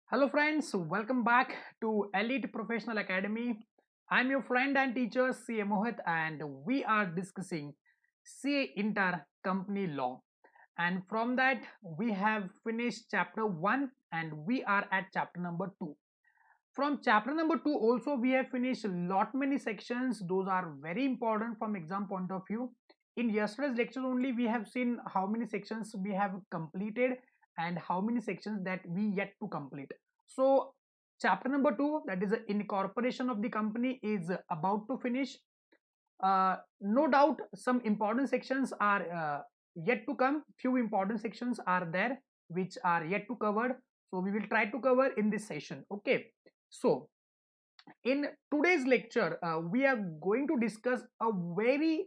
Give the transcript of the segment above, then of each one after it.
Hello friends, welcome back to Elite Professional Academy. I'm your friend and teacher CA Mohit and we are discussing CA Intercompany Law. And from that we have finished chapter 1 and we are at chapter number 2. From chapter number 2 also we have finished lot many sections. Those are very important from exam point of view. In yesterday's lecture only we have seen how many sections we have completed and how many sections that we yet to complete. So chapter number 2, that is the incorporation of the company, is about to finish. No doubt some important sections are yet to come. Few important sections are there which are yet to cover, so we will try to cover in this session. Okay, so in today's lecture we are going to discuss a very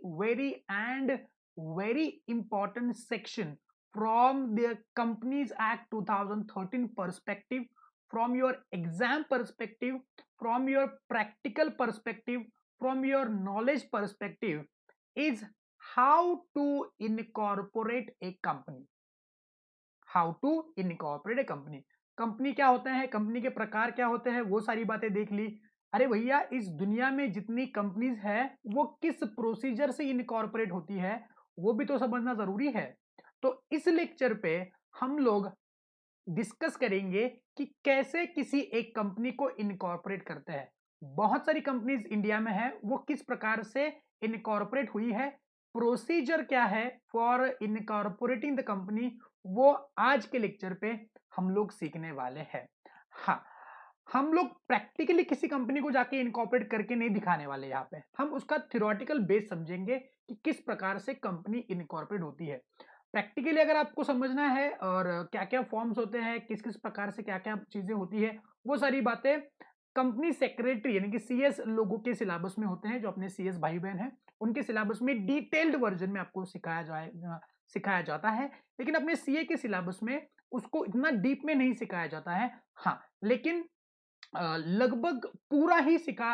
important section from the Companies Act 2013 perspective, from your exam perspective, from your practical perspective, from your knowledge perspective, is how to incorporate a company. How to incorporate a company. Company क्या होता है, company के प्रकार क्या होते हैं, वो सारी बातें देख ली. अरे भैया, इस दुनिया में जितनी कंपनीज है वो किस प्रोसीजर से इनकॉर्पोरेट होती है वो भी तो समझना जरूरी है. तो इस लेक्चर पे हम लोग डिस्कस करेंगे कि कैसे किसी एक कंपनी को इनकॉर्पोरेट करते हैं. बहुत सारी कंपनीज इंडिया में है, वो किस प्रकार से इनकॉर्पोरेट हुई है, प्रोसीजर क्या है फॉर इनकॉर्पोरेटिंग द कंपनी, वो आज के लेक्चर पे हम लोग सीखने वाले हैं. हाँ, हम लोग प्रैक्टिकली किसी कंपनी को जाके इनकॉर्पोरेट करके नहीं दिखाने वाले. यहाँ पे हम उसका थ्योरेटिकल बेस समझेंगे कि किस प्रकार से कंपनी इनकॉर्पोरेट होती है. प्रैक्टिकली अगर आपको समझना है और क्या क्या फॉर्म्स होते हैं, किस किस प्रकार से क्या क्या चीजें होती है, वो सारी बातें कंपनी सेक्रेटरी यानी कि सीएस लोगों के सिलेबस में होते हैं. जो अपने सीएस भाई बहन हैं उनके सिलेबस में डिटेल्ड वर्जन में आपको सिखाया जाता है. लेकिन अपने सीए के सिलेबस में उसको इतना डीप में नहीं सिखाया जाता है. हाँ, लेकिन लगभग पूरा ही सिखा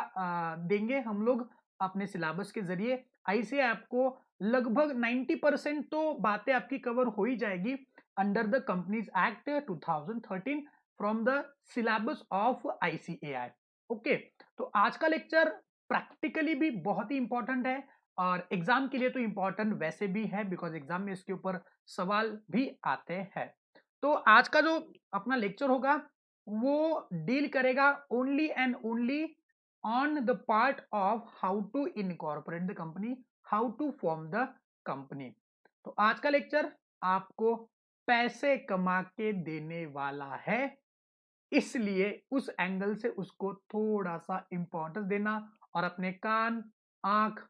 देंगे हम लोग अपने सिलेबस के जरिए. ऐसे आपको लगभग 90% तो बातें आपकी कवर हो ही जाएगी under the companies act 2013 from the syllabus of ICAI. Okay, तो आज का लेक्चर प्रैक्टिकली भी बहुत ही इंपॉर्टेंट है और एग्जाम के लिए तो इंपॉर्टेंट वैसे भी है बिकॉज एग्जाम में इसके ऊपर सवाल भी आते हैं. तो आज का जो अपना लेक्चर होगा वो डील करेगा only and only on the part of how to incorporate the company, how to form the company. तो आज का लेक्चर आपको पैसे कमा के देने वाला है, इसलिए उस एंगल से उसको थोड़ा सा इंपॉर्टेंस देना और अपने कान, आंख,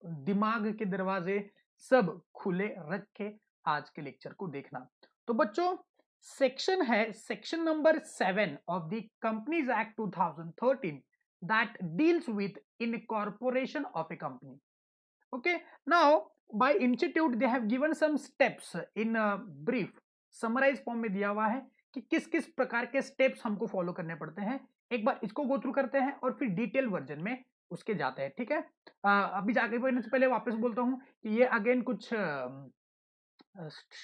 दिमाग के दरवाजे सब खुले रख के आज के लेक्चर को देखना. तो बच्चों, सेक्शन है section number 7 of the companies act 2013 that deals with incorporation of a company. Okay, now by institute they have given some steps in a brief summarize form में दिया हुआ है कि किस किस प्रकार के स्टेप्स हमको फॉलो करने पड़ते हैं. एक बार इसको गो थ्रू करते हैं और फिर डिटेल वर्जन में उसके जाते हैं. ठीक है, अभी जाके बढ़ने से पहले वापस बोलता हूं कि ये अगेन कुछ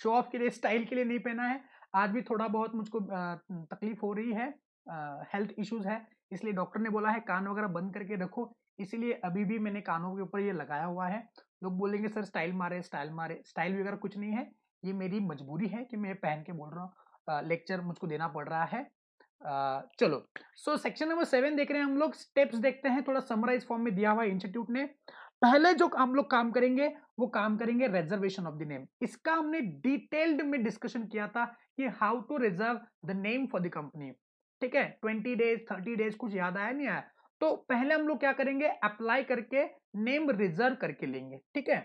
शो ऑफ के लिए, स्टाइल के लिए नहीं पहना है. आज भी थोड़ा बहुत मुझको तकलीफ हो रही है, हेल्थ इश्यूज है, इसलिए डॉक्टर ने बोला है कान वगैरह बंद करके रखो, इसीलिए अभी भी मैंने कानों के ऊपर ये लगाया हुआ है. लोग बोलेंगे सर स्टाइल मारे स्टाइल मारे, स्टाइल वगैरह कुछ नहीं है, ये मेरी मजबूरी है कि मैं पहन के बोल रहा हूँ, लेक्चर मुझको देना पड़ रहा है. चलो, सो सेक्शन नंबर 7 देख रहे हैं हम लोग. स्टेप्स देखते हैं, थोड़ा समराइज फॉर्म में दिया हुआ है इंस्टीट्यूट ने. पहले जो हम लोग काम करेंगे वो काम करेंगे रिजर्वेशन ऑफ द नेम. इसका हमने डिटेल्ड में डिस्कशन किया था कि how to reserve the name for the company. ठीक है, 20 डेज 30 डेज कुछ याद आया नहीं आया. तो पहले हम लोग क्या करेंगे, अप्लाई करके नेम रिजर्व करके लेंगे. ठीक है,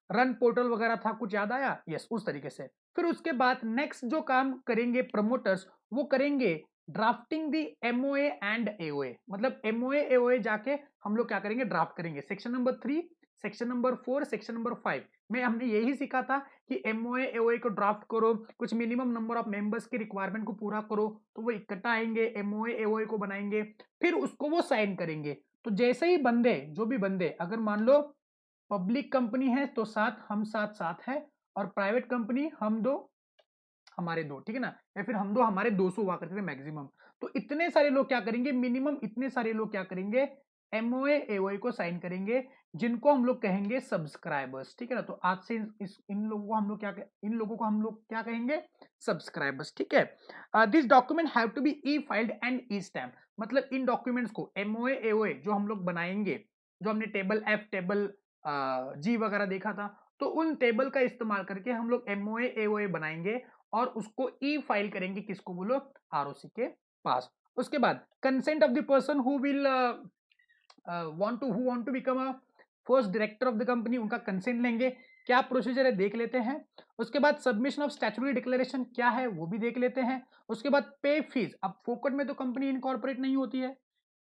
रन पोर्टल वगैरह था, कुछ याद आया? यस, उस तरीके से. फिर उसके बाद नेक्स्ट जो काम करेंगे प्रमोटर्स, वो करेंगे drafting the MOA and AOA. मतलब एमओए एओए जाके हम लोग क्या करेंगे, ड्राफ्ट करेंगे. Section number 3, section number 4, section number 5 में हमने यही सीखा था कि एमओए एओए को ड्राफ्ट करो, कुछ मिनिमम नंबर ऑफ मेंबर्स की रिक्वायरमेंट को पूरा करो, तो वो इकट्ठा आएंगे, एमओए एओए को बनाएंगे, फिर उसको वो साइन करेंगे. तो जैसे ही बंदे, जो भी बंदे, अगर मान लो पब्लिक कंपनी है तो साथ हम साथ साथ है, और प्राइवेट कंपनी हम दो हमारे दो, ठीक है ना, या फिर हम दो हमारे 200 हुआ करते थे मैक्सिमम। तो इतने सारे लोग क्या करेंगे, मिनिमम इतने सारे लोग क्या करेंगे, एमओए एओए को साइन करेंगे, जिनको हम लोग कहेंगे सब्सक्राइबर्स, ठीक है ना। तो आज से इन लोगों को हम लोग क्या कहेंगे, सब्सक्राइबर्स, ठीक है। This document have to be e filed and e stamp, मतलब इन डॉक्यूमेंट्स को एमओए एओए जो हम लोग बनाएंगे, जो हमने टेबल एफ, टेबल जी वगैरह देखा था, तो उन टेबल का इस्तेमाल करके हम लोग एमओए एओए बनाएंगे और उसको ई फाइल करेंगे, किसको बोलो, आरओसी के पास। उसके बाद consent of the person who will want to become a first director of the company, उनका कंसेंट लेंगे, क्या प्रोसीजर है देख लेते हैं। उसके बाद सबमिशन ऑफ स्टैट्यूटरी डिक्लेरेशन क्या है वो भी देख लेते हैं। उसके बाद पे फीस, अब फोकट में तो कंपनी इनकॉर्पोरेट नहीं होती है,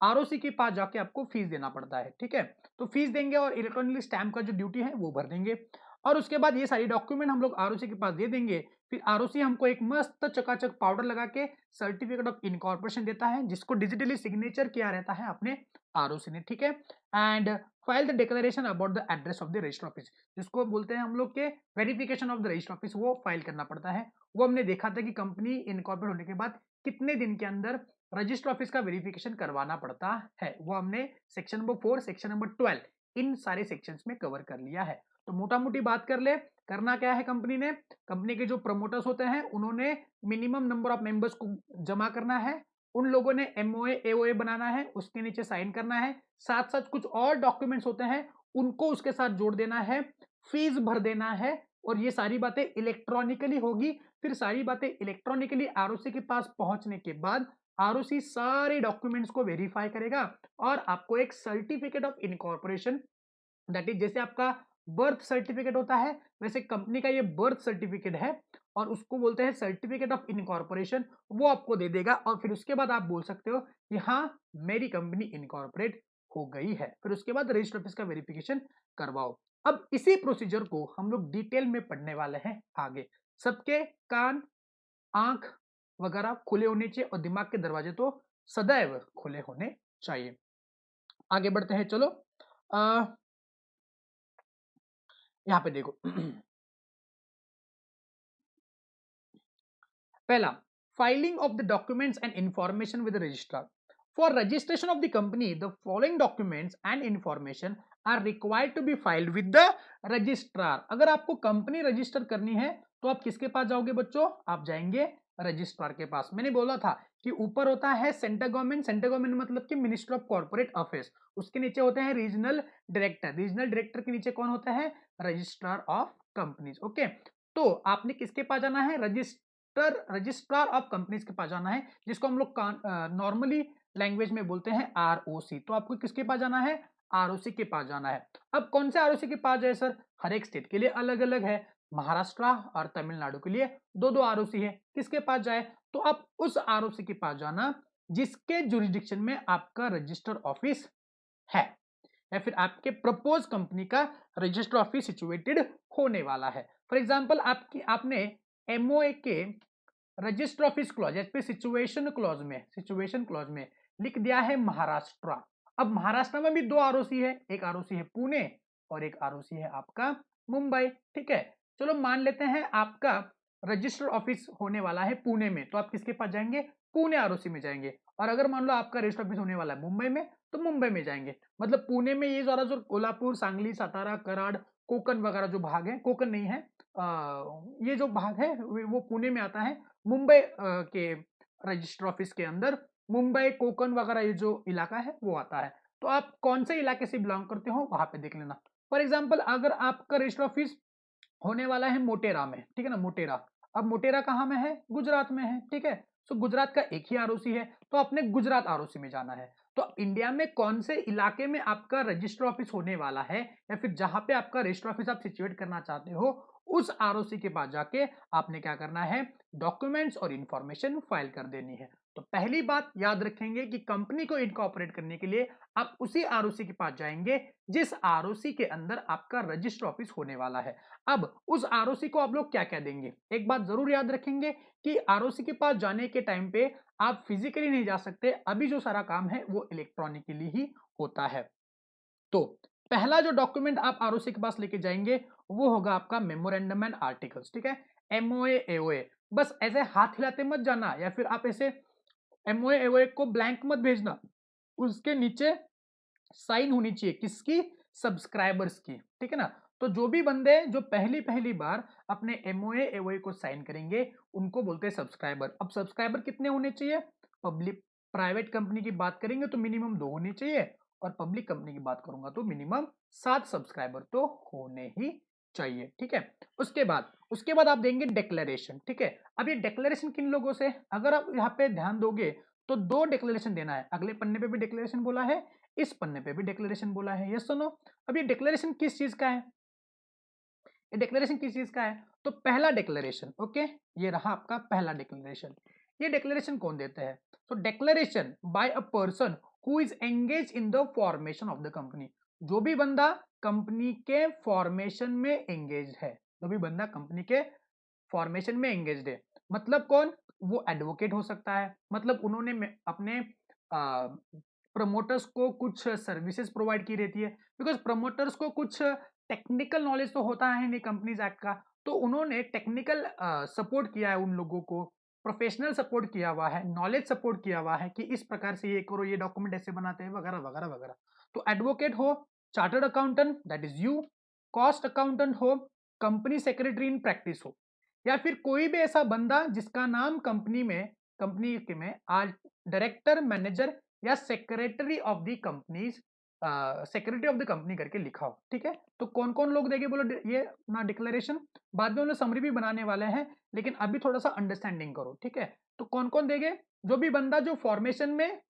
आरओसी के पास जाके आपको फीस देना पड़ता है, ठीक है। तो फीस देंगे और इलेक्ट्रॉनिक स्टैम्प का जो ड्यूटी है वो भर देंगे। और उसके बाद ये सारी डॉक्यूमेंट हम लोग आरओसी के पास दे देंगे। फिर आरओसी हमको एक मस्त चकाचक पाउडर लगा के सर्टिफिकेट ऑफ इनकॉर्पोरेशन देता है, जिसको डिजिटली सिग्नेचर किया रहता है अपने आरओसी ने, ठीक है। And file the declaration about the address of the register office, जिसको बोलते हैं हम लोग के verification of the register office, वो फाइल करना पड़ता है। वो हमने देखा था कि कंपनी इनकॉर्पोरेट होने के बाद कितने दिन के अंदर रजिस्टर ऑफिस का वेरिफिकेशन करवाना पड़ता है, वो हमने सेक्शन नंबर 4, सेक्शन नंबर 12, इन सारे सेक्शंस में कवर कर लिया है। तो मोटा मोटी बात कर ले, करना क्या है कंपनी ने, कंपनी के जो प्रमोटर्स होते हैं उन्होंने मिनिमम नंबर ऑफ मेंबर्स को जमा करना है, उन लोगों ने एमओए एओए बनाना है, उसके नीचे साइन करना है, साथ साथ कुछ और डॉक्यूमेंट्स होते हैं उनको उसके साथ जोड़ देना है, फीस भर देना है, और ये सारी बातें इलेक्ट्रॉनिकली होगी। फिर सारी बातें इलेक्ट्रॉनिकली आरओसी के पास पहुंचने के बाद आरओसी सारे डॉक्यूमेंट्स को वेरीफाई करेगा और आपको एक certificate of incorporation, that is जैसे आपका बर्थ सर्टिफिकेट होता है वैसे कंपनी का ये बर्थ सर्टिफिकेट है और उसको बोलते हैं सर्टिफिकेट ऑफ इनकॉर्पोरेशन, वो आपको दे देगा। और फिर उसके बाद आप बोल सकते हो कि हाँ मेरी कंपनी इनकॉर्पोरेट हो गई है। फिर उसके बाद रजिस्टर ऑफिस का वेरिफिकेशन करवाओ। अब इसी प्रोसीजर को हम लोग डिटेल में पढ़ने वाले हैं आगे। सबके कान, आंख वगैरह खुले होने चाहिए और दिमाग के दरवाजे तो सदैव खुले होने चाहिए। आगे बढ़ते हैं, चलो। यहाँ पे देखो पहला, filing of the documents and information with registrar. For registration of the company the following documents and information are required to be filed with the registrar. अगर आपको कंपनी रजिस्टर करनी है तो आप किसके पास जाओगे बच्चों, आप जाएंगे रजिस्ट्रार के पास। मैंने बोला था कि ऊपर होता है सेंट्रल गवर्नमेंट, सेंट्रल गवर्नमेंट मतलब कि मिनिस्टर ऑफ कॉर्पोरेट अफेयर्स, उसके नीचे होते हैं रीजनल डायरेक्टर, रीजनल डायरेक्टर के नीचे कौन होता है, रजिस्ट्रार ऑफ कंपनीज, ओके। तो आपने किसके पास जाना है, रजिस्ट्रार ऑफ कंपनीज के पास जाना है, जिसको हम लोग नॉर्मली लैंग्वेज में बोलते हैं आरओसी। तो आपको किसके पास जाना है, आरओसी के पास जाना है। अब कौन से आरओसी के पास जाए सर, हर एक स्टेट के लिए अलग अलग है, महाराष्ट्र और तमिलनाडु के लिए दो दो आरओसी है, किसके पास जाए, तो आप उस आरओसी के पास जाना जिसके जुरिडिक्शन में आपका रजिस्टर ऑफिस है, या फिर आपके प्रपोज कंपनी का रजिस्टर ऑफिस सिचुएटेड होने वाला है। फॉर एग्जांपल आपने एमओए के रजिस्टर ऑफिस क्लॉज या फिर सिचुएशन क्लॉज में लिख दिया है महाराष्ट्र। अब महाराष्ट्र में भी दो आरओसी है, एक आरओसी है पुणे और एक आरओसी है आपका मुंबई, ठीक है। चलो मान लेते हैं आपका रजिस्टर ऑफिस होने वाला है पुणे में, तो आप किसके पास जाएंगे, पुणे आरओसी में जाएंगे। और अगर मान लो आपका रजिस्टर ऑफिस होने वाला है मुंबई में, तो मुंबई में जाएंगे। मतलब पुणे में ये सारा जो कोल्हापुर, सांगली, सातारा, कराड़, कोकण वगैरह जो भाग है, कोकण नहीं है, ये जो भाग है वो पुणे में आता है। मुंबई के रजिस्टर ऑफिस के अंदर मुंबई, कोकण वगैरह ये जो इलाका है वो आता है। तो आप कौन से इलाके से बिलोंग करते हो वहां पे देख लेना। फॉर एग्जाम्पल अगर आपका रजिस्टर ऑफिस होने वाला है मोटेरा में, ठीक है ना, मोटेरा। अब मोटेरा कहाँ में है, गुजरात में है, ठीक है। तो गुजरात का एक ही आरओसी है, तो आपने गुजरात आरओसी में जाना है। तो इंडिया में कौन से इलाके में आपका रजिस्टर ऑफिस होने वाला है, या फिर जहां पे आपका रजिस्टर ऑफिस आप सिचुएट करना चाहते हो, उस आरओसी के पास जाके आपने क्या करना है, डॉक्यूमेंट्स और इंफॉर्मेशन फाइल कर देनी है। तो पहली बात याद रखेंगे कि कंपनी को इनकॉर्पोरेट करने के लिए आप उसी आरओसी के पास जाएंगे जिस आरओसी के अंदर आपका रजिस्टर ऑफिस होने वाला है। अब उस आरओसी को आप लोग क्या क्या देंगे, एक बात जरूर याद रखेंगे कि आरओसी के पास जाने के टाइम पे आप फिजिकली नहीं जा सकते, अभी जो सारा काम है वो इलेक्ट्रॉनिकली ही होता है। तो पहला जो डॉक्यूमेंट आप आरओसी के पास लेके जाएंगे वो होगा आपका मेमोरेंडम एंड आर्टिकल्स, ठीक है। एमओए एओए, बस ऐसे हाथ हिलाते मत जाना, या फिर आप ऐसे एमओए एओए को ब्लैंक मत भेजना, उसके नीचे साइन होनी चाहिए किसकी, सब्सक्राइबर्स की, ठीक है ना। तो जो भी बंदे जो पहली पहली बार अपने एमओए एओए को साइन करेंगे उनको बोलते हैं सब्सक्राइबर। अब सब्सक्राइबर कितने होने चाहिए, पब्लिक प्राइवेट कंपनी की बात करेंगे तो मिनिमम 2 होने चाहिए, और पब्लिक कंपनी की बात करूंगा तो मिनिमम 7 सब्सक्राइबर तो होने ही चाहिए, ठीक है। उसके बाद आप देंगे डिक्लेरेशन, ठीक है। अब ये डिक्लेरेशन किन लोगों से, अगर आप यहाँ पे ध्यान दोगे तो 2 डिक्लेरेशन देना है, अगले पन्ने पे भी डिक्लेरेशन बोला है, इस पन्ने पे भी डिक्लेरेशन बोला है, यस सुनो। अब ये डिक्लेरेशन किस चीज का है, ये डिक्लेरेशन किस चीज का है, तो पहला डिक्लेरेशन, ओके, ये रहा आपका पहला डिक्लेरेशन। ये डिक्लेरेशन कौन देता है, तो declaration bye a person who is engage in the formation of the company, जो भी बंदा कंपनी के फॉर्मेशन में एंगेज है, जो भी बंदा कंपनी के फॉर्मेशन में एंगेज है, मतलब कौन, वो एडवोकेट हो सकता है, मतलब उन्होंने अपने प्रमोटर्स को कुछ सर्विसेज प्रोवाइड की रहती है, बिकॉज प्रमोटर्स को कुछ टेक्निकल नॉलेज तो होता है नहीं कंपनीज एक्ट का, तो उन्होंने टेक्निकल सपोर्ट किया है उन लोगों को, प्रोफेशनल सपोर्ट किया हुआ है, नॉलेज सपोर्ट किया हुआ है कि इस प्रकार से ये करो, ये डॉक्यूमेंट ऐसे बनाते हैं, वगैरह वगैरह वगैरह। तो एडवोकेट हो, chartered accountant that is you, cost accountant हो, कंपनी सेक्रेटरी इन प्रैक्टिस हो, या फिर कोई भी ऐसा बंदा जिसका नाम कंपनी में आज डायरेक्टर, मैनेजर या secretary of the companies, secretary of the company करके लिखा हो, ठीक है। तो कौन कौन लोग देंगे बोलो ये ना डिक्लेरेशन, बाद में हम लोग समरी भी बनाने वाले हैं, लेकिन अभी थोड़ा सा अंडरस्टैंडिंग करो, ठीक है। तो कौन कौन देंगे, जो भी बंदा जो फॉर्मेशन में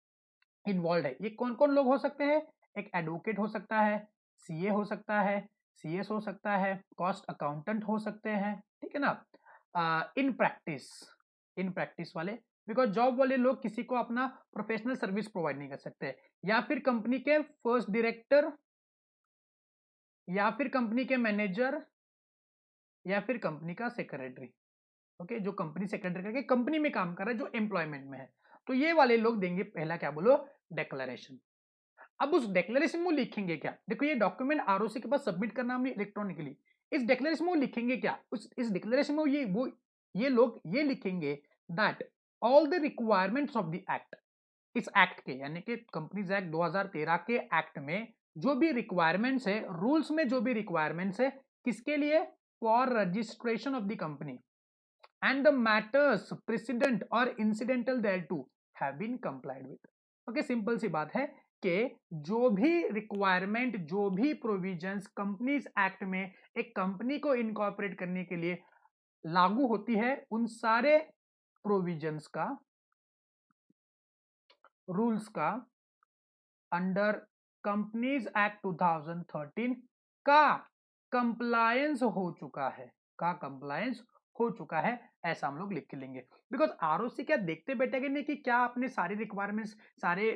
इन्वॉल्व है, ये कौन कौन लोग हो सकते हैं, एक एडवोकेट हो सकता है, सीए हो सकता है, सीएस हो सकता है, कॉस्ट अकाउंटेंट हो सकते हैं, ठीक है ना। इन प्रैक्टिस वाले, बिकॉज जॉब वाले लोग किसी को अपना प्रोफेशनल सर्विस प्रोवाइड नहीं कर सकते, या फिर कंपनी के फर्स्ट डायरेक्टर, या फिर कंपनी के मैनेजर, या फिर कंपनी का सेक्रेटरी, ओके, जो कंपनी सेक्रेटरी करके कंपनी में काम कर रहा है, जो एम्प्लॉयमेंट में है, तो ये वाले लोग देंगे पहला क्या बोलो, डिक्लेरेशन। अब उस डिक्लेरेशन में लिखेंगे क्या, देखो ये डॉक्यूमेंट आरओसी के पास सबमिट करना हमने इलेक्ट्रॉनिकली, इस डिक्लेरेशन में वो लिखेंगे क्या, इस डिक्लेरेशन में ये लोग ये लिखेंगे that all the requirements of the act, इस एक्ट के यानी कि कंपनीज एक्ट 2013 के एक्ट में जो भी रिक्वायरमेंट्स है, रूल्स में जो भी रिक्वायरमेंट्स है, किसके लिए, for registration of the company and the matters precedent or incidental thereto have been complied with। Okay, simple सी बात है कि जो भी रिक्वायरमेंट, जो भी प्रोविजंस कंपनीज एक्ट में एक कंपनी को इनकॉर्पोरेट करने के लिए लागू होती है, उन सारे प्रोविजंस का, रूल्स का अंडर कंपनीज एक्ट 2013 का कंप्लायंस हो चुका है, का कंप्लायंस हो चुका है, ऐसा हम लोग लिख के लेंगे। बिकॉज आरओसी क्या देखते बैठेंगे नहीं कि क्या आपने सारी रिक्वायरमेंट्स, सारे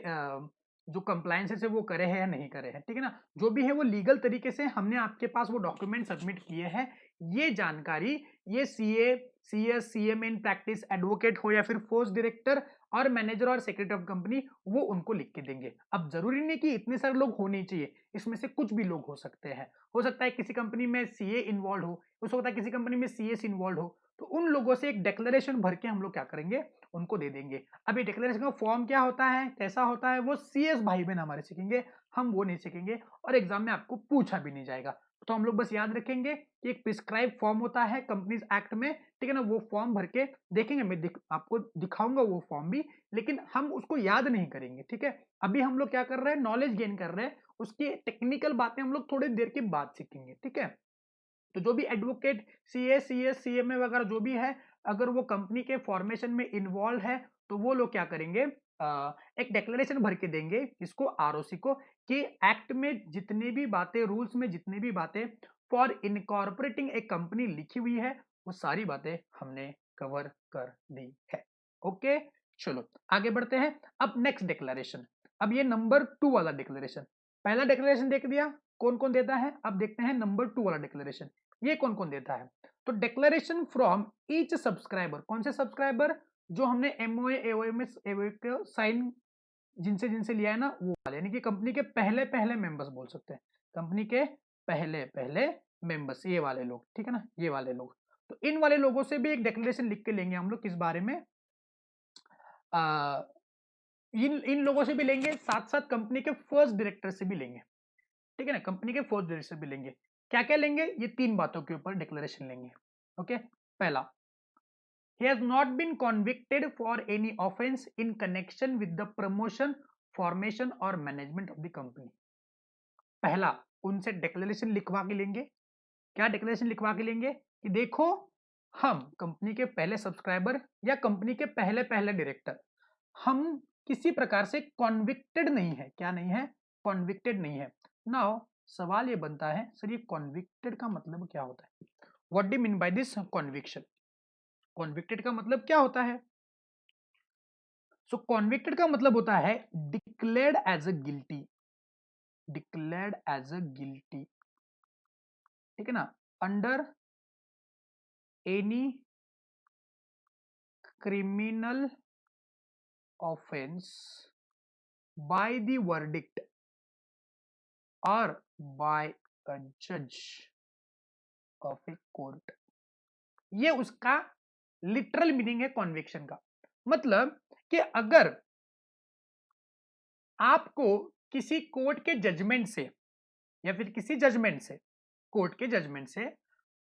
जो कंप्लायंसेस है वो करे हैं या नहीं करे हैं, ठीक है ना। जो भी है वो लीगल तरीके से हमने आपके पास वो डॉक्यूमेंट सबमिट किए हैं, ये जानकारी ये CA, CS, CM in practice, advocate हो या फिर फर्स्ट डायरेक्टर और मैनेजर और सेक्रेटरी ऑफ कंपनी, वो उनको लिख के देंगे। अब जरूरी नहीं कि इतने सारे लोग होने चाहिए, इसमें से कुछ भी लोग हो सकते हैं, हो सकता है किसी कंपनी में सीए इन्वॉल्व हो, हो सकता है किसी कंपनी में सीएस इन्वॉल्व हो, तो उन लोगों से एक डिक्लेरेशन भर के हम लोग क्या करेंगे, उनको दे देंगे। अब ये डिक्लेरेशन का फॉर्म क्या होता है, कैसा होता है, वो सीएस भाई बहन हमारे सीखेंगे, हम वो नहीं सीखेंगे, और एग्जाम में आपको पूछा भी नहीं जाएगा। तो हम लोग बस याद रखेंगे कि एक प्रिस्क्राइब फॉर्म होता है कंपनीज एक्ट में, ठीक है ना, वो फॉर्म भर के देखेंगे, मैं आपको दिखाऊंगा वो फॉर्म भी, लेकिन हम उसको याद नहीं करेंगे, ठीक है। अभी हम लोग क्या कर रहे हैं, नॉलेज गेन कर रहे हैं, उसकी टेक्निकल बातें हम लोग थोड़ी देर के बाद सीखेंगे, ठीक है। तो जो भी एडवोकेट, सीए, सीएस, सीएमए वगैरह जो भी है, अगर वो कंपनी के फॉर्मेशन में इन्वॉल्व है, तो वो लोग क्या करेंगे, एक डिक्लेरेशन भर के देंगे इसको, आरओसी को, कि एक्ट में जितनी भी बातें, रूल्स में जितनी भी बातें फॉर इनकॉर्पोरेटिंग एक कंपनी लिखी हुई है, वो सारी बातें हमने कवर कर दी है। ओके, चलो आगे बढ़ते हैं। अब नेक्स्ट डिक्लेरेशन, अब ये नंबर 2 वाला डिक्लेरेशन, पहला डिक्लेरेशन देख दिया कौन कौन देता है, अब देखते हैं नंबर 2 वाला डिक्लेरेशन, ये कौन कौन देता है। तो डिक्लेरेशन फ्रॉम ईच सब्सक्राइबर, कौन से सब्सक्राइबर, जो हमने एमओए एओए में साइन जिनसे जिनसे लिया है ना, वो वाले, यानी कि कंपनी के पहले पहले मेंबर्स बोल सकते हैं, कंपनी के पहले पहले मेंबर्स, ये वाले लोग, ठीक है ना, ये वाले लोग। तो इन वाले लोगों से भी एक डिक्लेरेशन लिख के लेंगे हम लोग, किस बारे में, इन इन लोगों से भी लेंगे, साथ साथ कंपनी के फर्स्ट डायरेक्टर से भी लेंगे, ठीक है ना, कंपनी के फर्स्ट डायरेक्टर से भी लेंगे। क्या क्या लेंगे, ये 3 बातों के ऊपर डिक्लेरेशन लेंगे। ओके, पहला, he has not been convicted for any offense in connection with the promotion, formation or management of the company। पहला, उनसे डिक्लेरेशन लिखवा के लेंगे। क्या डिक्लेरेशन लिखवा के लेंगे कि देखो, हम कंपनी के पहले सब्सक्राइबर या कंपनी के पहले पहले डायरेक्टर, हम किसी प्रकार से कॉन्विक्टेड नहीं है। क्या नहीं है, कॉन्विक्टेड नहीं है। नाउ सवाल ये बनता है, सर ये कॉन्विक्टेड का मतलब क्या होता है, what do mean by this conviction, convicted का मतलब क्या होता है। सो कॉन्विक्टेड का मतलब होता है declared as a guilty, declared as a guilty, ठीक है ना, under any criminal offence by the verdict और बाय अ जज ऑफ ए कोर्ट। ये उसका लिटरल मीनिंग है कॉन्विक्शन का। मतलब कि अगर आपको किसी कोर्ट के जजमेंट से या फिर किसी जजमेंट से, कोर्ट के जजमेंट से,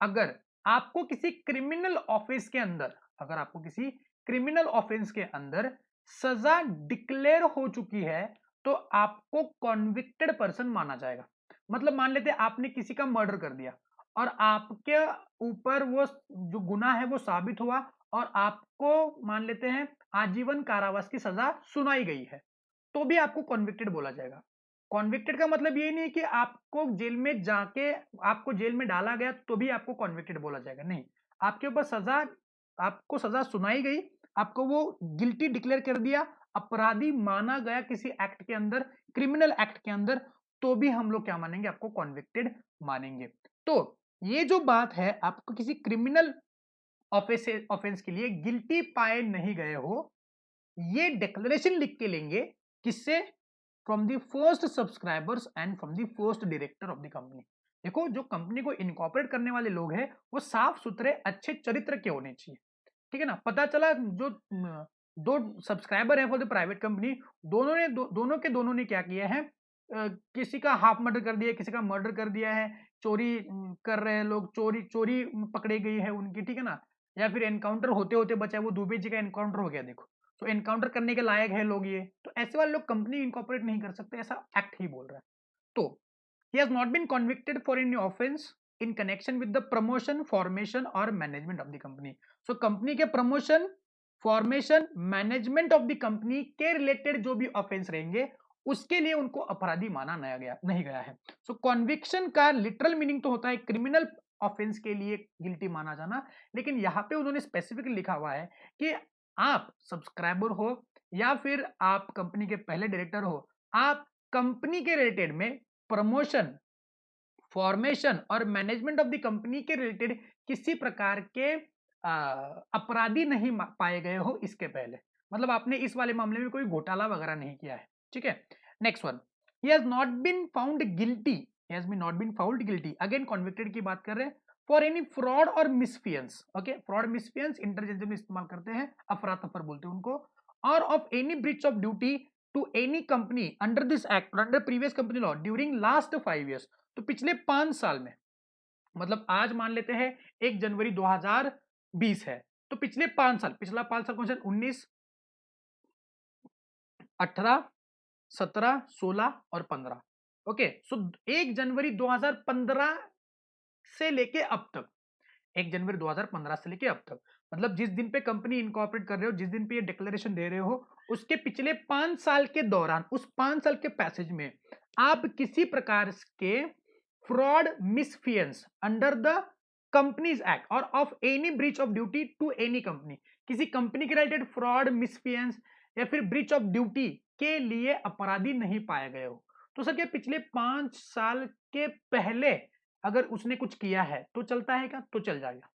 अगर आपको किसी क्रिमिनल ऑफेंस के अंदर, अगर आपको किसी क्रिमिनल ऑफेंस के अंदर सजा डिक्लेयर हो चुकी है, तो आपको कॉन्विक्टेड पर्सन माना जाएगा। मतलब मान लेते हैं आपने किसी का मर्डर कर दिया और आपके ऊपर वो जो गुनाह है वो साबित हुआ और आपको मान लेते हैं आजीवन कारावास की सजा सुनाई गई है, तो भी आपको कॉन्विक्टेड बोला जाएगा। कॉन्विक्टेड का मतलब ये नहीं कि आपको जेल में जाके आपको जेल में डाला गया तो भी आपको कॉन्विक्टेड बोला जाएगा, नहीं। आपके ऊपर सजा, आपको सजा सुनाई गई, आपको वो गिल्टी डिक्लेयर कर दिया, अपराधी माना गया किसी एक्ट के अंदर, क्रिमिनल एक्ट के अंदर, तो भी हम लोग क्या मानेंगे, आपको कॉन्विक्टेड मानेंगे। तो ये जो बात है, आपको किसी क्रिमिनल ऑफेंस के लिए गिल्टी पाए नहीं गए हो, ये डिक्लेरेशन लिख के लेंगे, किससे, from the first subscribers and from the first director of the company. देखो, जो कंपनी को इनकॉर्पोरेट करने वाले लोग हैं वो साफ सुथरे अच्छे चरित्र के होने चाहिए, ठीक है ना। पता चला जो दो सब्सक्राइबर है फॉर द प्राइवेट कंपनी, दोनों के दोनों ने क्या किया है, किसी का हाफ मर्डर कर दिया, किसी का मर्डर कर दिया है, चोरी कर रहे हैं लोग, चोरी चोरी पकड़ी गई है उनकी, ठीक है ना, या फिर एनकाउंटर होते होते बचा, वो दुबे जी का एनकाउंटर हो गया, देखो, तो एनकाउंटर करने के लायक है लोग ये, तो ऐसे वाले लोग कंपनी इनकॉर्पोरेट नहीं कर सकते, ऐसा एक्ट ही बोल रहा है। तो he has not been convicted for any offense in connection with the promotion, formation or management of the company। so company के promotion, formation, management of the company के रिलेटेड जो भी ऑफेंस रहेंगे उसके लिए उनको अपराधी माना नहीं गया है। सो कॉन्विक्शन का लिटरल मीनिंग तो होता है क्रिमिनल ऑफेंस के लिए गिल्टी माना जाना, लेकिन यहाँ पे उन्होंने स्पेसिफिकली लिखा हुआ है कि आप सब्सक्राइबर हो या फिर आप कंपनी के पहले डायरेक्टर हो, आप कंपनी के रिलेटेड में प्रमोशन, फॉर्मेशन और मैनेजमेंट ऑफ द कंपनी के रिलेटेड किसी प्रकार के अपराधी नहीं पाए गए हो इसके पहले, मतलब आपने इस वाले मामले में कोई घोटाला वगैरह नहीं किया है, ठीक है। Next one, he has not been found guilty, he has been not been found guilty, again convicted की बात कर रहे हैं, फॉर एनी फ्रॉड और मिसफियंस, ओके, फ्रॉड मिसफियंस इंटरचेंज में इस्तेमाल करते हैं, अफरा तफर बोलते हैं उनको, और of any breach of duty to any company under this act, under previous company law during last 5 years, तो पिछले 5 साल में, मतलब आज मान लेते हैं 1 जनवरी 2020 है, तो पिछले 5 साल, पिछला 5 साल कौन सा, 19, 18, 17, 16 और 15, ओके। सो 1 जनवरी 2015 से लेके अब तक, 1 जनवरी 2015 से लेके अब तक, मतलब जिस दिन पे कंपनी इनकॉर्पोरेट कर रहे हो, जिस दिन पे ये डिक्लेरेशन दे रहे हो, उसके पिछले 5 साल के दौरान, उस 5 साल के पैसेज में आप किसी प्रकार के fraud, misfeasance under the companies act और of any breach of duty to any company, किसी कंपनी के रिलेटेड फ्रॉड, मिसफियंस या फिर ब्रीच ऑफ ड्यूटी के लिए अपराधी नहीं पाए गए हो, तो सर क्या पिछले 5 साल के पहले अगर उसने कुछ किया है तो चलता है क्या, तो चल जाएगा।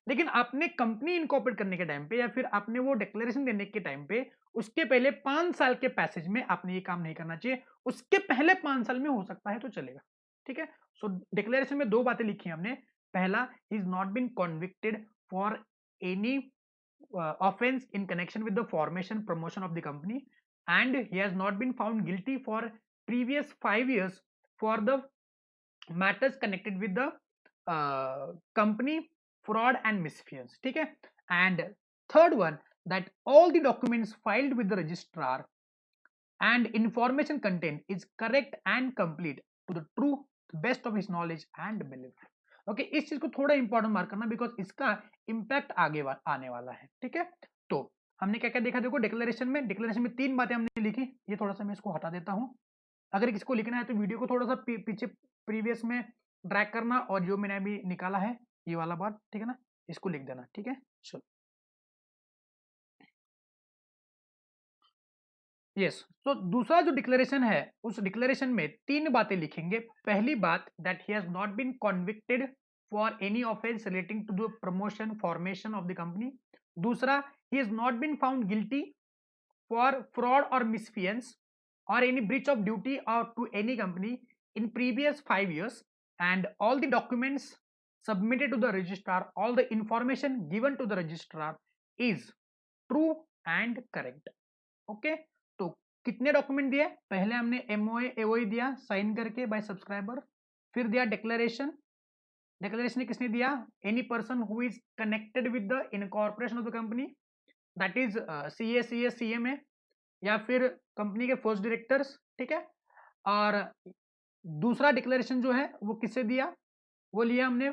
लेकिन आपने कंपनी इनकॉर्पोरेट करने के टाइम पे या फिर आपने वो डिक्लेरेशन देने के टाइम पे उसके पहले 5 साल के पैसेज में आपने ये काम नहीं करना चाहिए, उसके पहले 5 साल में हो सकता है तो चलेगा, ठीक है। सो डिक्लेरेशन में 2 बातें लिखी हमने, पहला, he is not been convicted for any offense in connection with the formation promotion of the company, and he has not been found guilty for previous 5 years for the matters connected with the company fraud and misfeasance. ठीक है. And third one, that all the documents filed with the registrar and information content is correct and complete to the true best of his knowledge and belief. Okay, इस चीज को थोड़ा important mark करना, because इसका impact आगे आने वाला है. ठीक है, तो हमने क्या क्या देखा, देखो डिक्लेरेशन में 3 बातें हमने लिखी. ये थोड़ा सा मैं इसको हटा देता हूं. अगर किसको लिखना है तो वीडियो को थोड़ा सा पीछे प्रीवियस में ड्रैग करना, और जो मैंने अभी निकाला है ये वाला बात, ठीक है ना, इसको लिख देना. ठीक है, चलो. यस, तो दूसरा जो डिक्लेरेशन है, उस डिक्लेरेशन में 3 बातें लिखेंगे. पहली बात, that he has not been convicted for any offence relating to the promotion formation of the company. दूसरा, he has not been found guilty for fraud और misfeasance or any breach of duty or to any company in previous 5 years, and all the documents submitted to the registrar, all the information given to the registrar is true and correct. okay, तो कितने document दिए, पहले हमने MOA AOE दिया sign करके bye subscriber, फिर दिया declaration. Declaration किसने दिया, any person who is connected with the incorporation of the company, that is CA CA CMA, या फिर कंपनी के फर्स्ट डायरेक्टर्स. ठीक है, और दूसरा डिक्लेरेशन जो है वो किससे दिया, वो लिया हमने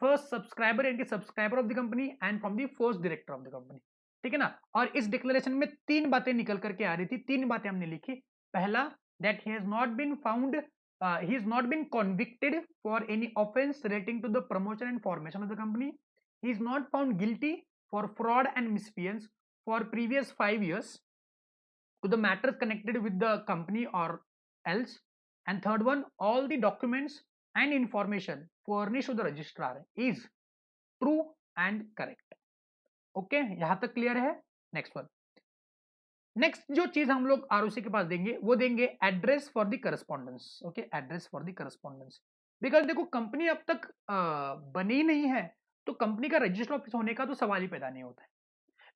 फर्स्ट सब्सक्राइबर यानी subscriber of the company and from the first director of the company. ठीक है ना, और इस डिक्लेरेशन में 3 बातें निकल करके आ रही थी. 3 बातें हमने लिखी. पहला, that he has not been found, he has not been convicted for any offense relating to the promotion and formation of the company. He is not found guilty for fraud and misfeasance for previous 5 years to the matters connected with the company or else. And third one, all the documents and information furnished to the registrar is true and correct. Okay, यहां तक clear है. Next one, next जो चीज हम लोग ROC के पास देंगे वो देंगे address for the correspondence. Okay, address for the correspondence, because देखो कंपनी अब तक बनी नहीं है, तो कंपनी का रजिस्टर ऑफिस होने का तो सवाल ही पैदा नहीं होता है.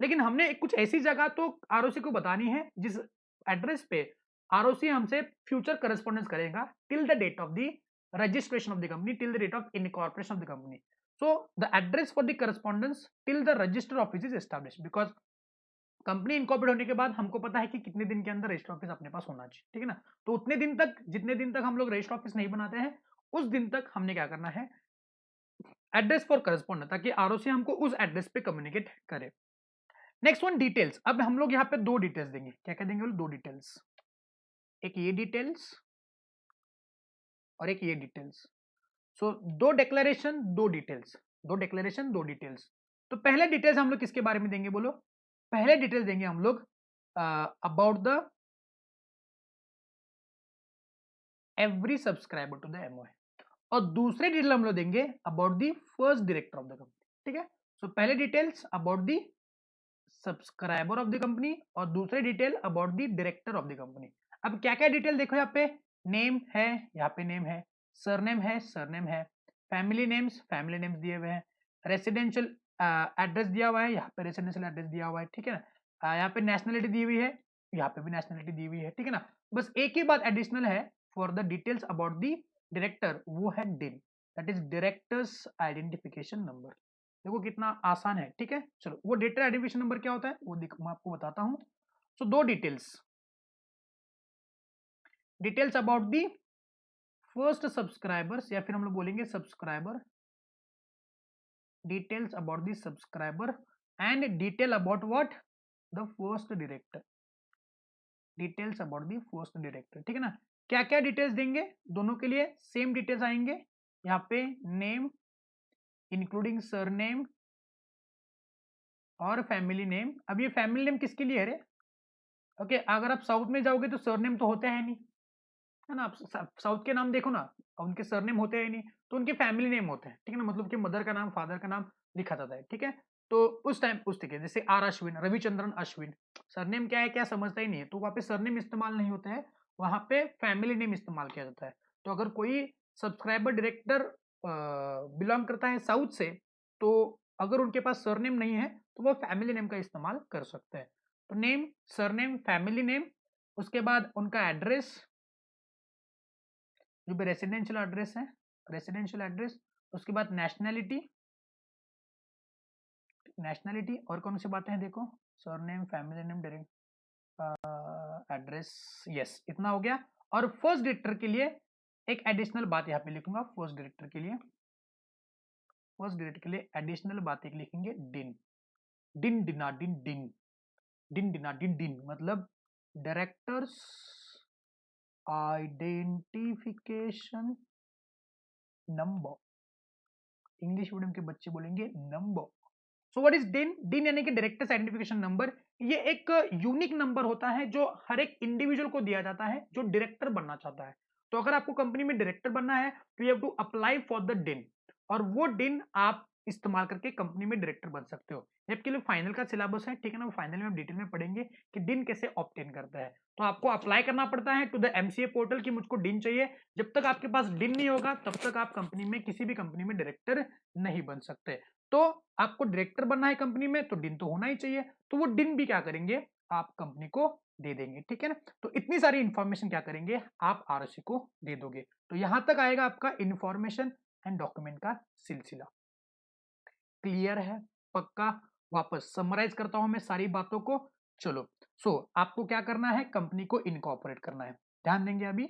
लेकिन हमने कुछ ऐसी जगह तो आरओसी को बतानी है जिस एड्रेस पे आरओसी हमसे फ्यूचर करस्पॉन्डेंस करेगा till the date of the registration of the company, till the date of incorporation of the company. So the address for the correspondence till the register office is established, because company incorporate होने के बाद हमको पता है कि कितने दिन के अंदर रजिस्टर ऑफिस अपने पास होना चाहिए. ठीक है ना, तो उतने दिन तक, जितने दिन तक हम लोग रजिस्टर ऑफिस नहीं बनाते हैं, उस दिन तक हमने क्या करना है, एड्रेस फॉर करस्पॉन्डेंस, ताकि आरओसी हमको उस एड्रेस पे कम्युनिकेट करे. Next one, details. अब हम लोग यहाँ पे 2 डिटेल्स देंगे. क्या क्या देंगे, 2 डिटेल्स, एक ये डिटेल्स और एक ये डिटेल्स. सो 2 डिक्लेरेशन 2 डिटेल्स, 2 डिक्लेरेशन 2 डिटेल्स. तो पहले डिटेल्स हम लोग किसके बारे में देंगे, बोलो. पहले डिटेल्स देंगे हम लोग about the every subscriber to the MOA, और दूसरे डिटेल हम लोग देंगे about the first director of the company. ठीक है, सो पहले details about the subscriber of the company और दूसरे detail about the director of the company. अब क्या क्या डिटेल देखो, यहाँ पे नेम है, यहाँ पे नेम है, सरनेम है, सरनेम है, फैमिली नेम्स दिए हुए हैं, रेसिडेंशियल एड्रेस दिया हुआ है, यहाँ पे रेसिडेंशियल एड्रेस दिया हुआ है. ठीक है ना, यहाँ पे नेशनलिटी दी हुई है, यहाँ पे भी नेशनलिटी दी हुई है. ठीक है ना, बस एक ही बात एडिशनल है for the details about the director, वो है डिन, that is directors identification number. देखो कितना आसान है. ठीक है, चलो, वो डायरेक्टर आइडेंटिफिकेशन नंबर क्या होता है वो मैं आपको बताता हूँ. सो 2 details about the first subscribers, या फिर हम लोग बोलेंगे subscriber, details about the subscriber, and detail about what, the first director, details about the first director. ठीक है ना, क्या क्या डिटेल्स देंगे, दोनों के लिए सेम डिटेल्स आएंगे. यहाँ पे नेम इंक्लूडिंग सरनेम और फैमिली नेम. अब ये फैमिली नेम किसके लिए है रे, ओके, अगर आप साउथ में जाओगे तो सरनेम तो होते हैं नहीं, है ना, आप साउथ के नाम देखो ना, उनके सरनेम होते हैं नहीं, तो उनके फैमिली नेम होते हैं. ठीक है ना, मतलब कि मदर का नाम, फादर का नाम लिखा जाता है. ठीक है, तो उस टाइम उस तरीके, जैसे आर अश्विन, रविचंद्रन अश्विन, सरनेम क्या है क्या समझता ही नहीं है, तो वहाँ पे सरनेम इस्तेमाल नहीं होता है, वहाँ पे फैमिली नेम इस्तेमाल किया जाता है. तो अगर कोई सब्सक्राइबर डायरेक्टर बिलोंग करता है साउथ से, तो अगर उनके पास सरनेम नहीं है तो वो फैमिली नेम का इस्तेमाल कर सकते हैं। तो नेम, सरनेम, फैमिली नेम, उसके बाद उनका एड्रेस जो भी रेसिडेंशियल एड्रेस है, रेसिडेंशियल एड्रेस, उसके बाद नेशनैलिटी, नेशनैलिटी और कौन सी बातें हैं देखो, surname, family name, direct address, yes इतना हो गया। और फर्स्ट डायरेक्टर के लिए एक एडिशनल बात यहाँ पे लिखूंगा, फर्स्ट डायरेक्टर के लिए, फर्स्ट डायरेक्टर के लिए एडिशनल बात एक लिखेंगे, डिन, डिन डिना डिन डिन, डिन डिना डिन डिन मतलब directors identification number, English medium के बच्चे बोलेंगे नंबर। सो व्हाट इज डिन? डिन यानी कि डायरेक्टर्स आइडेंटिफिकेशन नंबर। ये एक यूनिक नंबर होता है जो हर एक इंडिविजुअल को दिया जाता है जो डायरेक्टर बनना चाहता है। तो अगर आपको कंपनी में डायरेक्टर बनना है तो you have to apply for the DIN, और वो डिन आप इस्तेमाल करके कंपनी में डायरेक्टर बन सकते हो। आपके लिए फाइनल का सिलेबस है, ठीक है ना, वो फाइनल में हम डिटेल में पढ़ेंगे कि डिन कैसे ऑब्टेन करता है। तो आपको अप्लाई करना पड़ता है टू द एमसीए पोर्टल कि मुझको डिन चाहिए। जब तक आपके पास डिन नहीं होगा तब तक आप कंपनी में, किसी भी कंपनी में डायरेक्टर नहीं बन सकते। तो आपको डायरेक्टर बनना है कंपनी में तो डिन तो होना ही चाहिए, तो वो डिन भी क्या करेंगे, आप कंपनी को दे देंगे, ठीक है ना। तो इतनी सारी इंफॉर्मेशन क्या करेंगे, आप आरओसी को दे दोगे। तो यहां तक आएगा आपका इंफॉर्मेशन एंड डॉक्यूमेंट का सिलसिला। क्लियर है? पक्का? वापस समराइज करता हूं मैं सारी बातों को। चलो, आपको क्या करना है, कंपनी को इनकॉर्पोरेट करना है। ध्यान देंगे अभी,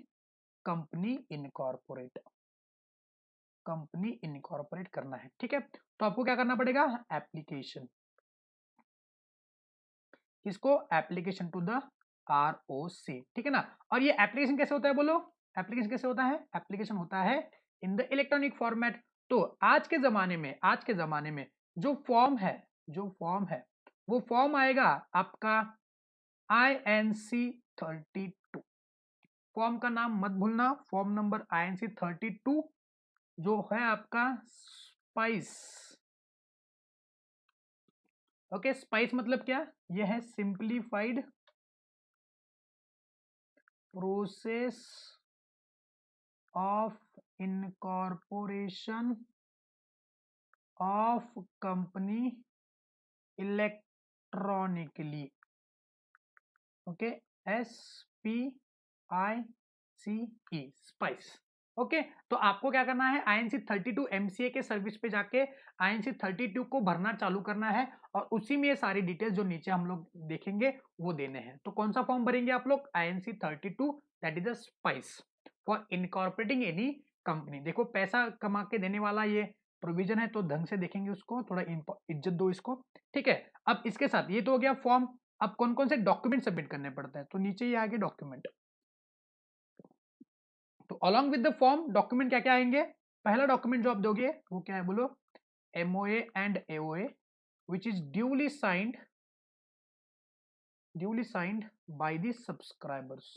कंपनी इनकॉर्पोरेट, कंपनी इनकॉर्पोरेट करना है, ठीक है। तो आपको क्या करना पड़ेगा, एप्लीकेशन, किसको, एप्लीकेशन टू द आरओसी, ठीक है ना। और ये एप्लीकेशन कैसे होता है बोलो, एप्लीकेशन कैसे होता है, एप्लीकेशन होता है इन द इलेक्ट्रॉनिक फॉर्मेट। तो आज के जमाने में, आज के जमाने में जो फॉर्म है, जो फॉर्म है वो फॉर्म आएगा आपका INC 32। फॉर्म का नाम मत भूलना, फॉर्म नंबर INC 32 जो है आपका स्पाइस। ओके, स्पाइस मतलब क्या, यह है simplified process of incorporation of company electronically. Okay, SPICE, spice. Okay, तो आपको क्या करना है, INC 32 MCA के सर्विस पे जाके INC 32 को भरना चालू करना है, और उसी में ये सारी डिटेल्स जो नीचे हम लोग देखेंगे वो देने हैं। तो कौन सा फॉर्म भरेंगे आप लोग, INC 32, that is the spice for incorporating any company. देखो पैसा कमा के देने वाला ये प्रोविजन है, तो ढंग से देखेंगे उसको, थोड़ा इज्जत दो इसको, ठीक है। अब इसके साथ ये तो हो गया फॉर्म। अब कौन कौन से डॉक्यूमेंट सबमिट करने पड़ते हैं, तो नीचे ये आगे डॉक्यूमेंट। तो along with the form document क्या क्या आएंगे, पहला डॉक्यूमेंट जो आप दोगे वो क्या है बोलो, MOA and AOA which is duly signed by the subscribers,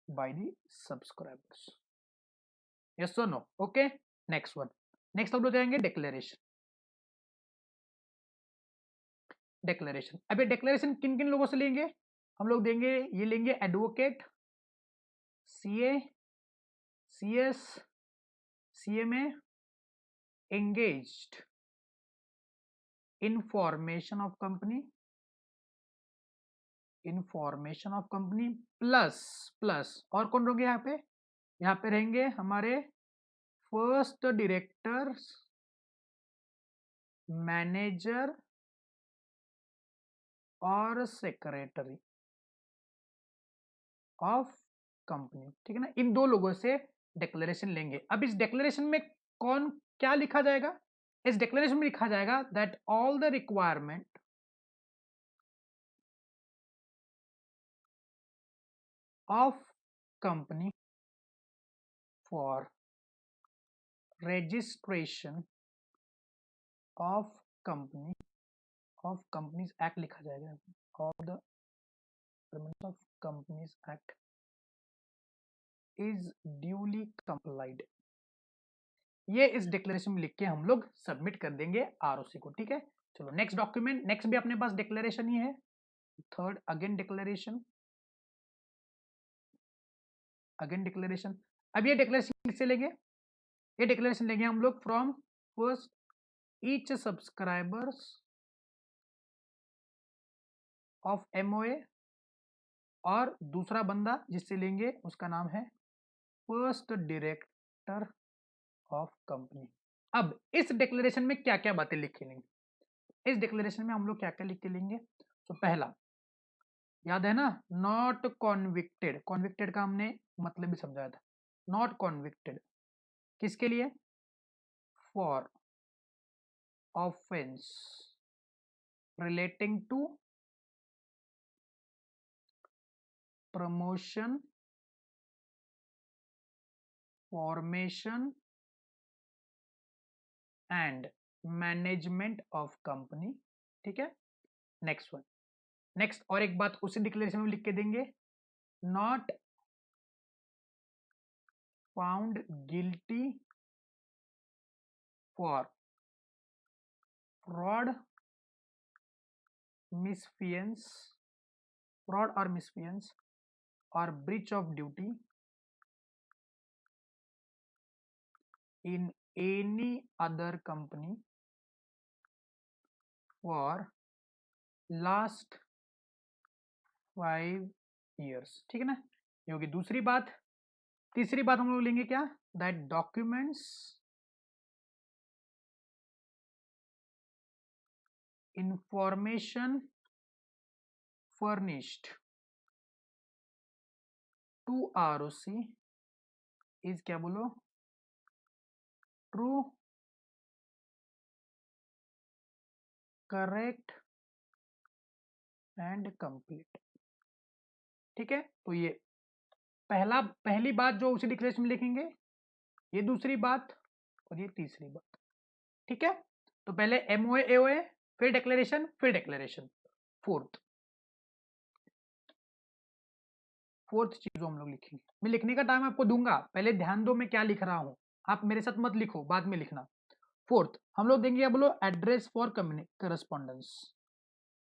by the subscribers, yes or no? Okay, next one, next हम लोग जाएंगे डिक्लेरेशन। डिक्लेरेशन, अब ये डिक्लेरेशन किन किन लोगों से लेंगे, हम लोग देंगे, ये लेंगे advocate, CA, CS, CMA, engaged information of company, information of company plus, plus और कौन रहेंगे यहाँ पे, यहाँ पे रहेंगे हमारे फर्स्ट डायरेक्टर, मैनेजर और सेक्रेटरी ऑफ कंपनी, ठीक है ना। इन दो लोगों से डिक्लेरेशन लेंगे। अब इस डिक्लेरेशन में कौन क्या लिखा जाएगा, इस डिक्लेरेशन में लिखा जाएगा that all the requirement of company for registration of company of companies act लिखा जाएगा, और the requirements of companies act is duly complied। ये इस डिक्लेरेशन में लिख के हम लोग सबमिट कर देंगे आरओसी को, ठीक है। चलो नेक्स्ट डॉक्यूमेंट, नेक्स्ट भी अपने पास डिक्लेरेशन ही है, third again declaration, again declaration. अब ये डिक्लेरेशन किससे लेंगे, ये डिक्लेरेशन लेंगे हम लोग from first each subscribers of MOA, और दूसरा बंदा जिससे लेंगे उसका नाम है फर्स्ट डायरेक्टर ऑफ कंपनी। अब इस डिक्लेरेशन में क्या क्या बातें लिख के लेंगे, इस डिक्लेरेशन में हम लोग क्या क्या लिख के लेंगे। तो पहला याद है ना, नॉट कॉन्विक्टेड, कॉन्विक्टेड का हमने मतलब भी समझाया था। नॉट कॉन्विक्टेड किसके लिए, for offence relating to promotion, formation and management of company. ठीक है, नेक्स्ट वन, नेक्स्ट और एक बात उसी डिक्लेरेशन में लिख के देंगे, not found guilty for fraud, misfeasance, fraud और मिसफियंस और breach of duty in any other company for last 5 years। ठीक है ना, ये होगी दूसरी बात। तीसरी बात हम लोग लेंगे क्या, that documents information furnished to ROC is क्या बोलो, ट्रू, करेक्ट एंड कंप्लीट। ठीक है, तो ये पहली बात जो उसी डिक्लेरेशन में लिखेंगे, ये दूसरी बात और ये तीसरी बात। ठीक है, तो पहले एमओए एओए, फिर डिक्लेरेशन, फिर डिक्लेरेशन। फोर्थ चीज जो हम लोग लिखेंगे, मैं लिखने का टाइम आपको दूंगा, पहले ध्यान दो मैं क्या लिख रहा हूं, आप मेरे साथ मत लिखो, बाद में लिखना। फोर्थ हम लोग देंगे क्या बोलो, address for correspondence,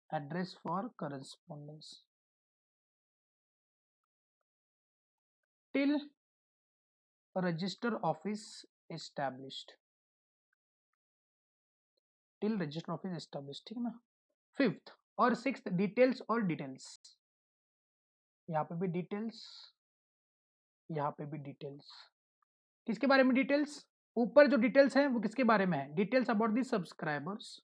address for correspondence till register office established, till register office established. ठीक है ना, फिफ्थ और सिक्स्थ डिटेल्स और डिटेल्स, यहाँ पे भी डिटेल्स, यहाँ पे भी डिटेल्स। किसके बारे में डिटेल्स, ऊपर जो डिटेल्स है वो किसके बारे में है, डिटेल्स अबाउट दी सब्सक्राइबर्स,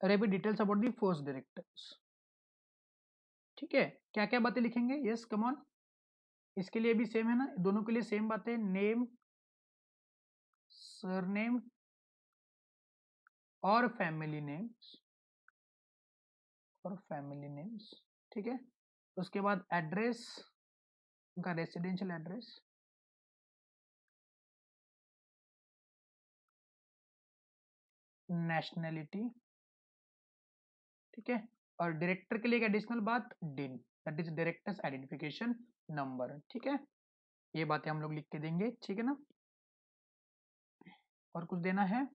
अरे भी details about the first directors. ठीक है, क्या क्या बातें लिखेंगे, यस कम ऑन, इसके लिए भी सेम है ना, दोनों के लिए सेम बात है, नेम, सरनेम और फैमिली नेम्स, और फैमिली नेम्स। ठीक है, उसके बाद एड्रेस, उनका रेसिडेंशियल एड्रेस, नेशनैलिटी। ठीक है, और डायरेक्टर के लिए एक एडिशनल बात, डिन, that is directors identification number. ठीक है, ये बातें हम लोग लिख के देंगे। ठीक है ना, और कुछ देना है,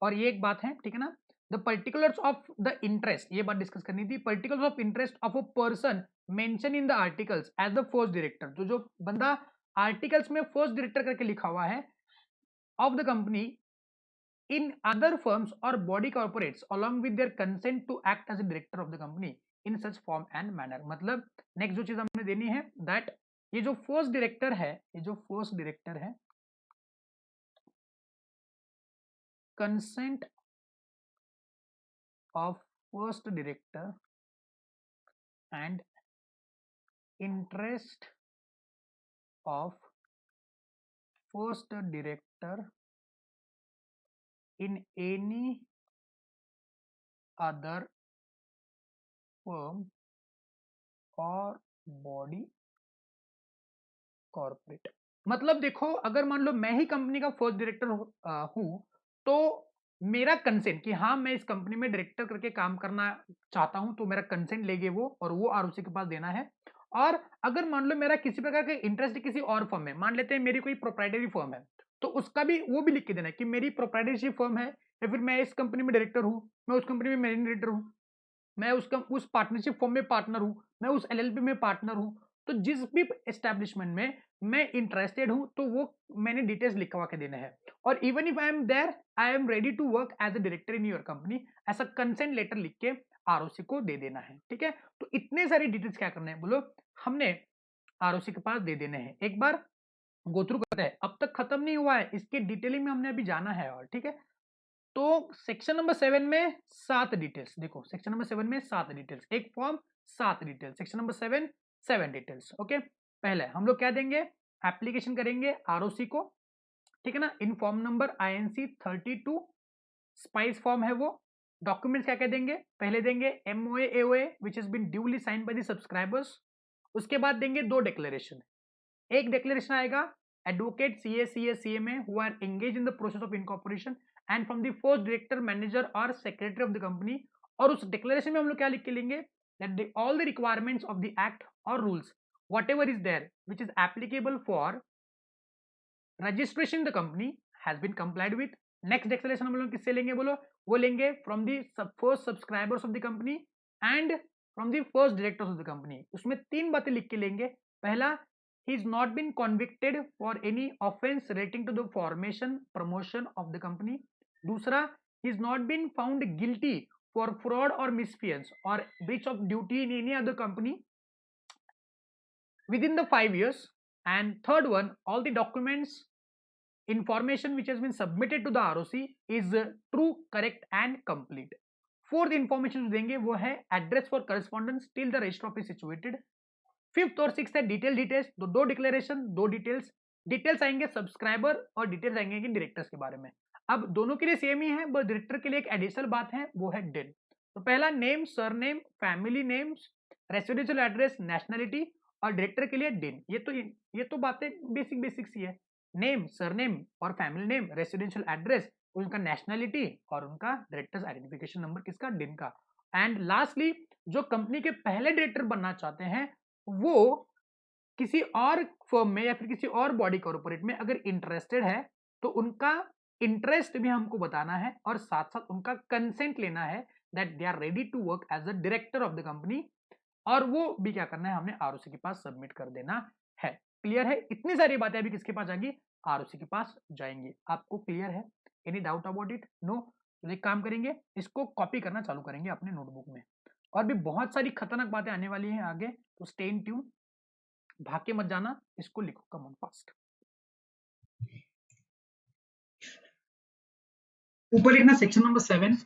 और ये एक बात है, ठीक है ना, the particulars of the interest, ये बात डिस्कस करनी थी, particulars of interest of a person mention in the articles as the first director, जो बंदा आर्टिकल्स में फर्स्ट डायरेक्टर करके लिखा हुआ है of the company in other firms or body corporates along with their consent to act as a director of the company in such form and manner। मतलब next जो चीज हमने देनी है, दैट ये जो फर्स्ट डायरेक्टर है, ये जो फर्स्ट डायरेक्टर है, consent of first director and interest of first director in any other firm or body corporate। मतलब देखो, अगर मान लो मैं ही कंपनी का फर्स्ट डायरेक्टर हूं, तो मेरा कंसेंट कि हाँ मैं इस कंपनी में डायरेक्टर करके काम करना चाहता हूं, तो मेरा कंसेंट लेंगे वो, और वो आरओसी के पास देना है। और अगर मान लो मेरा किसी प्रकार का इंटरेस्ट किसी और फर्म में, मान लेते हैं मेरी कोई प्रोप्राइटरी फर्म है, तो उसका भी वो भी लिख के देना है कि मेरी प्रोप्राइटरशिप फर्म है, या फिर मैं इस कंपनी में डायरेक्टर हूँ, मैं उस कंपनी में मैनेजिंग डायरेक्टर हूँ, मैं उस पार्टनरशिप फर्म में पार्टनर हूँ, मैं उस एलएलपी में पार्टनर हूँ, तो जिस भी एस्टेब्लिशमेंट में मैं इंटरेस्टेड हूं तो वो मैंने डिटेल्स लिखवा के देना है। और even if I am there I am ready to work as a director in your company, ऐसा कंसेंट लेटर लिख के आरओसी को दे देना है। ठीक है, तो इतने सारी डिटेल्स क्या करना है बोलो, हमने आरओसी के पास दे देने हैं। एक बार गो थ्रू करते हैं, अब तक खत्म नहीं हुआ है, इसके डिटेलिंग में हमने अभी जाना है। और ठीक है, तो सेक्शन नंबर 7 में 7 डिटेल्स, देखो सेक्शन नंबर 7 में 7 डिटेल्स, एक form 7 details, section number 7 7 details. Okay, पहले हम लोग क्या देंगे, एप्लीकेशन करेंगे आरओसी को, ठीक है ना, in form number INC 32 spice form है वो। डॉक्यूमेंट्स क्या क्या देंगे, पहले देंगे MOA AOA which has been duly signed by the subscribers. उसके बाद देंगे 2 डिक्लेरेशन, एक डिक्लेरेशन आएगा advocate CA who are engage in the process of incorporation and from the first director manager और सेक्रेटरी ऑफ द कंपनी। और उस declaration में हम लोग क्या लिख के लेंगे, that all the requirements of the act और rules whatever is there which is applicable for registration the company has been complied with. Next declaration हम लोग किससे लेंगे बोलो, वो लेंगे from the first subscribers of the company and from the first directors of the company. उसमें 3 बातें लिख के लेंगे। पहला, he is not been convicted for any offense relating to the formation promotion of the company। दूसरा, he is not been found guilty for fraud or misfeasance or breach of duty in any other company within the 5 years। and third one, all the documents information which has been submitted to the ROC is true, correct and complete। Fourth information देंगे वो है address for correspondence till the register office situated. Fifth और six है details, दो declaration, 2 details आएंगे subscriber और details आएंगे directors के बारे में। अब दोनों के लिए सेम ही है, बस डायरेक्टर के लिए एक एडिशनल बात है, वो है डिन। तो पहला name, surname, family names, residential address, nationality, और डायरेक्टर के लिए डिन। ये तो बातें बेसिक सी है, नेम, सरनेम और फैमिली नेम, रेसिडेंशियल एड्रेस, उनका नेशनलिटी और उनका डायरेक्टर्स आइडेंटिफिकेशन नंबर किसका, डिन का। एंड लास्टली, जो कंपनी के पहले डायरेक्टर बनना चाहते हैं वो किसी और फर्म में या फिर किसी और बॉडी कॉर्पोरेट में अगर इंटरेस्टेड है तो उनका इंटरेस्ट भी हमको बताना है और साथ साथ उनका कंसेंट लेना है that they are ready to work as a director of the company. और वो भी क्या करना है, हमने आरओसी के पास सबमिट कर देना है। क्लियर है, इतनी सारी बातें अभी किसके पास जाएंगी, आरओसी के पास जाएंगी। आपको क्लियर है, any doubt about it, no? तो एक काम करेंगे, इसको कॉपी करना चालू करेंगे अपने नोटबुक में, और भी बहुत सारी खतरनाक बातें आने वाली हैं आगे, तो स्टे इन ट्यून, भाग के मत जाना, इसको लिखो, कम ऑन फास्ट। ऊपर लिखना section number 7।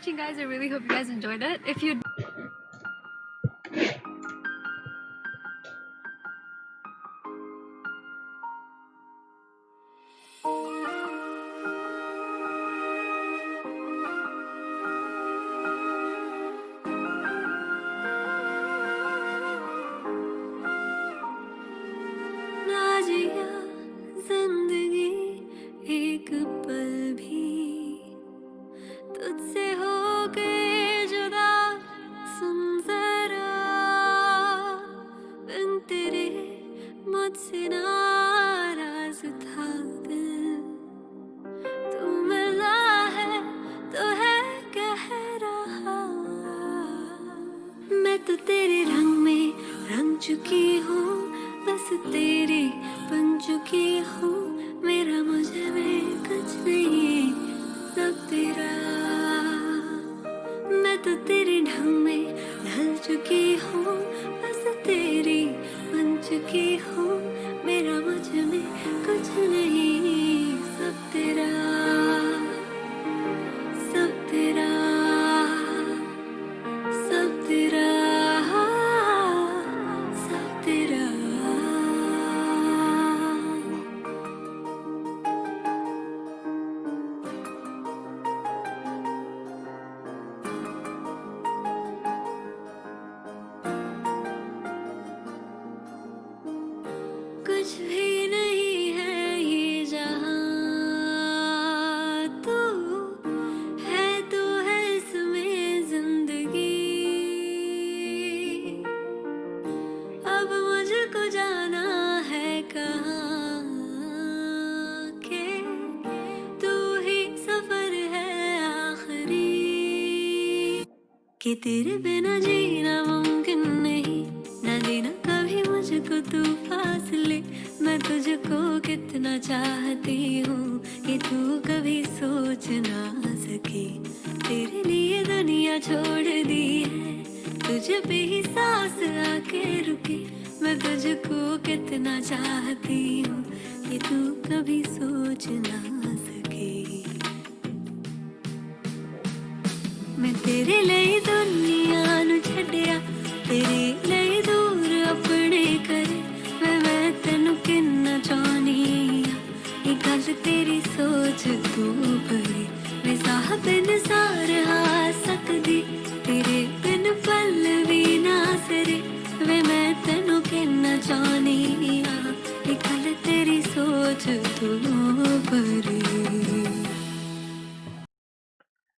watching, guys. I really hope you guys enjoyed it. If you ना जिया जिंदगी एक पल भी तुझसे हो गए जुदा, सुन जरा बिन तेरे मुझसे नाराज था दिल, तू मिला है तो है कह रहा, मैं तो तेरे रंग में रंग चुकी हूँ, बस तेरी बन चुकी हूँ, मेरा मुझे में कुछ नहीं, सब तेरा, मैं तो तेरे ढंग में ढल चुकी हूँ, बस तेरी बन चुकी हूँ, मेरा मुझ में कुछ नहीं, सब तेरा, सब तेरा, सब तेरा, सब तेरा। कुछ भी नहीं है ये जहां, तू है इसमें जिंदगी, अब मुझको जाना है कहाँ के, तू ही सफर है आखिरी, कि तेरे बिना जीना मुमकिन नहीं, ना देना कभी मुझको तू फासले, मैं तुझको कितना चाहती हूँ कि तू कभी सोच ना सके, तेरे लिए दुनिया छोड़ दी है, तुझे पे ही सांस आके रुके, मैं तुझको कितना चाहती हूँ कि तू कभी सोच ना सके, मैं तेरे लिए दुनिया नु छड्डिया, तेरे लिए दूर अपने करे, मैं तेनू किन्ना चाहनी आ, ये गल तेरी सोच तू परे, मैं साह बिन सार आ सकदी, तेरे बिन पल भी ना सरे, वे मैं तेनू किन्ना चाहनी आ, ये गल तेरी सोच तू परे।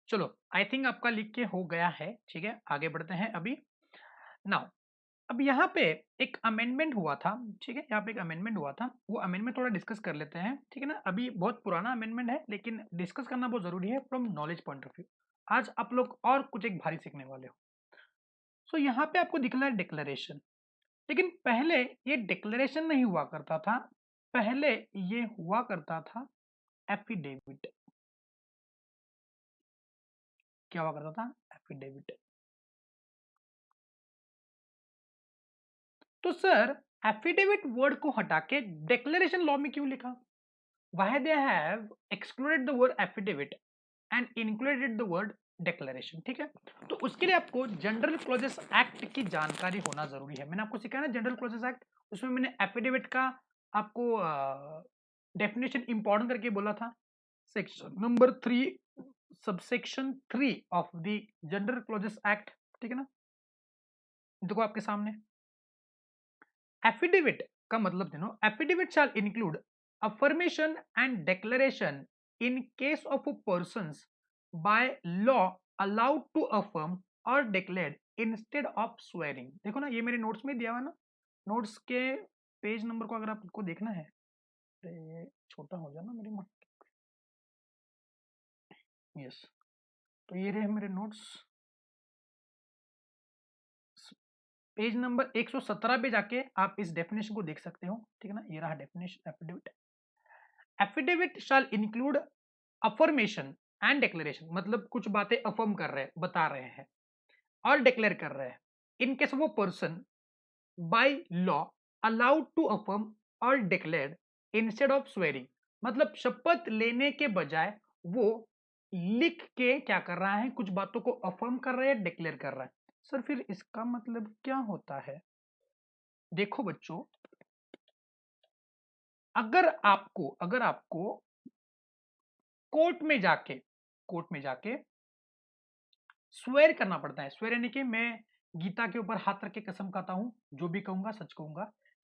चलो, आई थिंक आपका लिख के हो गया है, ठीक है, आगे बढ़ते हैं अभी। नाउ अब यहाँ पे एक अमेंडमेंट हुआ था, ठीक है, यहाँ पे एक अमेंडमेंट हुआ था, वो अमेंडमेंट थोड़ा डिस्कस कर लेते हैं, ठीक है ना। अभी बहुत पुराना अमेंडमेंट है, लेकिन डिस्कस करना बहुत जरूरी है from knowledge point of view. आज आप लोग और कुछ एक भारी सीखने वाले हो। सो यहाँ पे आपको दिख रहा है डिक्लेरेशन, लेकिन पहले ये डिक्लेरेशन नहीं हुआ करता था, पहले ये हुआ करता था एफिडेविट। क्या हुआ करता था? एफिडेविट। तो सर एफिडेविट वर्ड को हटा के डिक्लेरेशन लॉ में क्यों लिखा? Why they have excluded the word affidavit and included the word declaration? ठीक है, तो उसके लिए आपको जनरल क्लॉजेस एक्ट की जानकारी होना जरूरी है। मैंने आपको सिखाया ना जनरल क्लॉजेस एक्ट, उसमें मैंने एफिडेविट का आपको डेफिनेशन इंपॉर्टेंट करके बोला था। Section number 3 subsection 3 of the general clauses act, ठीक है ना। देखो आपके सामने एफिडेविट का मतलब देखो, affidavit shall include affirmation and declaration in case of a persons by law allowed to affirm or declared instead of swearing। देखो ना, ये मेरे नोट्स में दिया हुआ ना, नोट्स के पेज नंबर को अगर आपको देखना है, ये छोटा हो जाए ना मेरी माँ, यस, तो ये रहे मेरे नोट्स, पेज नंबर 117 पे जाके आप इस डेफिनेशन को देख सकते हो, ठीक है ना। ये रहा definition affidavit. Affidavit shall include affirmation and declaration, मतलब कुछ बातें अफर्म कर रहे हैं, बता रहे हैं और डिक्लेयर कर रहे हैं, इन केस वो person by law allowed to affirm और डिक्लेयर इंस्टेड ऑफ स्वेरिंग, मतलब शपथ लेने के बजाय वो लिख के क्या कर रहा है, कुछ बातों को अफर्म कर रहा है, डिक्लेयर कर रहा है। सर फिर इसका मतलब क्या होता है? देखो बच्चों, अगर आपको कोर्ट में जाके स्वेर करना पड़ता है, स्वेर यानी कि मैं गीता के ऊपर हाथ रख के कसम खाता हूं, जो भी कहूंगा,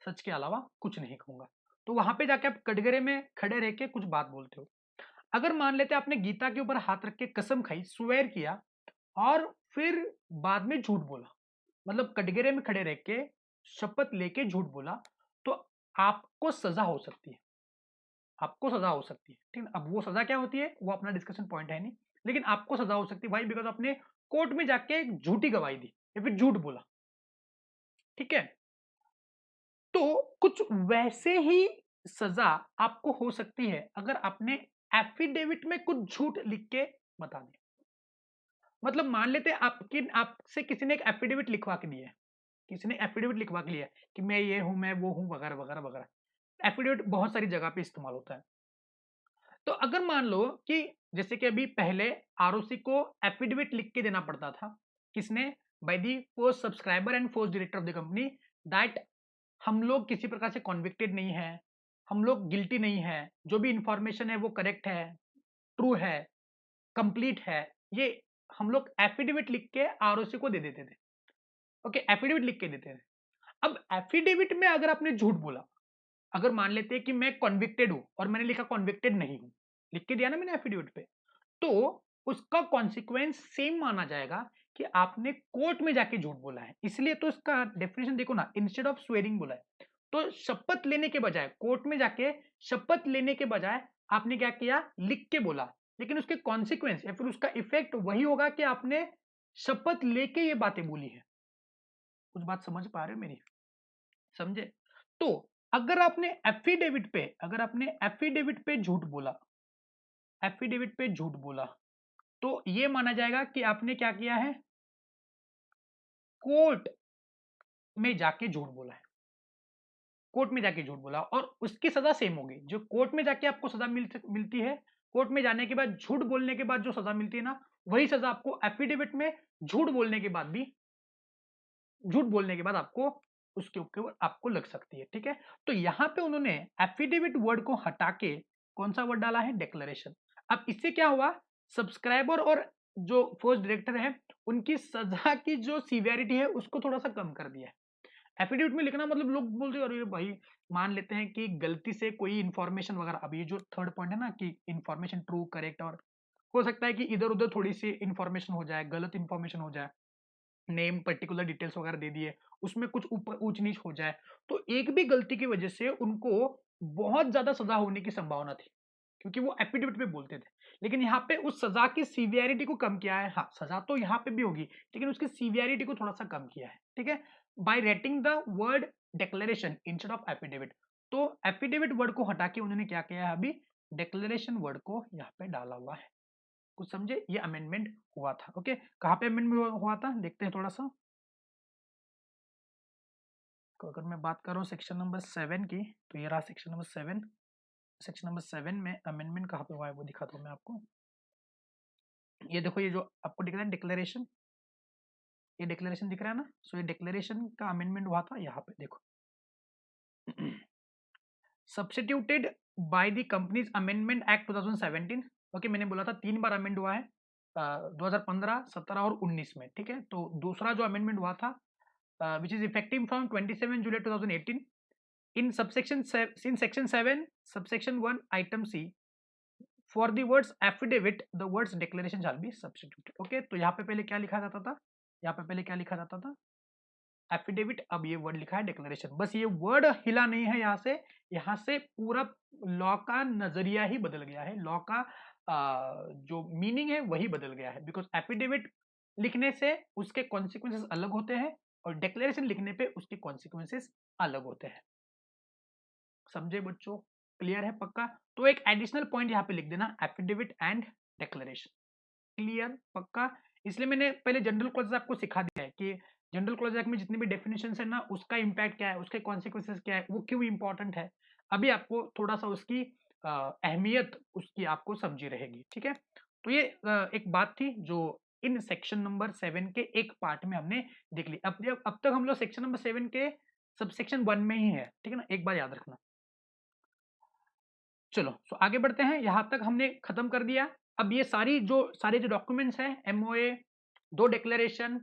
सच के अलावा कुछ नहीं कहूंगा। तो वहां पे जाके आप कटघरे में खड़े रह के कुछ बात बोलते हो। अगर मान लेते आपने गीता के ऊपर हाथ रख के कसम खाई, स्वेर किया, और फिर बाद में झूठ बोला, मतलब कटघरे में खड़े रह के शपथ लेके झूठ बोला, तो आपको सजा हो सकती है, आपको सजा हो सकती है, ठीक है। अब वो सजा क्या होती है वो अपना डिस्कशन पॉइंट है नहीं, लेकिन आपको सजा हो सकती है भाई, बिकॉज आपने कोर्ट में जाके झूठी गवाही दी या फिर झूठ बोला, ठीक है। तो कुछ वैसे ही सजा आपको हो सकती है अगर आपने एफिडेविट में कुछ झूठ लिख के बता दिया। मतलब मान लेते आपसे किसी ने एक एफिडेविट लिखवा के दिया है, किसी ने एफिडेविट लिखवा के लिया है कि मैं ये हूं, मैं वो हूं, वगैरह वगैरह वगैरह। एफिडेविट बहुत सारी जगह पे इस्तेमाल होता है। तो अगर मान लो कि जैसे कि अभी पहले आरओसी को एफिडेविट लिख के देना पड़ता था, किसने? By the first subscriber and first director of the company, that हम लोग किसी प्रकार से कॉन्विक्टेड नहीं है, हम लोग गिल्टी नहीं है, जो भी इंफॉर्मेशन है वो करेक्ट है, ट्रू है, कंप्लीट है। ये हम लोग एफिडेविट लिख के आरओसी को दे देते थे। ओके, एफिडेविट लिख के देते थे। अब एफिडेविट में अगर आपने झूठ बोला, अगर मान लेते हैं कि मैं कॉन्विक्टेड हूं और मैंने लिखा कॉन्विक्टेड नहीं हूं, लिख के दिया ना मैंने एफिडेविट पे, तो उसका कॉन्सिक्वेंस सेम माना जाएगा कि आपने कोर्ट में जाके झूठ बोला है। इसलिए तो इसका डेफिनेशन देखो ना, इंस्टेड ऑफ स्वेरिंग बोला है। तो शपथ लेने के बजाय, कोर्ट में जाके शपथ लेने के बजाय आपने क्या किया, लिख के बोला, लेकिन उसके कॉन्सिक्वेंस या फिर उसका इफेक्ट वही होगा कि आपने शपथ लेके ये बातें बोली है। कुछ बात समझ पा रहे हो मेरी? समझे? तो अगर आपने एफिडेविट पे झूठ बोला, एफिडेविट पे झूठ बोला, तो ये माना जाएगा कि आपने क्या किया है, कोर्ट में जाके झूठ बोला है, कोर्ट में जाके झूठ बोला, और उसकी सजा सेम होगी। जो कोर्ट में जाके आपको सजा मिलती है, कोर्ट में जाने के बाद झूठ बोलने के बाद जो सजा मिलती है ना, वही सजा आपको एफिडेविट में झूठ बोलने के बाद भी, झूठ बोलने के बाद आपको उसके ऊपर आपको लग सकती है, ठीक है। तो यहां पे उन्होंने एफिडेविट वर्ड को हटा के कौन सा वर्ड डाला है, डिक्लेरेशन। अब इससे क्या हुआ, सब्सक्राइबर और जो फर्स्ट डायरेक्टर है उनकी सजा की जो सीवियरिटी है उसको थोड़ा सा कम कर दिया है। एफिडेविट में लिखना मतलब लोग बोलते हैं अरे भाई, मान लेते हैं कि गलती से कोई इंफॉर्मेशन वगैरह, अब ये जो थर्ड पॉइंट है ना कि इंफॉर्मेशन ट्रू करेक्ट, और हो सकता है कि इधर उधर थोड़ी सी इंफॉर्मेशन हो जाए, गलत इंफॉर्मेशन हो जाए, नेम पर्टिकुलर डिटेल्स वगैरह दे दिए, उसमें कुछ ऊपर ऊंच नीच हो जाए, तो एक भी गलती की वजह से उनको बहुत ज्यादा सजा होने की संभावना थी, क्योंकि वो एफिडेविट में बोलते थे। लेकिन यहाँ पे उस सजा की सीवियरिटी को कम किया है। हाँ, सजा तो यहाँ पे भी होगी, लेकिन उसकी सीवियरिटी को थोड़ा सा कम किया है, ठीक है, by writing the word declaration instead of affidavit. तो एफिडेविट वर्ड को हटा के उन्होंने क्या किया है, अभी डिक्लेरेशन वर्ड को यहाँ पे डाला हुआ है। कुछ समझे? ये अमेंडमेंट हुआ था। ओके, कहाँ पे अमेंडमेंट हुआ था देखते हैं थोड़ा सा। तो अगर मैं बात कर रहा हूँ सेक्शन नंबर 7 की, तो ये रहा सेक्शन नंबर 7। सेक्शन नंबर 7 में अमेंडमेंट कहाँ पे हुआ है वो दिखाता हूँ मैं आपको। ये देखो, ये जो आपको दिख रहा है डिक्लेरेशन, ये डिक्लेरेशन दिख रहा है ना, सो ये डिक्लेरेशन का अमेंडमेंट हुआ था यहाँ पे देखो। Substituted by the companies amendment act 2017। Okay, मैंने बोला था 3 बार अमेंड हुआ है, 2015, 17 और 19 में, ठीक है। तो दूसरा जो अमेंडमेंट हुआ था, which is effective from 27 July 2018, in section 7 subsection 1 item C, for the words affidavit the words declaration shall be substituted। Okay, तो यहाँ पे पहले क्या लिखा जाता था, यहाँ पे पहले क्या लिखा जाता था, एफिडेविट, अब ये वर्ड लिखा है डिक्लेरेशन। बस ये वर्ड हिला नहीं है, यहाँ से पूरा लॉ का नजरिया ही बदल गया है, लॉ का जो मीनिंग है वही बदल गया है। बिकॉज एफिडेविट लिखने से उसके कॉन्सिक्वेंसेस अलग होते हैं, और डिक्लेरेशन लिखने पे उसके कॉन्सिक्वेंसेस अलग होते हैं। समझे बच्चों? क्लियर है पक्का? तो एक एडिशनल पॉइंट यहाँ पे लिख देना, एफिडेविट एंड डिक्लेरेशन। क्लियर पक्का? इसलिए मैंने पहले जनरल क्लॉज आपको सिखा दिया है कि जनरल क्लॉज एक्ट में जितने भी डेफिनेशन है ना, उसका इंपैक्ट क्या है, उसके कॉन्सिक्वेंसेस क्या है, वो क्यों इंपॉर्टेंट है। अभी आपको थोड़ा सा उसकी अहमियत उसकी आपको समझी रहेगी, ठीक है। तो ये एक बात थी जो इन सेक्शन नंबर 7 के एक पार्ट में हमने देख ली। अब तक हम लोग सेक्शन नंबर 7 के सबसेक्शन 1 में ही है, ठीक है ना, एक बार याद रखना। चलो तो आगे बढ़ते हैं, यहां तक हमने खत्म कर दिया। अब ये सारे जो डॉक्यूमेंट्स हैं, एमओए, 2 डिक्लेरेशन,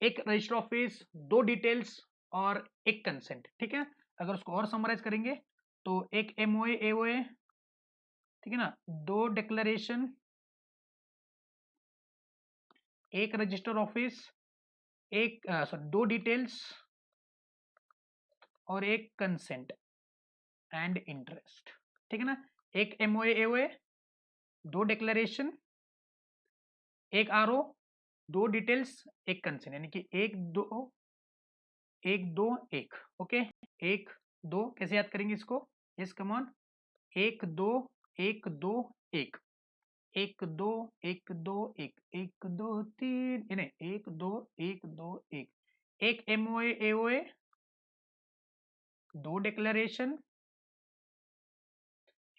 एक रजिस्टर ऑफिस, 2 डिटेल्स और एक कंसेंट, ठीक है। अगर उसको और समराइज करेंगे तो एक एमओए एओए, ठीक है ना, 2 डिक्लेरेशन, एक रजिस्टर ऑफिस, एक 2 डिटेल्स और एक कंसेंट एंड इंटरेस्ट, ठीक है ना। एक एमओए एओए, 2 डिक्लेरेशन, एक आरओ, 2 डिटेल्स, एक कंसेंट, यानी कि 1 2 1 2 1। ओके, 1 2 कैसे याद करेंगे इसको? यस कम ऑन, 1 2 1 2 1, 1 2 1 2 1, 1 2 3, नहीं 1 2 1 2 1, एक एमओए एओए, 2 डिक्लेरेशन,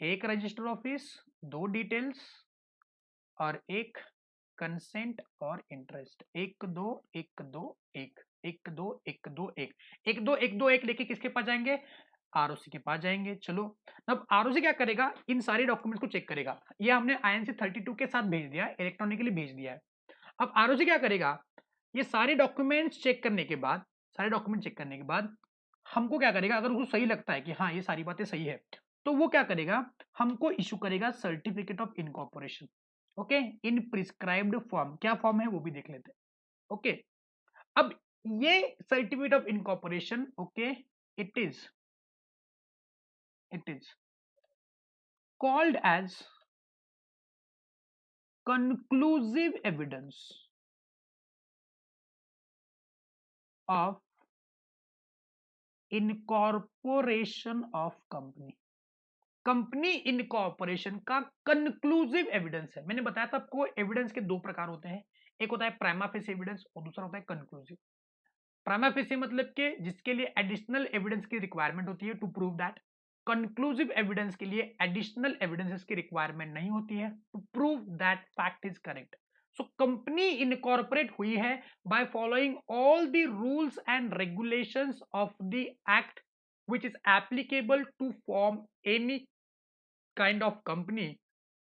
एक रजिस्टर ऑफिस, 2 डिटेल्स और एक कंसेंट और इंटरेस्ट। 1 2 1 2 1, 1 2 1 2 1, 1 2 1 2 1 लेके किसके पास जाएंगे? आरओसी के पास जाएंगे। चलो, अब आरओसी क्या करेगा? इन सारे डॉक्यूमेंट्स को चेक करेगा। ये हमने आईएनसी 32 के साथ भेज दिया है, इलेक्ट्रॉनिकली भेज दिया है। अब आरओसी क्या करेगा? ये सारे डॉक्यूमेंट्स चेक करने के बाद, हमको क्या करेगा? अगर उसको सही लगता है कि हाँ ये सारी बातें सही है, तो वो क्या करेगा? हमको इशू करेगा certificate of incorporation. Okay, in prescribed form. क्या फॉर्म है वो भी देख लेते हैं। ओके, अब ये certificate of incorporation, okay, it is called as conclusive evidence of incorporation of company। Company incorporation का कंक्लूसिव एविडेंस है। मैंने बताया था आपको एविडेंस के 2 प्रकार होते हैं, एक होता है प्राइमा फेसी एविडेंस और दूसरा होता है कंक्लूसिव। प्राइमा फेसी मतलब कि जिसके लिए एडिशनल एविडेंस की रिक्वायरमेंट होती है to prove that. Conclusive evidence के लिए एडिशनल एविडेंसेस की रिक्वायरमेंट नहीं होती है to prove that fact is correct. So company incorporate हुई है by following all the rules and regulations of the act which is applicable to form any kind of company।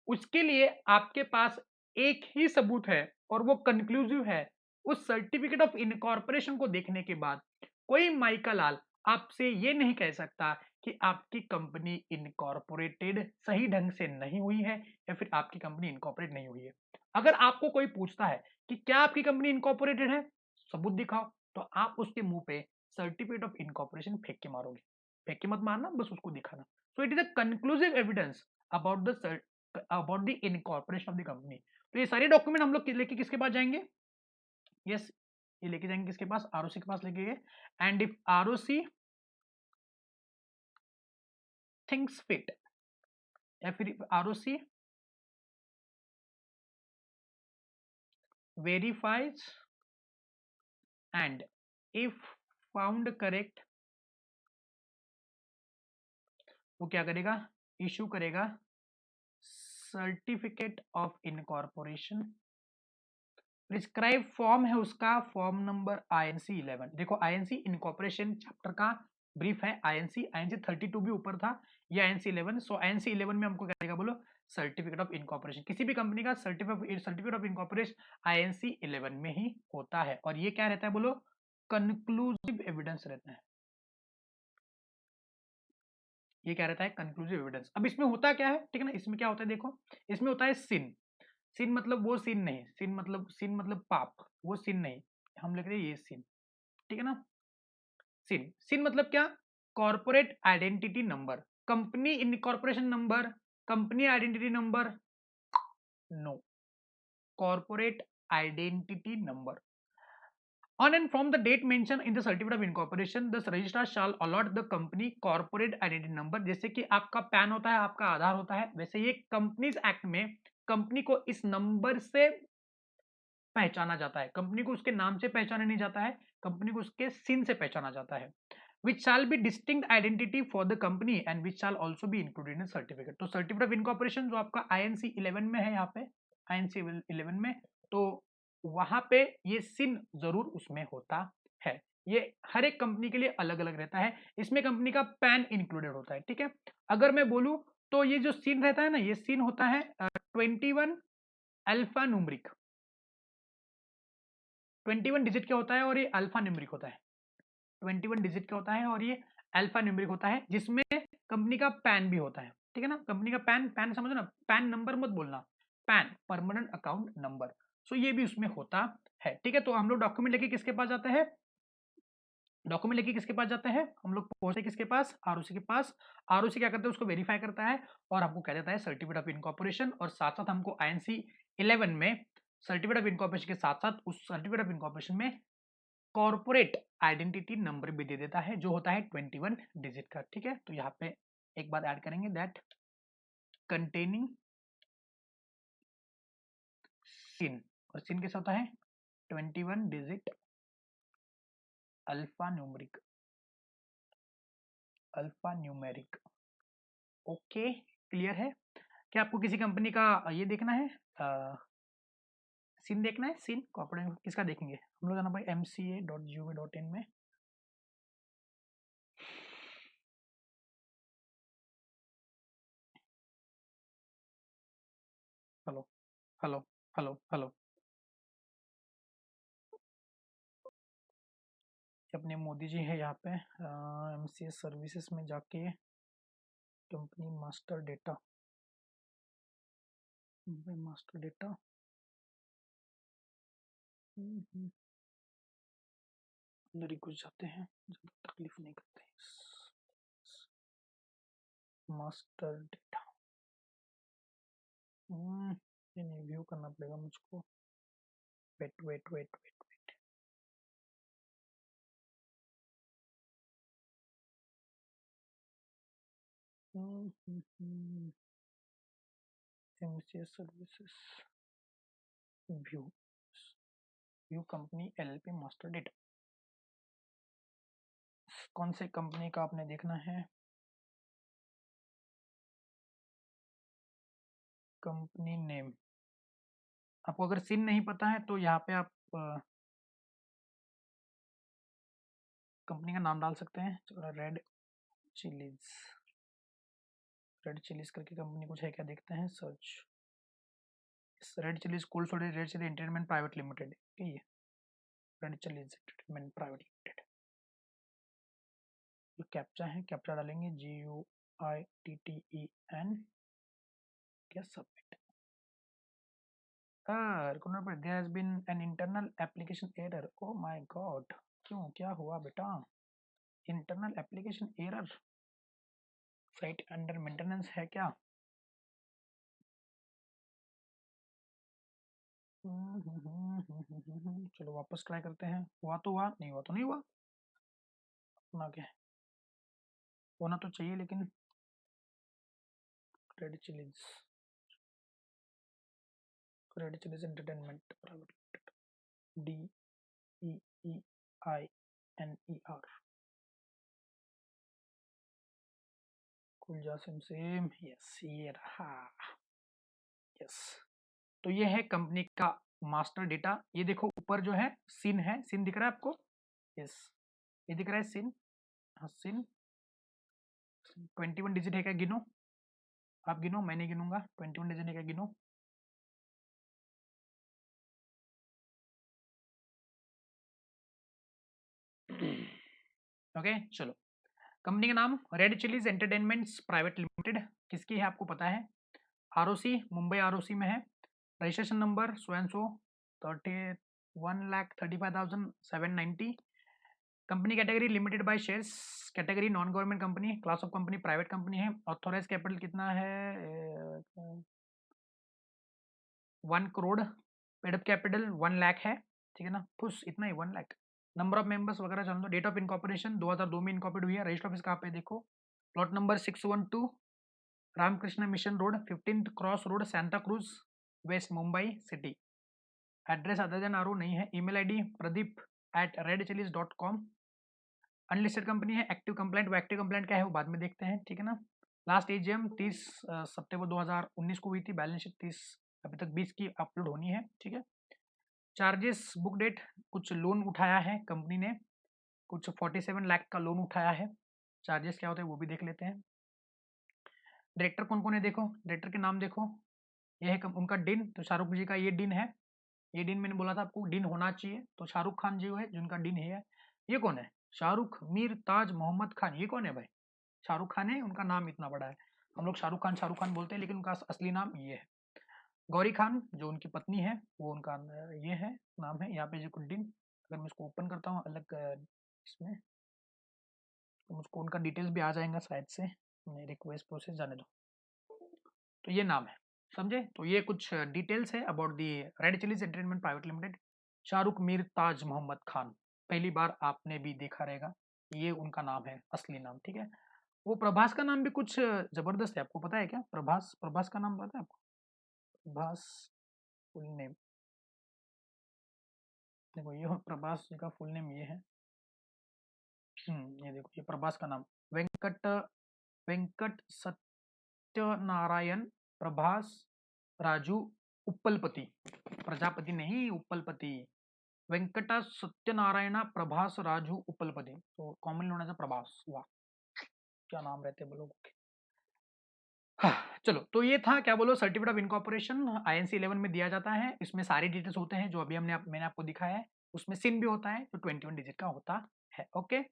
उसके लिए आपके पास एक ही सबूत है और वो कंक्लूसिव है। उस सर्टिफिकेट ऑफ इनकॉर्पोरेशन को देखने के बाद कोई माइका लाल आपसे ये नहीं कह सकता कि आपकी कंपनी इनकॉर्पोरेटेड सही ढंग से नहीं हुई है या फिर आपकी कंपनी इनकॉर्पोरेट नहीं हुई है। अगर आपको कोई पूछता है कि क्या आपकी कंपनी इनकॉर्पोरेटेड है, सबूत दिखाओ, तो आप उसके मुंह पे सर्टिफिकेट ऑफ इनकॉर्पोरेशन फेंक के मारोगे। फेंक के मत मारना, बस उसको दिखाना। So it is a conclusive evidence about the incorporation of the company। तो ये सारे डॉक्यूमेंट हम लोग लेके किसके पास जाएंगे? यस, ये लेके जाएंगे किसके पास? आरओसी के पास लेके गए। And if ROC thinks fit या फिर ROC verifies and if found correct, वो क्या करेगा? इशू करेगा certificate of incorporation. Prescribe form है उसका, फॉर्म नंबर आईएनसी 11। देखो आईएनसी इनकॉर्पोरेशन चैप्टर का ब्रीफ है, आईएनसी 32 भी ऊपर था, ये आईएनसी 11। सो आईएनसी 11 में हमको क्या करेगा बोलो? Certificate of incorporation. किसी भी कंपनी का सर्टिफिकेट ऑफ इनकॉर्पोरेशन आईएनसी 11 में ही होता है और ये क्या रहता है बोलो? कंक्लूसिव एविडेंस रहता है। ये क्या रहता है? Conclusive evidence. अब इसमें होता क्या है, ठीक है ना, इसमें क्या होता है देखो, इसमें होता है सिन। सिन मतलब वो सिन नहीं, सिन मतलब पाप, वो सिन नहीं, हम लिख रहे हैं ये सिन, ठीक है ना। सिन मतलब क्या? Corporate identity number, company incorporation number, company identity number, no, corporate identity number. On and from the date mentioned in the certificate of incorporation, the registrar shall allot the company corporate identity number। जैसे कि आपका pan होता है, आपका आधार होता है, वैसे ये कंपनीज एक्ट में कंपनी को इस नंबर से पहचाना जाता है। कंपनी को उसके नाम से पहचाना नहीं जाता है, कंपनी को उसके सिन से पहचाना जाता है। which shall be distinct identity for the company and which shall also be included in certificate। तो सर्टिफिकेट ऑफ इनकॉर्पोरेशन जो आपका आईएनसी 11 में है, यहाँ पे INC 11 में, तो वहां पे ये सिन जरूर उसमें होता है। ये हर एक कंपनी के लिए अलग अलग रहता है, इसमें कंपनी का पैन इंक्लूडेड होता है, ठीक है। अगर मैं बोलूं तो ये जो सिन रहता है ना, ये सिन होता है 21 अल्फा न्यूमरिक। 21 डिजिट क्या होता है और ये अल्फा न्यूमरिक होता है। 21 डिजिट का होता है और ये अल्फा न्यूमरिक होता है, जिसमें कंपनी का पैन भी होता है, ठीक है ना। कंपनी का पैन, पैन समझो ना, पैन नंबर मत बोलना, पैन परमानेंट अकाउंट नंबर। सो ये भी उसमें होता है, ठीक है। तो हम लोग डॉक्यूमेंट लेके किसके पास जाते हैं, डॉक्यूमेंट लेके किसके पास जाते हैं, हम लोग पहुंचते किसके पास, आरओसी के पास। आरओसी क्या करता है, उसको वेरीफाई करता है और हमको कह देता है सर्टिफिकेट ऑफ इनकॉर्पोरेशन, और साथ साथ हमको INC 11 में सर्टिफिकेट ऑफ इनकॉर्पोरेशन के साथ साथ उस सर्टिफिकेट ऑफ इनकॉर्पोरेशन में कॉर्पोरेट आइडेंटिटी नंबर भी दे देता है, जो होता है 21 डिजिट का, ठीक है। तो यहाँ पे एक बात ऐड करेंगे, दैट कंटेनिंग सिन, और सिन कैसा होता है 21 digit alpha numeric, alpha numeric. Okay, clear है। क्या आपको किसी कंपनी का ये देखना है, सिन देखना है, सिन कॉर्पोरेट किसका देखेंगे हम लोग, जाना भाई mca.gov.in में। हेलो हेलो हेलो हेलो, अपने मोदी जी है यहाँ पे, MCA सर्विसेज में जाके company master data, master data, अंदर ही घुस जाते हैं, ज़्यादा तकलीफ नहीं करते। मास्टर डेटा, ये नहीं व्यू करना पड़ेगा मुझको, wait wait wait wait wait, MCA services view, view company LLP master data, कौन से कंपनी का आपने देखना है, कंपनी नेम। आपको अगर सिन नहीं पता है तो यहाँ पे आप कंपनी का नाम डाल सकते हैं, रेड चिलीज, रेड चिलीज करके कंपनी कुछ है क्या, देखते हैं search. Red chillies cold storage, red chilli entertainment private limited, यही है red chillies entertainment private limited. जो कैप्चा है, कैप्चा डालेंगे GUITTEN, क्या submit. there has been an internal application error, oh my god, क्यों, क्या हुआ बेटा, internal application error, site under maintenance है क्या। चलो वापस ट्राई करते हैं, हुआ तो हुआ, नहीं हुआ तो नहीं हुआ, अपना क्या है, होना तो चाहिए लेकिन। Red chillies, red chillies entertainment private DEEINER, खुल जा सिम सेम, यस ये रहा, यस। तो ये है कंपनी का मास्टर डेटा। ये देखो ऊपर जो है सिन है, सिन दिख रहा है आपको, यस ये दिख रहा है सिन, हाँ सिन 21 डिजिट है क्या, गिनो आप, गिनो मैं नहीं गिनूंगा, 21 डिजिट है क्या, गिनो। ओके चलो, कंपनी का नाम red chillies entertainments private limited, किसकी है आपको पता है, आरओसी मुंबई आरओसी में है, registration number so 31,35,790, company category limited by shares, category non government company, class of company private company है, ऑथोराइज कैपिटल कितना है 1 करोड़, पेड कैपिटल 1 लाख है, ठीक है ना, खुश इतना ही 1 लाख। नंबर ऑफ मेंबर्स वगैरह जान दो, डेट ऑफ इनकॉर्पोरेशन 2002 में इनकॉर्पोरेट हुई है, रजिस्टर ऑफिस कहाँ पे देखो, plot number 612 Ramakrishna mission road 15th cross road Santa Cruz west Mumbai city, address other than आर नहीं है, email ID pradeep@redchilies.com, unlisted company है, एक्टिव कंप्लेंट, वो एक्टिव कंप्लेंट क्या है वो बाद में देखते हैं, ठीक है ना। लास्ट एजीएम 30 सितंबर 2019 को हुई थी, बैलेंस शीट 30 अभी तक 20 की अपलोड होनी है, ठीक है। चार्जेस बुक डेट, कुछ लोन उठाया है कंपनी ने, कुछ 47 लाख का लोन उठाया है। चार्जेस क्या होते हैं वो भी देख लेते हैं। डायरेक्टर कौन कौन है देखो, डायरेक्टर के नाम देखो, ये है उनका डिन, तो शाहरुख जी का ये डिन है। ये डिन मैंने बोला था आपको डिन होना चाहिए, तो शाहरुख खान जी है जिनका डिन है। ये कौन है, शाहरुख मीर ताज मोहम्मद खान, ये कौन है भाई, शाहरुख खान है, उनका नाम इतना बड़ा है। हम लोग शाहरुख खान बोलते हैं, लेकिन उनका असली नाम ये है। गौरी खान जो उनकी पत्नी है, वो उनका ये है नाम है। यहाँ पे जो डिन, अगर मैं इसको ओपन करता हूँ अलग इसमें, तो मुझको उनका डिटेल्स भी आ जाएगा शायद से। मैं रिक्वेस्ट प्रोसेस जाने दो, तो ये नाम है, समझे। तो ये कुछ डिटेल्स है about the Red chillies entertainment private limited. Shahrukh Mir Taj Mohammad Khan, पहली बार आपने भी देखा रहेगा, ये उनका नाम है, असली नाम, ठीक है। वो प्रभास का नाम भी कुछ जबरदस्त है, आपको पता है क्या, प्रभास, प्रभास का नाम पता है आपको, प्रभास फुल नेम देखो, ये प्रभास जी का फुल नेम ये है। ये देखो, ये प्रभास का नाम वेंकट, वेंकट सत्यनारायण प्रभास राजू उप्पलपति, प्रजापति नहीं उप्पलपति, वेंकटा सत्यनारायण प्रभास राजू उप्पलपति, तो कॉमन नोन एज प्रभास। वाह, क्या नाम रहते हैं लोगों के। हाँ, चलो, तो ये था क्या बोलो सर्टिफिकेट ऑफ इनकॉर्पोरेशन, INC 11 में दिया जाता है। इसमें सारे डिटेल्स होते हैं जो अभी मैंने आपको दिखाया है। उसमें सिन भी होता है जो 21 डिजिट का होता है। ओके,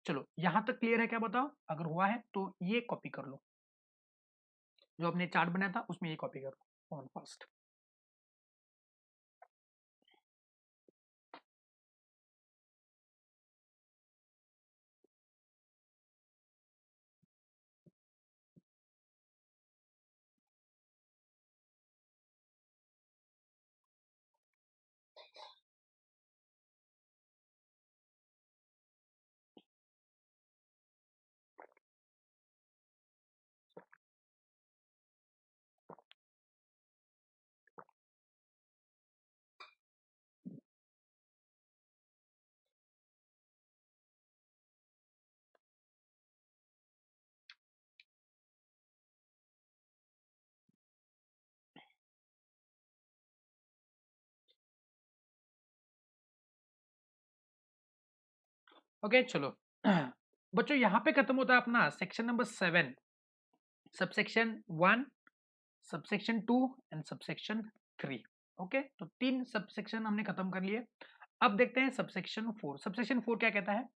चलो यहां तक क्लियर है क्या, बताओ। अगर हुआ है तो ये कॉपी कर लो, जो आपने चार्ट बनाया था उसमें ये कॉपी कर लो ऑन फास्ट। ओके, चलो बच्चों, यहाँ पे खत्म होता है अपना section number 7, subsection 1, subsection 2 and subsection 3। Okay, तो 3 सबसेक्शन हमने खत्म कर लिए। अब देखते हैं सबसेक्शन 4। सबसेक्शन 4 क्या कहता है,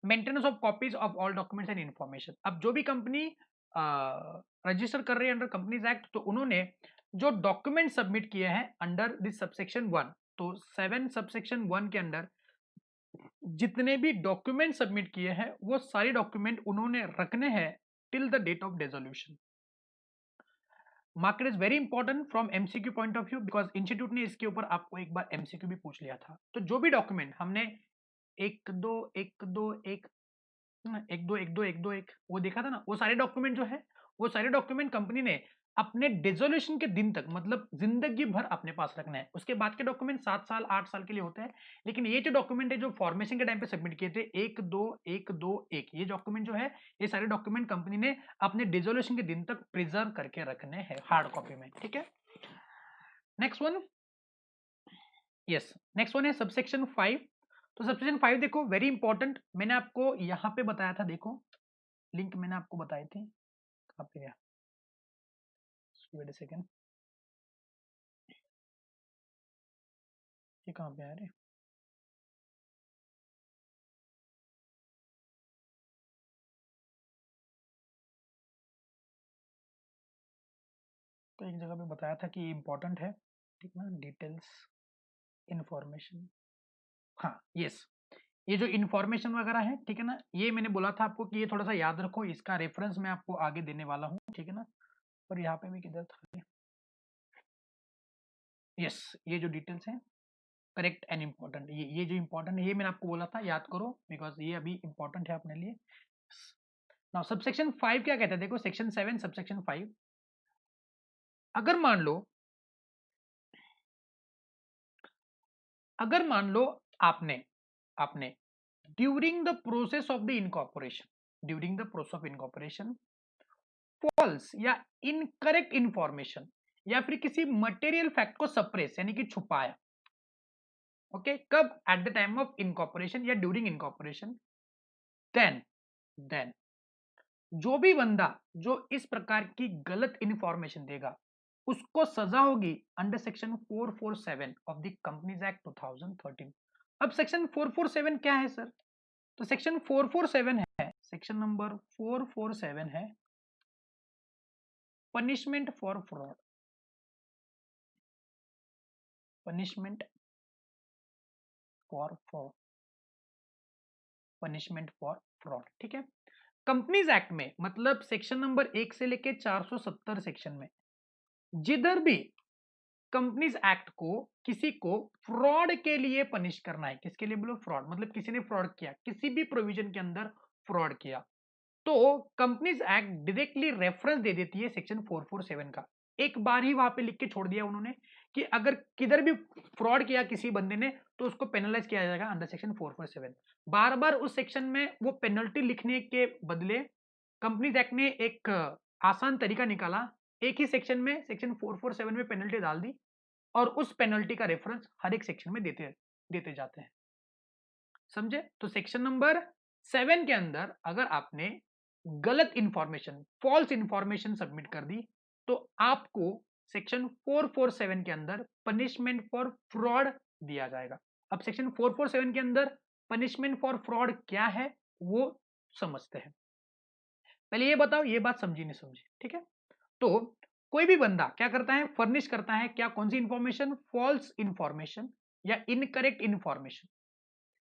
maintenance of copies of all documents and information. अब जो भी कंपनी रजिस्टर कर रही है अंडर कंपनीज एक्ट, तो उन्होंने जो डॉक्यूमेंट सबमिट किए हैं अंडर दिस सबसेक्शन 1, तो 7 सबसेक्शन 1 के अंडर जितने भी डॉक्यूमेंट सबमिट किए हैं वो सारे डॉक्यूमेंट उन्होंने रखने हैं till the date of dissolution. Market is very important from MCQ point of view, because institute ने इसके ऊपर आपको एक बार MCQ भी पूछ लिया था। तो जो भी डॉक्यूमेंट हमने 1 2 1 2 1 1 2 1 2 1 2 1 वो देखा था ना, वो सारे डॉक्यूमेंट जो है, वो सारे डॉक्यूमेंट कंपनी ने अपने डिसोल्यूशन के दिन तक, मतलब जिंदगी भर अपने पास रखना है। उसके बाद के डॉक्यूमेंट 7 साल 8 साल के लिए होते हैं, लेकिन ये जो डॉक्यूमेंट है जो फॉर्मेशन के टाइम पे सबमिट किए थे 1 2 1 2 1, ये डॉक्यूमेंट जो है, ये सारे डॉक्यूमेंट कंपनी ने अपने डिसोल्यूशन के दिन तक प्रिजर्व करके रखने हैं हार्ड कॉपी में, ठीक है। Next one, yes, next one है सबसेक्शन 5। तो सबसेक्शन 5 देखो, वेरी इंपॉर्टेंट, मैंने आपको यहाँ पे बताया था, देखो लिंक मैंने आपको बताए थे, कहाँ पे गया, वेट अ सेकंड, ये कहाँ पे आ रहे, तो एक जगह पे बताया था कि ये इंपॉर्टेंट है, ठीक ना, डिटेल्स इंफॉर्मेशन, हाँ यस, ये जो इंफॉर्मेशन वगैरह है, ठीक है ना, ये मैंने बोला था आपको कि ये थोड़ा सा याद रखो, इसका रेफरेंस मैं आपको आगे देने वाला हूँ, ठीक है ना। और यहाँ पे भी किधर था, यस, ये जो डिटेल्स हैं करेक्ट एंड इम्पॉर्टेंट, ये जो इम्पोर्टेंट है ये मैंने आपको बोला था, याद करो, बिकॉज ये अभी इंपॉर्टेंट है अपने लिए। नाउ सबसेक्शन 5 क्या कहता है, देखो सेक्शन 7 सबसेक्शन 5, अगर मान लो, अगर मान लो आपने आपने during the process of the incorporation, during the process of incorporation false या इनकरेक्ट इंफॉर्मेशन या फिर किसी मटेरियल फैक्ट को सप्रेस यानी कि छुपाया। ओके, कब? At the time of incorporation या ड्यूरिंग इनकॉर्पोरेशन। देन जो भी बंदा जो इस प्रकार की गलत इंफॉर्मेशन देगा उसको सजा होगी under section 447 of the companies act 2013। अब सेक्शन 447 क्या है सर? तो सेक्शन 447 है, सेक्शन नंबर 447 है punishment for fraud. Punishment for fraud, punishment for fraud, ठीक है। कंपनीज एक्ट में मतलब सेक्शन नंबर 1 से लेके 470 सेक्शन में जिधर भी कंपनीज एक्ट को किसी को फ्रॉड के लिए पनिश करना है, किसके लिए बोलो? फ्रॉड, मतलब किसी ने फ्रॉड किया, किसी भी प्रोविजन के अंदर फ्रॉड किया, तो कंपनीज एक्ट डायरेक्टली रेफरेंस दे देती है सेक्शन 447 का। एक बार ही वहां पे लिख के छोड़ दिया उन्होंने कि अगर किधर भी फ्रॉड किया किसी बंदे ने तो उसको पेनलाइज किया जाएगा अंडर सेक्शन 447। बार बार उस सेक्शन में वो पेनल्टी लिखने के बदले कंपनीज एक्ट ने एक आसान तरीका निकाला, एक ही सेक्शन में सेक्शन 447 में पेनल्टी डाल दी और उस पेनल्टी का रेफरेंस हर एक सेक्शन में देते देते जाते हैं। समझे? तो सेक्शन नंबर 7 के अंदर अगर आपने गलत इंफॉर्मेशन, फॉल्स इंफॉर्मेशन सबमिट कर दी तो आपको सेक्शन 447 के अंदर पनिशमेंट फॉर फ्रॉड दिया जाएगा। अब सेक्शन 447 के अंदर पनिशमेंट फॉर फ्रॉड क्या है वो समझते हैं। पहले ये बताओ, ये बात समझी नहीं समझी? ठीक है, तो कोई भी बंदा क्या करता है? फर्निश करता है क्या? कौन सी इंफॉर्मेशन? फॉल्स इंफॉर्मेशन या इनकरेक्ट इंफॉर्मेशन।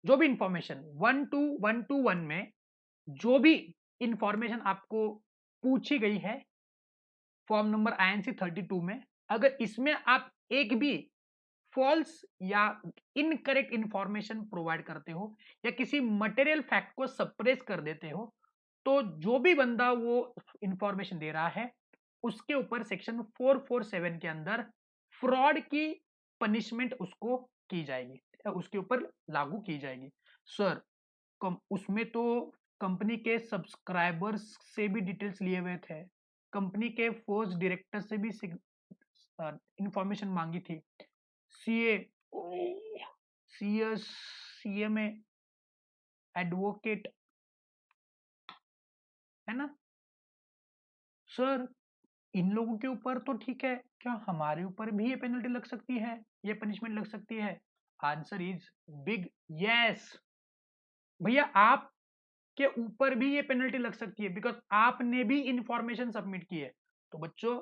जो भी इंफॉर्मेशन 121 में जो भी इंफॉर्मेशन आपको पूछी गई है फॉर्म नंबर INC 32 में, अगर इसमें आप एक भी फॉल्स या इनकरेक्ट इंफॉर्मेशन प्रोवाइड करते हो या किसी मटेरियल फैक्ट को सप्रेस कर देते हो तो जो भी बंदा वो इंफॉर्मेशन दे रहा है उसके ऊपर सेक्शन 447 के अंदर फ्रॉड की पनिशमेंट उसको की जाएगी, उसके ऊपर लागू की जाएगी। सर उसमें तो कंपनी के सब्सक्राइबर्स से भी डिटेल्स लिए हुए थे, कंपनी के फर्स्ट डायरेक्टर से भी इंफॉर्मेशन मांगी थी, सीए, सीएस, सीएमए, एडवोकेट, है ना सर? इन लोगों के ऊपर तो ठीक है, क्या हमारे ऊपर भी ये पेनल्टी लग सकती है, ये पनिशमेंट लग सकती है? Answer is big yes. भैया आप के ऊपर भी ये पेनल्टी लग सकती है बिकॉज आपने भी इंफॉर्मेशन सबमिट की है। तो बच्चों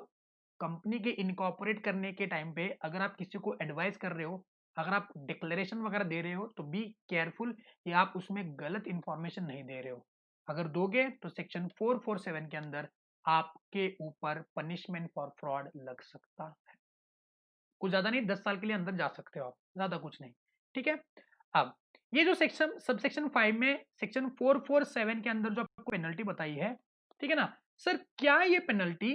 कंपनी के इनकॉर्पोरेट करने के टाइम पे अगर आप किसी को एडवाइस कर रहे हो, अगर आप डिक्लेरेशन वगैरह दे रहे हो तो बी केयरफुल कि आप उसमें गलत इंफॉर्मेशन नहीं दे रहे हो। अगर दोगे तो सेक्शन 447 के अंदर आपके ऊपर पनिशमेंट फॉर फ्रॉड लग सकता है। कुछ ज्यादा नहीं, 10 साल के लिए अंदर जा सकते हो आप, ज्यादा कुछ नहीं। ठीक है, अब ये जो सेक्शन सबसेक्शन 5 में सेक्शन 447 के अंदर जो आपको पेनल्टी बताई है, ठीक है ना सर, क्या ये पेनल्टी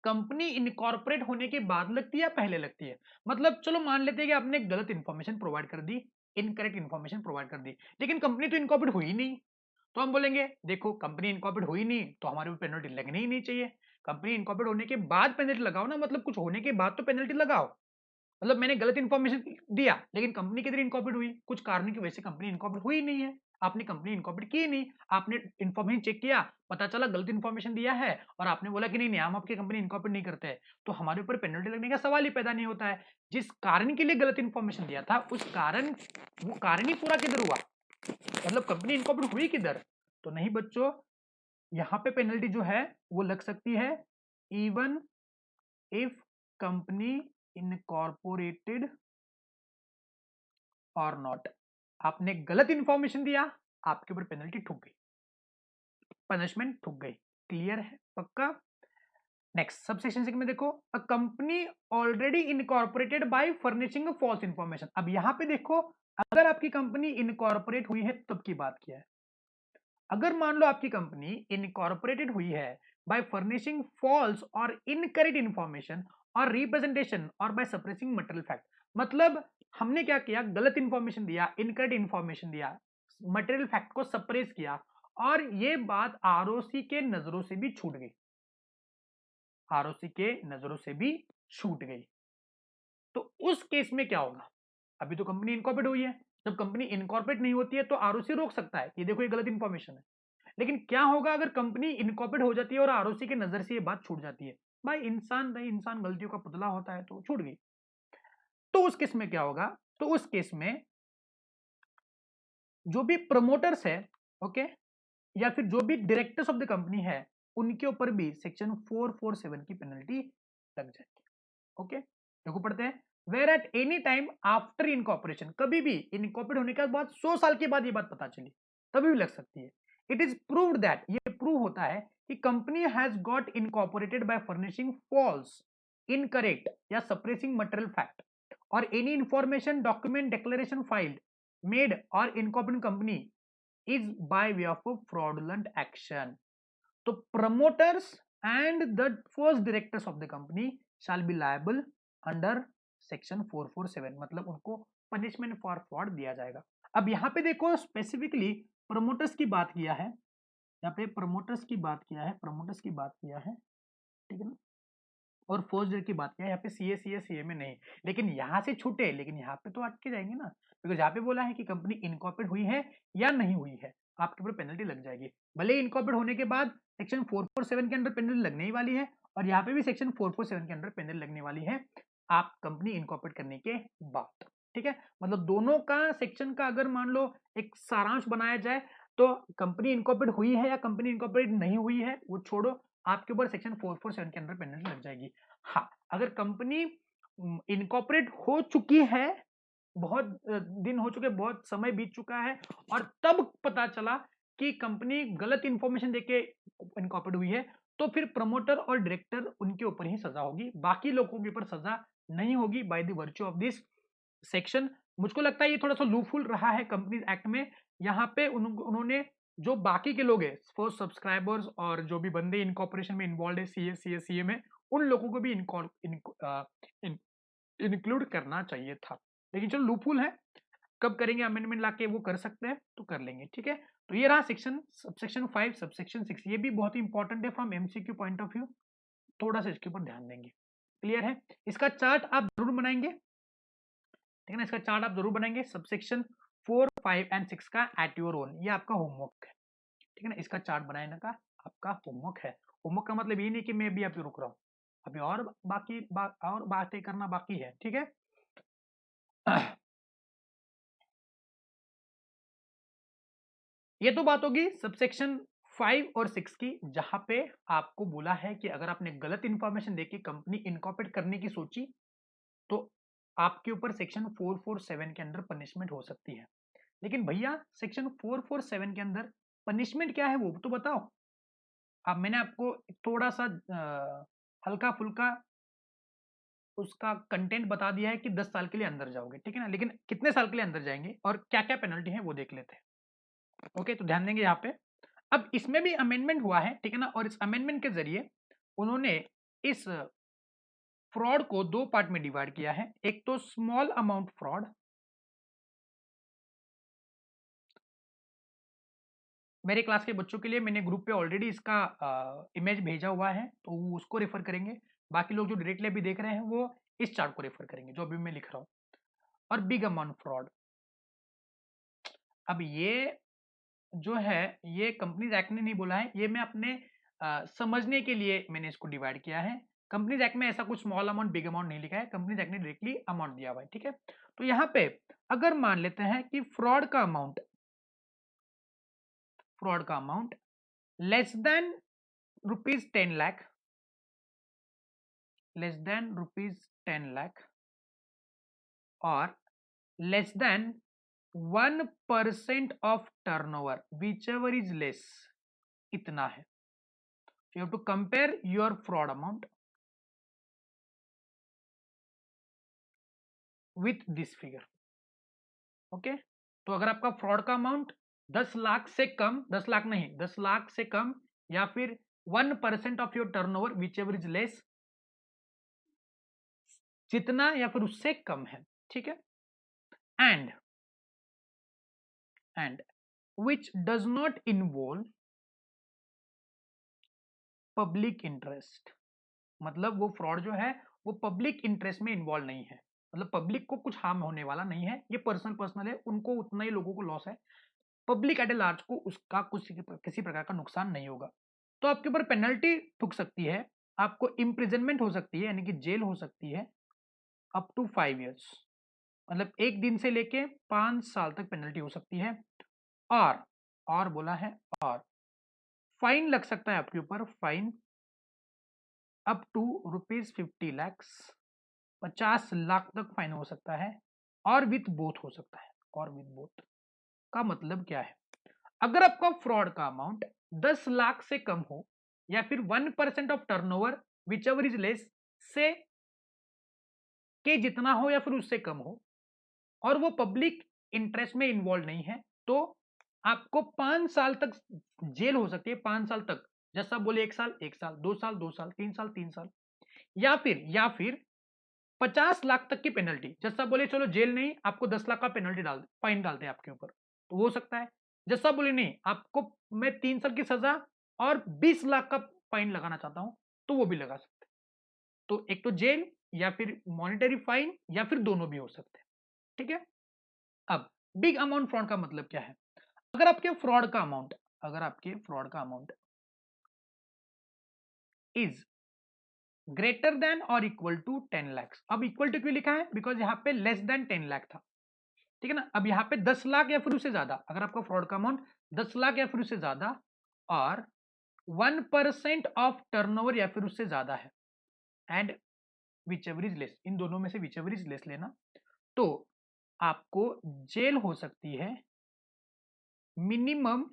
कंपनी इनकॉर्पोरेट होने के बाद लगती है या पहले लगती है? मतलब चलो मान लेते हैं कि आपने गलत इंफॉर्मेशन प्रोवाइड कर दी, इनकरेक्ट इंफॉर्मेशन प्रोवाइड कर दी, लेकिन कंपनी तो इनकॉर्पोरेट हुई नहीं, तो हम बोलेंगे देखो कंपनी इनकॉर्पोरेट हुई नहीं तो हमारे ऊपर पेनल्टी लगनी ही नहीं चाहिए। कंपनी इनकॉर्पोरेट होने के बाद पेनल्टी लगाओ ना, मतलब कुछ होने के बाद तो पेनल्टी लगाओ। मतलब मैंने गलत इंफॉर्मेशन दिया लेकिन कंपनी किधर इनकॉर्पोरेट हुई, कुछ कारणों की वजह से कंपनी इनकॉर्पोरेट हुई नहीं है, आपने कंपनी इनकॉर्पोरेट की नहीं, आपने इंफॉर्मेशन चेक किया, पता चला गलत इंफॉर्मेशन दिया है और आपने बोला कि नहीं नहीं हम आपकी कंपनी इनकॉर्पोरेट नहीं करते हैं, तो हमारे ऊपर पेनल्टी लगने का सवाल ही पैदा नहीं होता है। जिस कारण के लिए गलत इंफॉर्मेशन दिया था उस कारण, वो कारण ही पूरा किधर हुआ, मतलब कंपनी इनकॉर्पोरेट हुई किधर? तो नहीं बच्चों, यहाँ पे पेनल्टी जो है वो लग सकती है इवन इफ कंपनी इनकॉर्पोरेटेड और नॉट। आपने गलत इंफॉर्मेशन दिया, आपके ऊपर पेनल्टी ठुक गई, पनिशमेंट ठुक गई। क्लियर है? पक्का? नेक्स्ट सबसेक्शन 6 में देखो, a company already incorporated by furnishing false information. अब यहां पे देखो, अगर आपकी कंपनी इनकॉर्पोरेट हुई है तब की बात किया है। अगर मान लो आपकी कंपनी इनकॉर्पोरेटेड हुई है बाय फर्निशिंग फॉल्स और इनकरेक्ट इंफॉर्मेशन और रिप्रेजेंटेशन और बाय सप्रेसिंग मटेरियल फैक्ट, मतलब हमने क्या किया, गलत इंफॉर्मेशन दिया, इनकरेक्ट इंफॉर्मेशन दिया, मटेरियल फैक्ट को सप्रेस किया और ये बात आरओसी के नजरों से भी छूट गई, आरओसी के नजरों से भी छूट गई। तो उस केस में क्या होगा? अभी तो कंपनी इनकॉर्पोरेट हुई है, जब कंपनी इनकॉर्पोरेट नहीं होती है तो आरओसी रोक सकता है, ये देखो ये गलत इंफॉर्मेशन है। लेकिन क्या होगा अगर कंपनी इनकॉर्पोरेट हो जाती है और आरओसी की नजर से ये बात छूट जाती है? भाई इंसान गलतियों का पुतला होता है, तो छूट गई। तो उस केस में क्या होगा? तो उस केस में जो भी प्रमोटर्स है, ओके, या फिर जो भी डायरेक्टर्स ऑफ द कंपनी है, उनके ऊपर भी सेक्शन 447 की पेनल्टी लग जाएगी। ओके, देखो पढ़ते हैं। Where at any time after incorporation, कभी भी इनकॉर्पोरेट होने के बाद 100 साल के बाद ये बात पता चली, तभी भी लग सकती है। इट इज प्रूव्ड दैट, ये प्रूव होता है कि company has got incorporated by furnishing false, incorrect या सप्रेसिंग मटेरियल फैक्ट और any information document declaration filed made और incorporate company is by way of a fraudulent action. So promoters and the first directors of the company shall be liable under section 447, मतलब उनको punishment for fraud दिया जाएगा। अब यहाँ पे देखो specifically promoters की बात किया है, यहाँ पे प्रमोटर्स की बात किया है, प्रमोटर्स की बात किया है, ठीक है ना, और फर्स्ट ईयर की बात किया है, यहाँ पे सीए में नहीं, लेकिन यहाँ से छूटे, लेकिन यहाँ पे तो अटके जाएंगे ना, बिकॉज यहाँ पे बोला है कि कंपनी इनकॉर्पोरेट हुई है या नहीं हुई है, आपके ऊपर पेनल्टी लग जाएगी। भले इनकॉर्पोरेट होने के बाद सेक्शन 447 के अंडर पेनल्टी लगने ही वाली है, और यहाँ पे भी सेक्शन 447 के अंडर पेनल्टी लगने वाली है आप कंपनी इनकॉर्पोरेट करने के बाद। ठीक है, मतलब दोनों का सेक्शन का अगर मान लो एक सारांश बनाया जाए तो कंपनी इनकॉर्पोरेट हुई है या कंपनी इनकॉर्पोरेट नहीं हुई है वो छोड़ो, आपके ऊपर सेक्शन 447 के अंडर पेनल्टी लग जाएगी। हाँ, अगर कंपनी इनकॉर्पोरेट हो चुकी है, बहुत दिन हो चुके, बहुत समय बीत चुका है, और तब पता चला कि कंपनी गलत इंफॉर्मेशन देके इनकॉर्पोरेट हुई है, तो फिर प्रमोटर और डायरेक्टर उनके ऊपर ही सजा होगी, बाकी लोगों के ऊपर सजा नहीं होगी by the virtue of this section. मुझको लगता है ये थोड़ा सा लूपफुल रहा है कंपनीज एक्ट में। यहाँ पे उन्होंने जो बाकी के लोग हैं, फर्स्ट सब्सक्राइबर्स और जो भी बंदे इनकॉर्पोरेशन में इन्वॉल्व है, सीए में, उन लोगों को भी इंक्लूड करना चाहिए था, लेकिन चलो लूपफुल है, कब करेंगे अमेंडमेंट लाके वो कर सकते हैं तो कर लेंगे। ठीक है, तो ये रहा सेक्शन सबसेक्शन 5 सबसेक्शन 6, ये भी बहुत ही इंपॉर्टेंट है from MCQ point of view, थोड़ा सा इसके ऊपर ध्यान देंगे। क्लियर है? इसका चार्ट आप जरूर बनाएंगे, ठीक है ना, इसका चार्ट आप जरूर बनाएंगे सबसेक्शन 4, 5 एंड 6 का एट योर ओन, ये आपका होमवर्क है, ठीक है ना, इसका चार्ट बनाने का आपका होमवर्क है। होमवर्क का मतलब ये नहीं कि मैं भी आप रुक रहा हूँ, अभी और बाकी और बातें करना बाकी है। ठीक है, ये तो बात होगी सबसेक्शन 5 और 6 की, जहां पे आपको बोला है कि अगर आपने गलत इंफॉर्मेशन देके कंपनी इनकॉर्पोरेट करने की सोची तो आपके ऊपर सेक्शन 447 के अंदर पनिशमेंट हो सकती है। लेकिन भैया सेक्शन 447 के अंदर पनिशमेंट क्या है वो तो बताओ। अब मैंने आपको थोड़ा सा हल्का फुल्का उसका कंटेंट बता दिया है कि 10 साल के लिए अंदर जाओगे, ठीक है ना, लेकिन कितने साल के लिए अंदर जाएंगे और क्या क्या पेनल्टी है वो देख लेते हैं। ओके, तो ध्यान देंगे यहाँ पे। अब इसमें भी अमेंडमेंट हुआ है, ठीक है ना, और इस अमेंडमेंट के जरिए उन्होंने इस फ्रॉड को दो पार्ट में डिवाइड किया है। एक तो स्मॉल अमाउंट फ्रॉड, मेरे क्लास के बच्चों के लिए मैंने ग्रुप पे ऑलरेडी इसका इमेज भेजा हुआ है, तो वो उसको रेफर करेंगे। बाकी लोग जो डायरेक्टली अभी देख रहे हैं वो इस चार्ट को रेफर करेंगे जो अभी मैं लिख रहा हूँ। और बिग अमाउंट फ्रॉड, अब ये जो है ये कंपनीज एक्ट ने नहीं बोला है, ये मैं अपने समझने के लिए मैंने इसको डिवाइड किया है। कंपनीज एक्ट में ऐसा कुछ स्मॉल अमाउंट बिग अमाउंट नहीं लिखा है, कंपनीज एक्ट ने डायरेक्टली अमाउंट दिया हुआ है। ठीक है, तो यहाँ पे अगर मान लेते हैं कि फ्रॉड का amount less than rupees 10 lakh, less than rupees 10 lakh और less than 1% of turnover, whichever is less, इतना है। You have to compare your fraud amount with this figure. Okay, तो अगर आपका फ्रॉड का अमाउंट 10 लाख से कम, 10 लाख नहीं 10 लाख से कम, या फिर 1% of your turnover whichever is less, जितना या फिर उससे कम है, ठीक है, and which does not involve public interest, मतलब वो फ्रॉड जो है वो पब्लिक इंटरेस्ट में इन्वॉल्व नहीं है, मतलब पब्लिक को कुछ हार्म होने वाला नहीं है, ये पर्सनल है, उनको उतना ही लोगों को लॉस है, पब्लिक एट ए लार्ज को उसका कुछ किसी प्रकार का नुकसान नहीं होगा। तो आपके ऊपर पेनल्टी ठुक सकती है, आपको इम्प्रिजनमेंट हो सकती है यानी कि जेल हो सकती है अप टू 5 ईयर्स, मतलब 1 दिन से लेके 5 साल तक पेनल्टी हो सकती है। और बोला है, और फाइन लग सकता है आपके ऊपर, fine up to ₹50 lakh, 50 lakh तक फाइन हो सकता है, और विथ बोथ हो सकता है। और विथ बोथ का मतलब क्या है? अगर आपका फ्रॉड का अमाउंट 10 लाख से कम हो, या फिर 1% of turnover which ever is less से के जितना हो या फिर उससे कम हो, और वो पब्लिक इंटरेस्ट में इन्वॉल्व नहीं है, तो आपको 5 साल तक जेल हो सकती है, 5 साल तक। जैसा बोले 1 साल 1 साल, 2 साल 2 साल, 3 साल 3 साल, या फिर 50 लाख तक की पेनल्टी। जैसा बोले चलो जेल नहीं, आपको 10 लाख का पेनल्टी फाइन डालते हैं आपके ऊपर, तो हो सकता है। जैसा बोले नहीं, आपको मैं 3 साल की सजा और 20 लाख का फाइन लगाना चाहता हूं, तो वो भी लगा सकते हैं। तो एक तो जेल, या फिर मॉनेटरी फाइन, या फिर दोनों भी हो सकते हैं। ठीक है। अब बिग अमाउंट फ्रॉड का मतलब क्या है? अगर आपके फ्रॉड का अमाउंट इज ग्रेटर देन और इक्वल टू 10 लाख। अब इक्वल टू क्यों लिखा है? बिकॉज यहाँ पे लेस देन 10 लाख था, ठीक है ना। अब यहाँ पे 10 लाख या फिर उससे ज्यादा, अगर आपका फ्रॉड का अमाउंट 10 लाख या फिर उससे ज्यादा, और 1% ऑफ टर्नओवर या फिर उससे ज्यादा है, and whichever is less, इन दोनों में से विच एवर इज लेस लेना, तो आपको जेल हो सकती है मिनिमम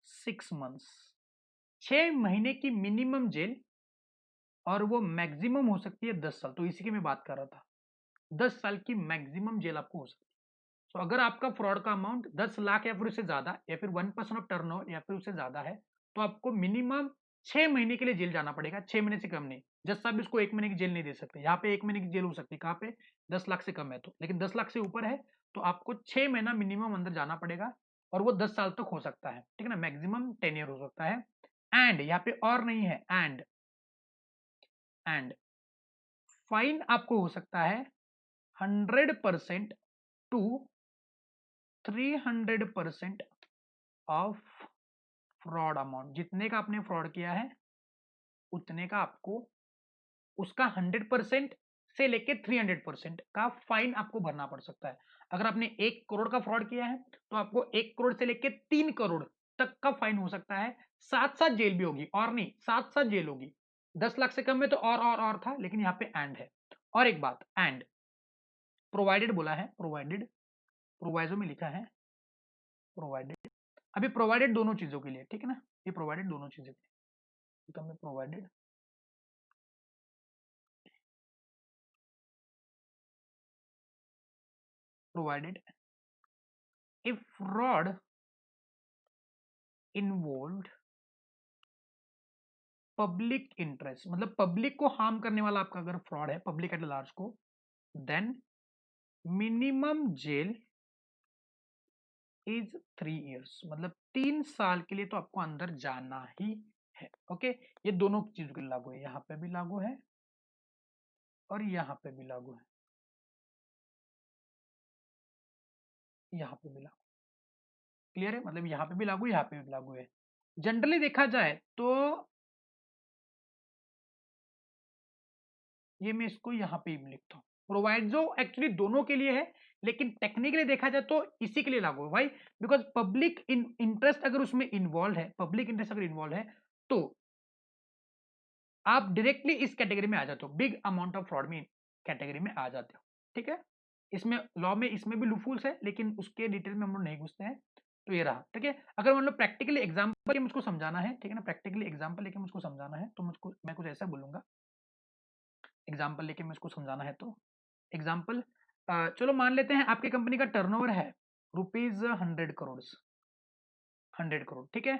6 मंथ्स, 6 महीने की मिनिमम जेल, और वो मैक्सिमम हो सकती है 10 साल। तो इसी की मैं बात कर रहा था, 10 साल की मैक्सिमम जेल आपको हो सकती है। तो अगर आपका फ्रॉड का अमाउंट 10 लाख या फिर उससे ज्यादा, या फिर 1% ऑफ टर्नओवर या फिर उससे ज्यादा है, तो आपको मिनिमम 6 महीने के लिए जेल जाना पड़ेगा, 6 महीने से कम नहीं। जज साहब इसको 1 महीने की जेल नहीं दे सकते, यहाँ पे 1 महीने की जेल हो सकती है, कहाँ पे? 10 लाख से कम है तो, लेकिन 10 लाख से ऊपर है तो आपको 6 महीना मिनिमम अंदर जाना पड़ेगा, और वो 10 साल तक हो सकता है, ठीक है ना, मैक्सिमम 10 ईयर हो सकता है। एंड यहाँ पे और नहीं है, एंड फाइन आपको हो सकता है 100% टू 300% ऑफ फ्रॉड अमाउंट। जितने का आपने फ्रॉड किया है उतने का आपको, उसका 100% से लेके 300% का फाइन आपको भरना पड़ सकता है। अगर आपने 1 करोड़ का फ्रॉड किया है तो आपको 1 करोड़ से लेके 3 करोड़ तक का फाइन हो सकता है, साथ साथ जेल भी होगी, और नहीं, साथ साथ जेल होगी। 10 लाख से कम में तो और था, लेकिन यहाँ पे एंड है। और एक बात, एंड प्रोवाइडेड बोला है, प्रोवाइजो में लिखा है प्रोवाइडेड। अभी प्रोवाइडेड दोनों चीजों के लिए, ठीक है ना, ये प्रोवाइडेड दोनों चीजों के लिए, तो मैं provided if fraud involved public interest, मतलब पब्लिक को हार्म करने वाला आपका अगर फ्रॉड है, पब्लिक एट लार्ज को, then minimum jail is 3 years, मतलब 3 साल के लिए तो आपको अंदर जाना ही है। ओके, ये दोनों चीजों के लिए लागू है, यहाँ पे भी लागू है और यहाँ पे भी लागू है, यहाँ पे भी लागू। क्लियर है? मतलब यहाँ पे भी लागू, यहाँ पे भी लागू है। जनरली देखा जाए तो ये मैं इसको यहाँ पे लिखता हूँ, प्रोवाइजो एक्चुअली दोनों के लिए है, लेकिन टेक्निकली देखा जाए तो इसी के लिए लागू है भाई, बिकॉज पब्लिक इंटरेस्ट अगर उसमें इन्वॉल्व है, पब्लिक इंटरेस्ट अगर इन्वॉल्व है, तो आप डायरेक्टली इस कैटेगरी में आ जाते हो, बिग अमाउंट ऑफ फ्रॉड में कैटेगरी में आ जाते हो। ठीक है, इसमें लॉ में इसमें भी लूफूल्स है, लेकिन उसके डिटेल में हम लोग नहीं घुसते हैं। तो ये रहा, ठीक है। अगर मतलब प्रैक्टिकली एग्जाम्पल मुझको समझाना है, ठीक है ना, प्रैक्टिकली एग्जाम्पल लेके मुझको समझाना है, तो मैं कुछ ऐसा बोलूंगा, एग्जाम्पल लेके मुझको समझाना है तो एग्जाम्पल, चलो मान लेते हैं आपकी कंपनी का टर्नओवर है रुपीज 100 करोड़, 100 करोड़, ठीक है।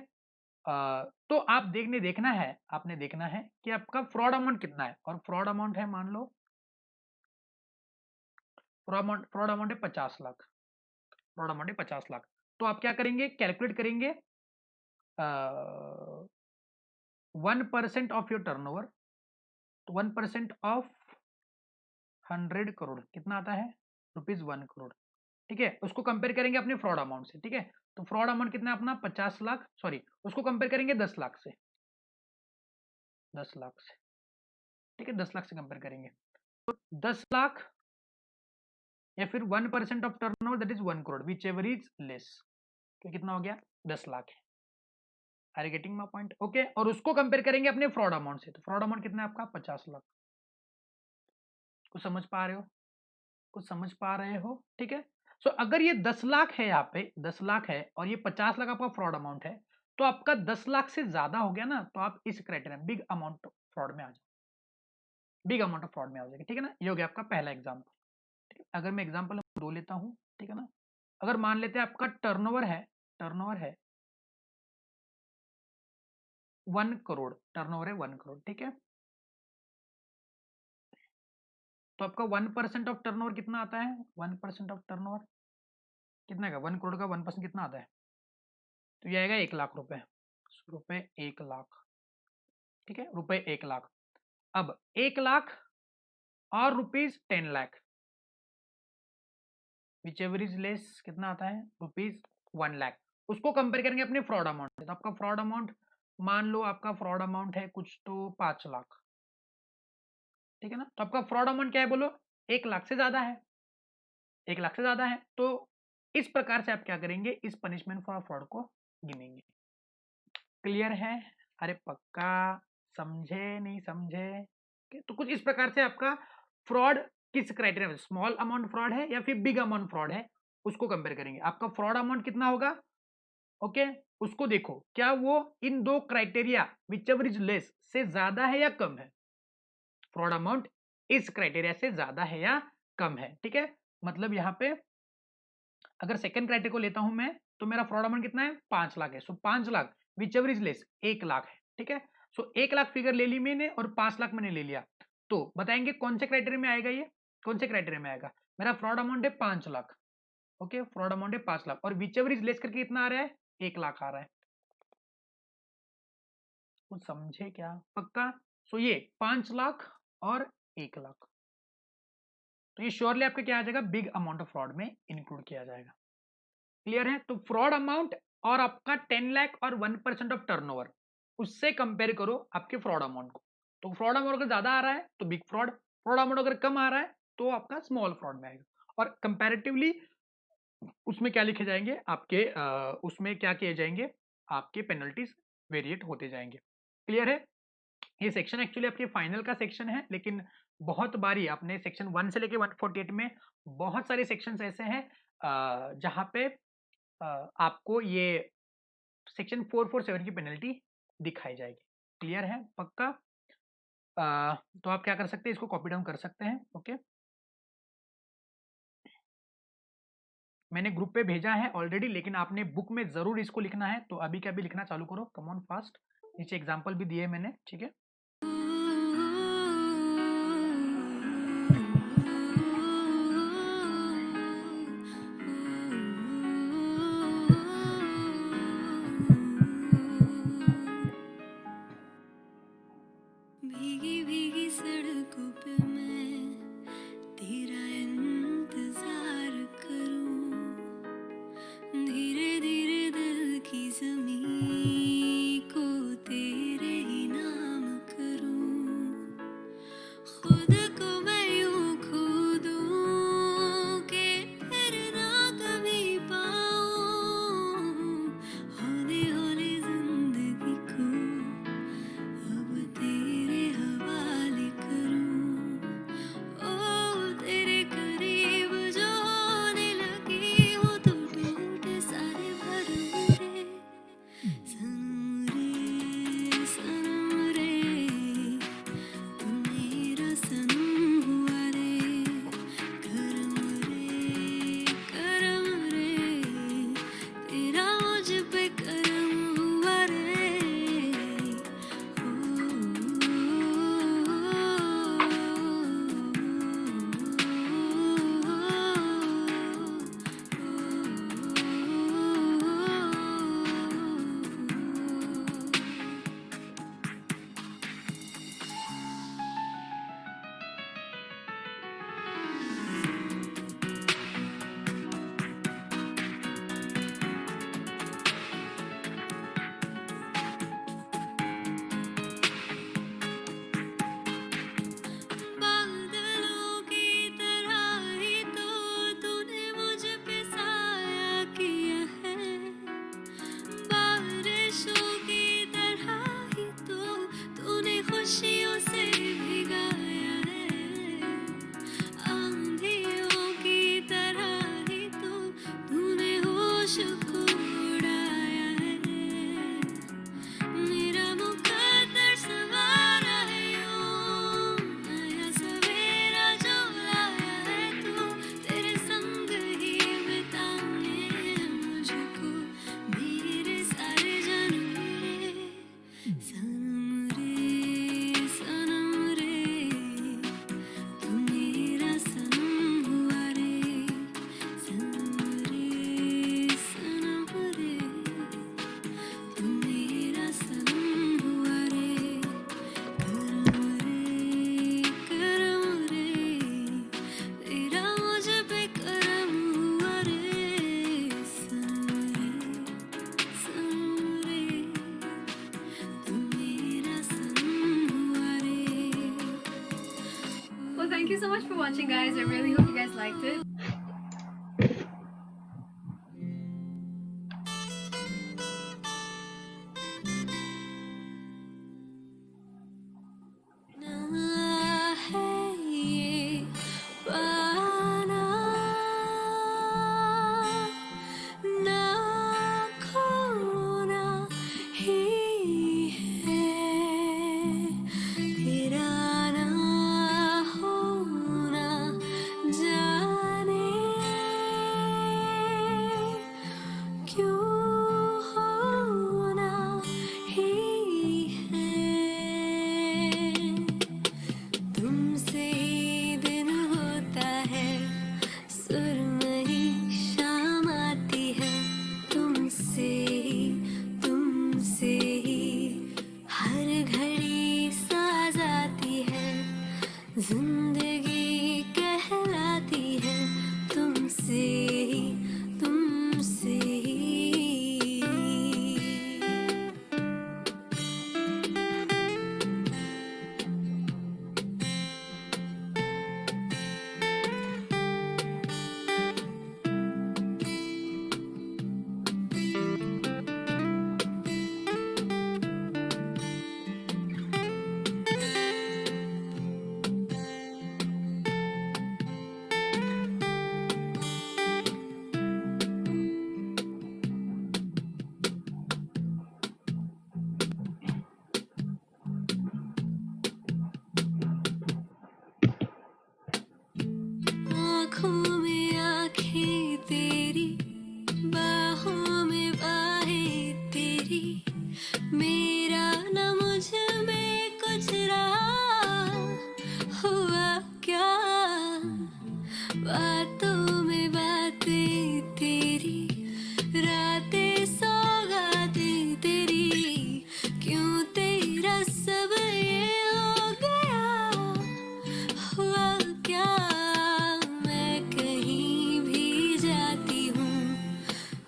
तो आप आपने देखना है कि आपका फ्रॉड अमाउंट कितना है, और फ्रॉड अमाउंट है, मान लो फ्रॉड अमाउंट है 50 लाख, फ्रॉड अमाउंट है 50 लाख। तो आप क्या करेंगे, कैलकुलेट करेंगे 1% ऑफ योर टर्नओवर, तो 1% ऑफ 100 करोड़ कितना आता है? ₹1 करोड़। ठीक है, उसको कंपेयर करेंगे अपने फ्रॉड अमाउंट से। ठीक है, तो फ्रॉड अमाउंट कितना है अपना? 50 लाख, सॉरी उसको कंपेयर करेंगे 10 लाख से, 10 लाख से। ठीक है, 10 लाख से कंपेयर करेंगे तो 10 लाख या फिर 1% of turnover that is 1 crore, whichever is less. तो कितना हो गया? 10 लाख है। Are you getting my point? Okay, और उसको कंपेयर करेंगे अपने फ्रॉड अमाउंट से, तो फ्रॉड अमाउंट कितना है आपका? 50 लाख। कुछ समझ पा रहे हो? कुछ समझ पा रहे हो? ठीक है, सो अगर ये 10 लाख है, यहाँ पे 10 लाख है और ये 50 लाख आपका फ्रॉड अमाउंट है, तो आपका 10 लाख से ज्यादा हो गया ना, तो आप इस क्राइटेरिया बिग अमाउंट फ्रॉड में आ जाओ, बिग अमाउंट ऑफ फ्रॉड में आ जाएगा। ठीक है ना, ये हो गया आपका पहला एग्जाम्पल। ठीक है, अगर मैं एग्जाम्पल दो लेता हूँ, ठीक है ना, अगर मान लेते हैं आपका टर्नओवर है, टर्नओवर है 1 करोड़, टर्नओवर है 1 करोड़। ठीक है, तो आपका 1% ऑफ टर्नओवर कितना आता है? 1% ऑफ टर्नओवर कितना का? 1 करोड़ का 1% कितना आता है? तो ये आएगा 1 लाख रुपए, रुपए 1 लाख। ठीक है, रुपए 1 लाख। अब 1 लाख और ₹10 lakh, which ever is less, कितना आता है? ₹1 लाख। उसको कंपेयर करेंगे अपने फ्रॉड अमाउंट से, तो आपका फ्रॉड अमाउंट, मान लो आपका फ्रॉड अमाउंट है कुछ तो 5 लाख। ठीक है ना, तो आपका फ्रॉड अमाउंट क्या है बोलो? 1 लाख से ज्यादा है, 1 लाख से ज्यादा है। तो इस प्रकार से आप क्या करेंगे? इस पनिशमेंट फॉर फ्रॉड को गिनेंगे। क्लियर है? अरे पक्का समझे नहीं समझे? तो कुछ इस प्रकार से आपका फ्रॉड किस क्राइटेरिया में, स्मॉल अमाउंट फ्रॉड है या फिर बिग अमाउंट फ्रॉड है, उसको कंपेयर करेंगे। आपका फ्रॉड अमाउंट कितना होगा? ओके, उसको देखो क्या वो इन दो criteria which ever is less से ज्यादा है या कम है। फ्रॉड अमाउंट इस क्राइटेरिया से ज्यादा है या कम है। ठीक है, मतलब यहाँ पे अगर सेकंड क्राइटेरिया को लेता हूं मैं, तो मेरा फ्रॉड अमाउंट कितना है? 5 लाख है। सो 5 lakh which ever is less 1 lakh है। ठीक है, सो 1 लाख फिगर ले ली मैंने और 5 लाख मैंने ले लिया। तो बताएंगे कौन से क्राइटेरिया में आएगा ये? कौन से क्राइटेरिया में आएगा? मेरा फ्रॉड अमाउंट है 5 लाख। ओके, फ्रॉड अमाउंट है 5 लाख और विच एवर इज लेस करके कितना आ रहा है? 1 लाख आ रहा है। कुछ समझे क्या? पक्का? सो ये 5 लाख और 1 लाख, तो ये श्योरली आपके क्या आ जाएगा? बिग अमाउंट ऑफ फ्रॉड में इंक्लूड किया जाएगा। क्लियर है? तो फ्रॉड अमाउंट और आपका 10 लाख और 1% ऑफ टर्नओवर, उससे कंपेयर करो आपके फ्रॉड अमाउंट को। तो फ्रॉड अमाउंट अगर ज्यादा आ रहा है तो बिग फ्रॉड, फ्रॉड अमाउंट अगर कम आ रहा है तो आपका स्मॉल फ्रॉड में आएगा। और कंपैरेटिवली उसमें क्या लिखे जाएंगे आपके, उसमें क्या किए जाएंगे? आपके पेनल्टीज वेरिएट होते जाएंगे। क्लियर है? ये सेक्शन एक्चुअली आपके फाइनल का सेक्शन है, लेकिन बहुत बारी आपने सेक्शन 1 से लेके 148 में बहुत सारे सेक्शंस ऐसे हैं जहां पे आपको ये सेक्शन 447 की पेनल्टी दिखाई जाएगी। क्लियर है? पक्का? तो आप क्या कर सकते हैं? इसको कॉपी डाउन कर सकते हैं। ओके, मैंने ग्रुप पे भेजा है ऑलरेडी, लेकिन आपने बुक में जरूर इसको लिखना है, तो अभी क्या भी लिखना चालू करो। कम ऑन फास्ट, नीचे एग्जाम्पल भी दिए मैंने। ठीक है, भीगी भीगी सड़कों पे मैं तेरा इंतजार करूं, धीरे धीरे दिल की जमीन को तेरे ही नाम so much for watching, guys. I really hope you guys liked it. ना है ये पाना, ना खोना ही है, तेरा ना होना जाने क्यों होना ही है। तुमसे ही दिन होता है, सुरमई शाम आती है, तुमसे ही हर घड़ी साज आती है, जिंदगी कहलाती है, तुमसे ही तुमसे ही। आँखों में आँखें तेरी, बाहों में बाहें तेरी, मेरा न मुझ में कुछ रहा, हुआ क्या? बातों में बातें तेरी, रातें सौगातें तेरी, क्यों तेरा सब ये हो गया, हुआ क्या? मैं कहीं भी जाती हूँ,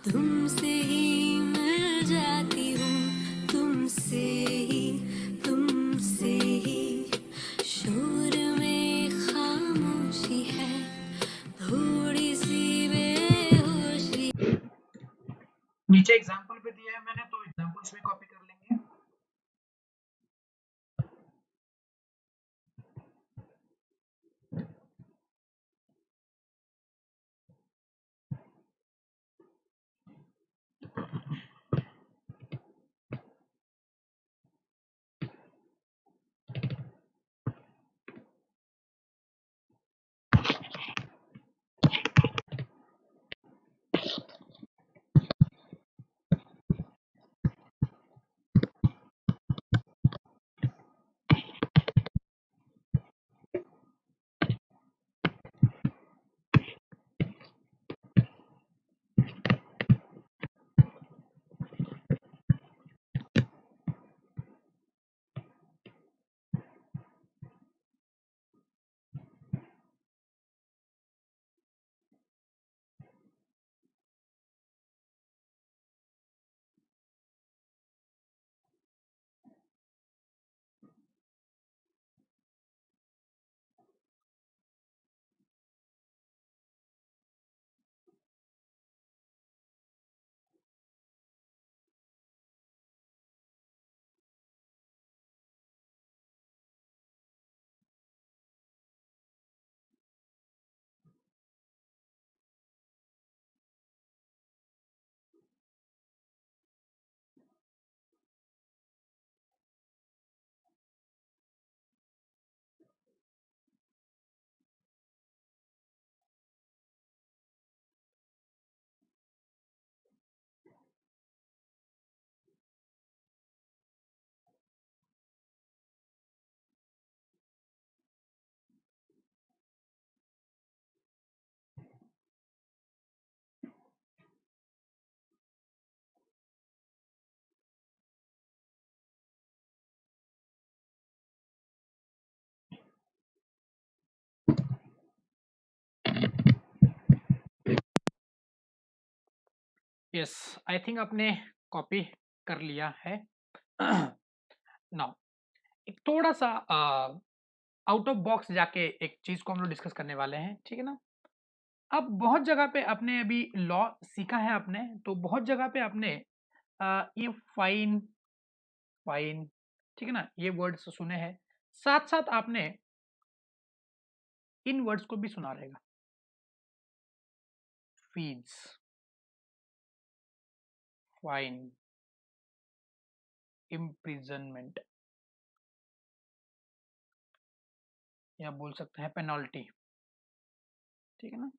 तुमसे ही मिल जाती हूँ, तुमसे ही शोर में खामोशी है, थोड़ी सी बेहोशी। नीचे एग्जाम्पल पे दिया है मैंने, तो एग्जाम्पल्स में कॉपी कर लेंगे। यस, आई थिंक आपने कॉपी कर लिया है। नाउ एक थोड़ा सा आउट ऑफ बॉक्स जाके एक चीज को हम लोग डिस्कस करने वाले हैं, ठीक है ना। अब बहुत जगह पे आपने अभी लॉ सीखा है आपने, तो बहुत जगह पे आपने ये फाइन फाइन, ठीक है ना, ये वर्ड्स सुने हैं, साथ साथ आपने इन वर्ड्स को भी सुना रहेगा, फीस, फाइन, इम्प्रिजनमेंट, या बोल सकते हैं पेनल्टी, ठीक है ना।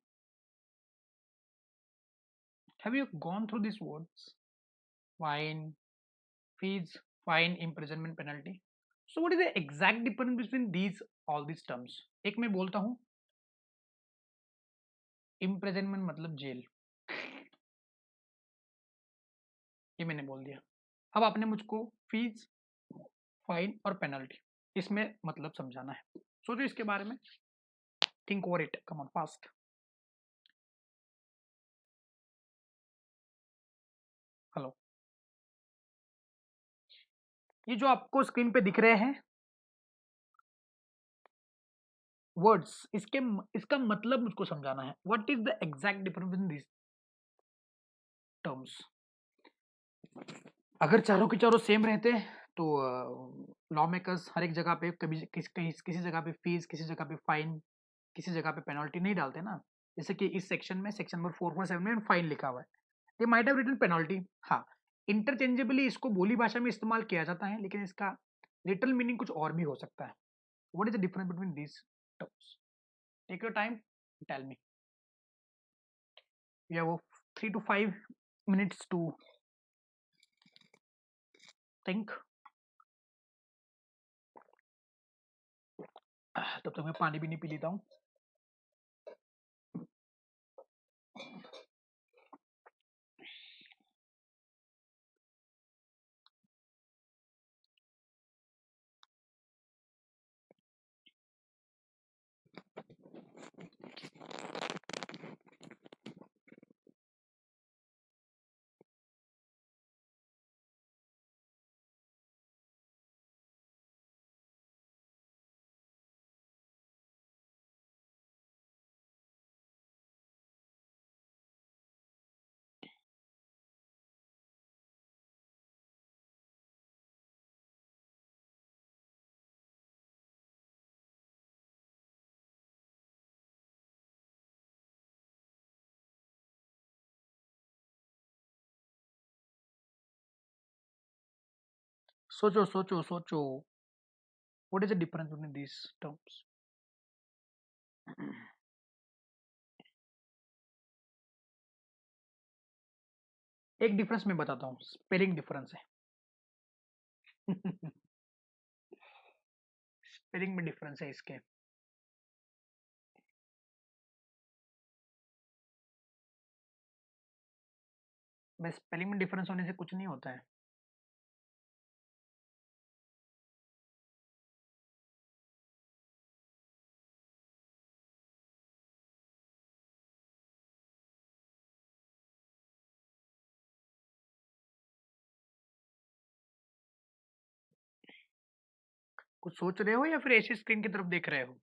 Have you gone through this words, fine, fees, fine, imprisonment, penalty. So what is the exact difference between these all these terms. एक मैं बोलता हूं, इम्प्रिजनमेंट मतलब जेल, ये मैंने बोल दिया। अब आपने मुझको फीस, फाइन और पेनल्टी इसमें मतलब समझाना है। सोचो इसके बारे में, think over it, come on fast. Hello, ये जो आपको स्क्रीन पे दिख रहे हैं वर्ड्स, इसका मतलब मुझको समझाना है। What is the exact difference in this terms. अगर चारों के चारों सेम रहते तो लॉ मेकर्स हर एक जगह पे कभी किसी जगह पे फीस, किसी जगह पे फाइन, किसी जगह पे पेनल्टी नहीं डालते ना। जैसे कि इस सेक्शन में, सेक्शन नंबर 4.7 में फाइन लिखा हुआ है, they might have written penalty. हाँ, इंटरचेंजेबली इसको बोली भाषा में इस्तेमाल किया जाता है, लेकिन इसका लिटल मीनिंग कुछ और भी हो सकता है। What is the difference between this terms. Take your time, tell me. You have 3 to 5 minutes to think। तब तक मैं पानी भी नहीं पी लेता हूँ। सोचो सोचो सोचो, what is the difference between this terms. एक डिफरेंस मैं बताता हूँ, स्पेलिंग डिफरेंस है। स्पेलिंग में डिफरेंस है इसके। बस स्पेलिंग में डिफरेंस होने से कुछ नहीं होता है। कुछ सोच रहे हो या फिर ऐसी स्क्रीन की तरफ देख रहे हो।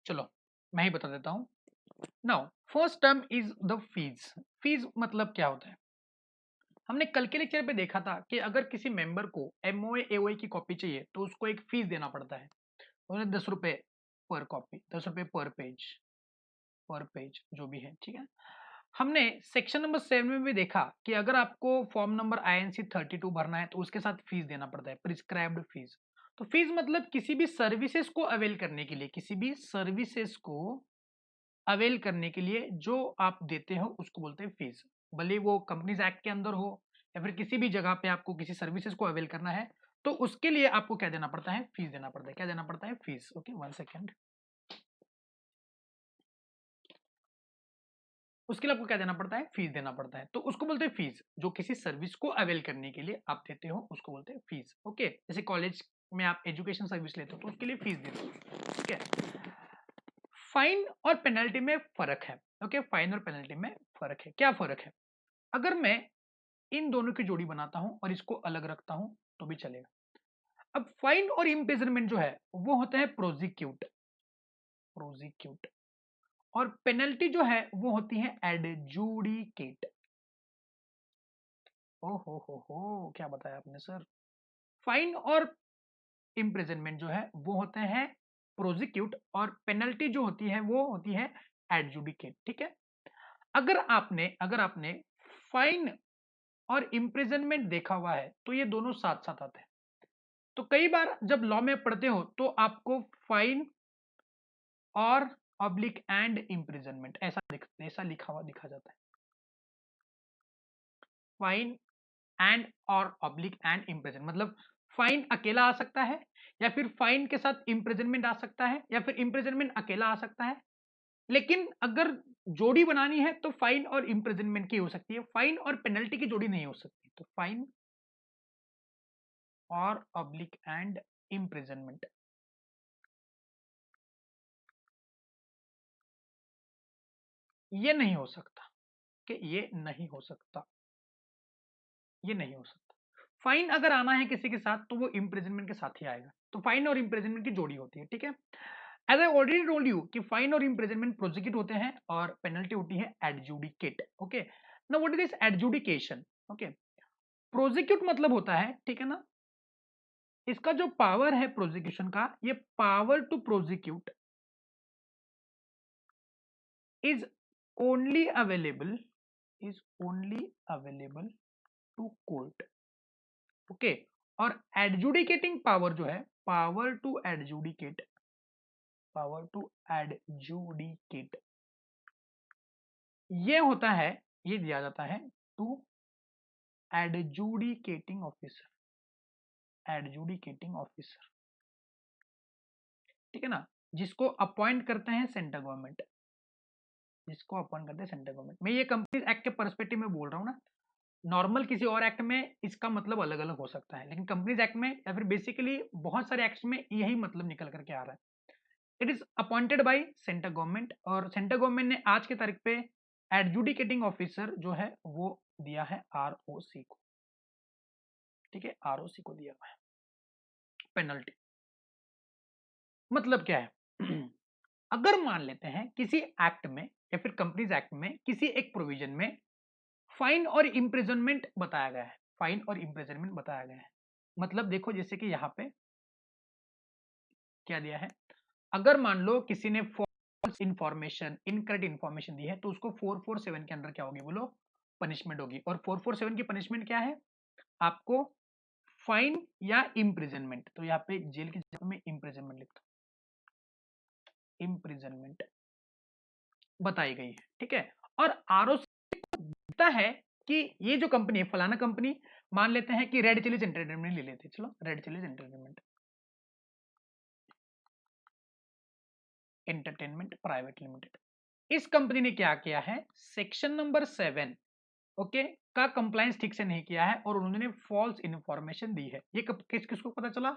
चलो मैं ही बता देता हूँ। Now first term is the fees. Fees मतलब क्या होता है। हमने कल के लेक्चर पे देखा था कि अगर किसी मेंबर को एमओए एओए की कॉपी चाहिए तो उसको एक फीस देना पड़ता है। उन्हें 10 रुपए पर कॉपी, 10 रुपए पर पेज जो भी है, ठीक है। हमने सेक्शन नंबर 7 में भी देखा कि अगर आपको फॉर्म नंबर INC 32 भरना है तो उसके साथ फीस देना पड़ता है, प्रिस्क्राइब्ड फीस। तो फीस मतलब किसी भी सर्विसेज को अवेल करने के लिए, किसी भी सर्विसेज को अवेल करने के लिए जो आप देते हो उसको बोलते हैं फीस। भले वो कंपनीज एक्ट के अंदर हो या फिर किसी भी जगह पे आपको किसी सर्विसेज को अवेल करना है तो उसके लिए आपको क्या देना पड़ता है, फीस देना पड़ता है। क्या देना पड़ता है, फीस। Okay, 1 second. उसके लिए आपको क्या देना पड़ता है, फीस देना पड़ता है। तो उसको बोलते हैं फीस। जो किसी सर्विस को अवेल करने के लिए आप देते हो उसको बोलते हैं फीस। ओके, जैसे कॉलेज में आप एजुकेशन सर्विस लेते हो तो उसके लिए फीस देते हो। ठीक है। फाइन और पेनल्टी में फर्क है। ओके, फाइन और पेनल्टी में फर्क है। क्या फर्क है। अगर मैं इन दोनों की जोड़ी बनाता हूं और इसको अलग रखता हूं तो भी चलेगा। अब फाइन और इम्प्रिजनमेंट जो है वो होता है प्रोसिक्यूट, प्रोसिक्यूट, और पेनल्टी जो है वो होती है एडजुडिकेट। हो क्या बताया आपने सर। फाइन और इम्प्रिजनमेंट जो है वो होते हैं प्रोसिक्यूट और पेनल्टी जो होती है वो होती है एडजुडिकेट। ठीक है, अगर आपने फाइन और इम्प्रिजनमेंट देखा हुआ है तो ये दोनों साथ साथ आते हैं। तो कई बार जब लॉ में पढ़ते हो तो आपको फाइन और ऑब्लिक एंड इम्प्रिजनमेंट ऐसा लिखा हुआ दिखा जाता है। फाइन एंड और ऑब्लिक एंड इम्प्रिजन, मतलब फाइन अकेला आ सकता है या फिर फाइन के साथ इम्प्रिजनमेंट आ सकता है या फिर इम्प्रिजनमेंट अकेला आ सकता है। लेकिन अगर जोड़ी बनानी है तो फाइन और इम्प्रिजनमेंट की हो सकती है, फाइन और पेनल्टी की जोड़ी नहीं हो सकती। तो फाइन और ऑब्लिक एंड इम्प्रिजनमेंट, ये नहीं हो सकता कि ये नहीं हो सकता, ये नहीं हो सकता। फाइन अगर आना है किसी के साथ तो वो इम्प्रिजनमेंट के साथ ही आएगा। तो फाइन और इम्प्रिजनमेंट की जोड़ी होती है। ठीक है, as I already told you कि फाइन और इम्प्रिजनमेंट प्रोसिक्यूट होते हैं और पेनल्टी होती है adjudicate. Okay, now what is this adjudication. Okay, prosecute मतलब होता है, ठीक है ना, इसका जो पावर है प्रोसिक्यूशन का, ये power to prosecute is only available to court. Okay, और एडजुडिकेटिंग पावर जो है, पावर टू एडजुडिकेट, ये होता है, ये दिया जाता है टू एडजुडिकेटिंग ऑफिसर, ठीक है ना, जिसको अपॉइंट करते हैं सेंट्रल गवर्नमेंट, मैं ये कंपनीज एक्ट के पर्सपेक्टिव में बोल रहा हूँ ना। नॉर्मल किसी और एक्ट में इसका मतलब अलग अलग हो सकता है, लेकिन कंपनीज एक्ट में या फिर बेसिकली बहुत सारे एक्ट्स में यही मतलब निकल करके आ रहा है। It is appointed by central government, और सेंट्रल गवर्नमेंट ने आज की तारीख पे एडजुडिकेटिंग ऑफिसर जो है वो दिया है आरओसी को। ठीक है, आरओसी को दिया हुआ है। पेनल्टी मतलब क्या है अगर मान लेते हैं किसी एक्ट में या फिर कंपनीज एक्ट में किसी एक प्रोविजन में फाइन और इम्प्रिजनमेंट बताया गया है, मतलब देखो जैसे कि यहां पे क्या दिया है, अगर मान लो किसी ने फॉल्स इंफॉर्मेशन, इनकरेक्ट इंफॉर्मेशन दी है तो उसको 447 के अंदर क्या होगी बोलो, पनिशमेंट होगी। और 447 की पनिशमेंट क्या है, आपको फाइन या इम्प्रिजनमेंट। तो यहाँ पे जेल की जगह में इम्प्रिजनमेंट लिखता हूं, इम्प्रिजनमेंट बताई गई है। ठीक है, और आरओसी पता है कि ये जो कंपनी है फलाना कंपनी, मान लेते हैं कि रेड चिलीज एंटरटेनमेंट ले लेते हैं, चलो red chillies entertainment private limited, इस कंपनी ने क्या किया है, सेक्शन नंबर 7 ओके का कंप्लायंस ठीक से नहीं किया है और उन्होंने फॉल्स इंफॉर्मेशन दी है। ये किसको पता चला,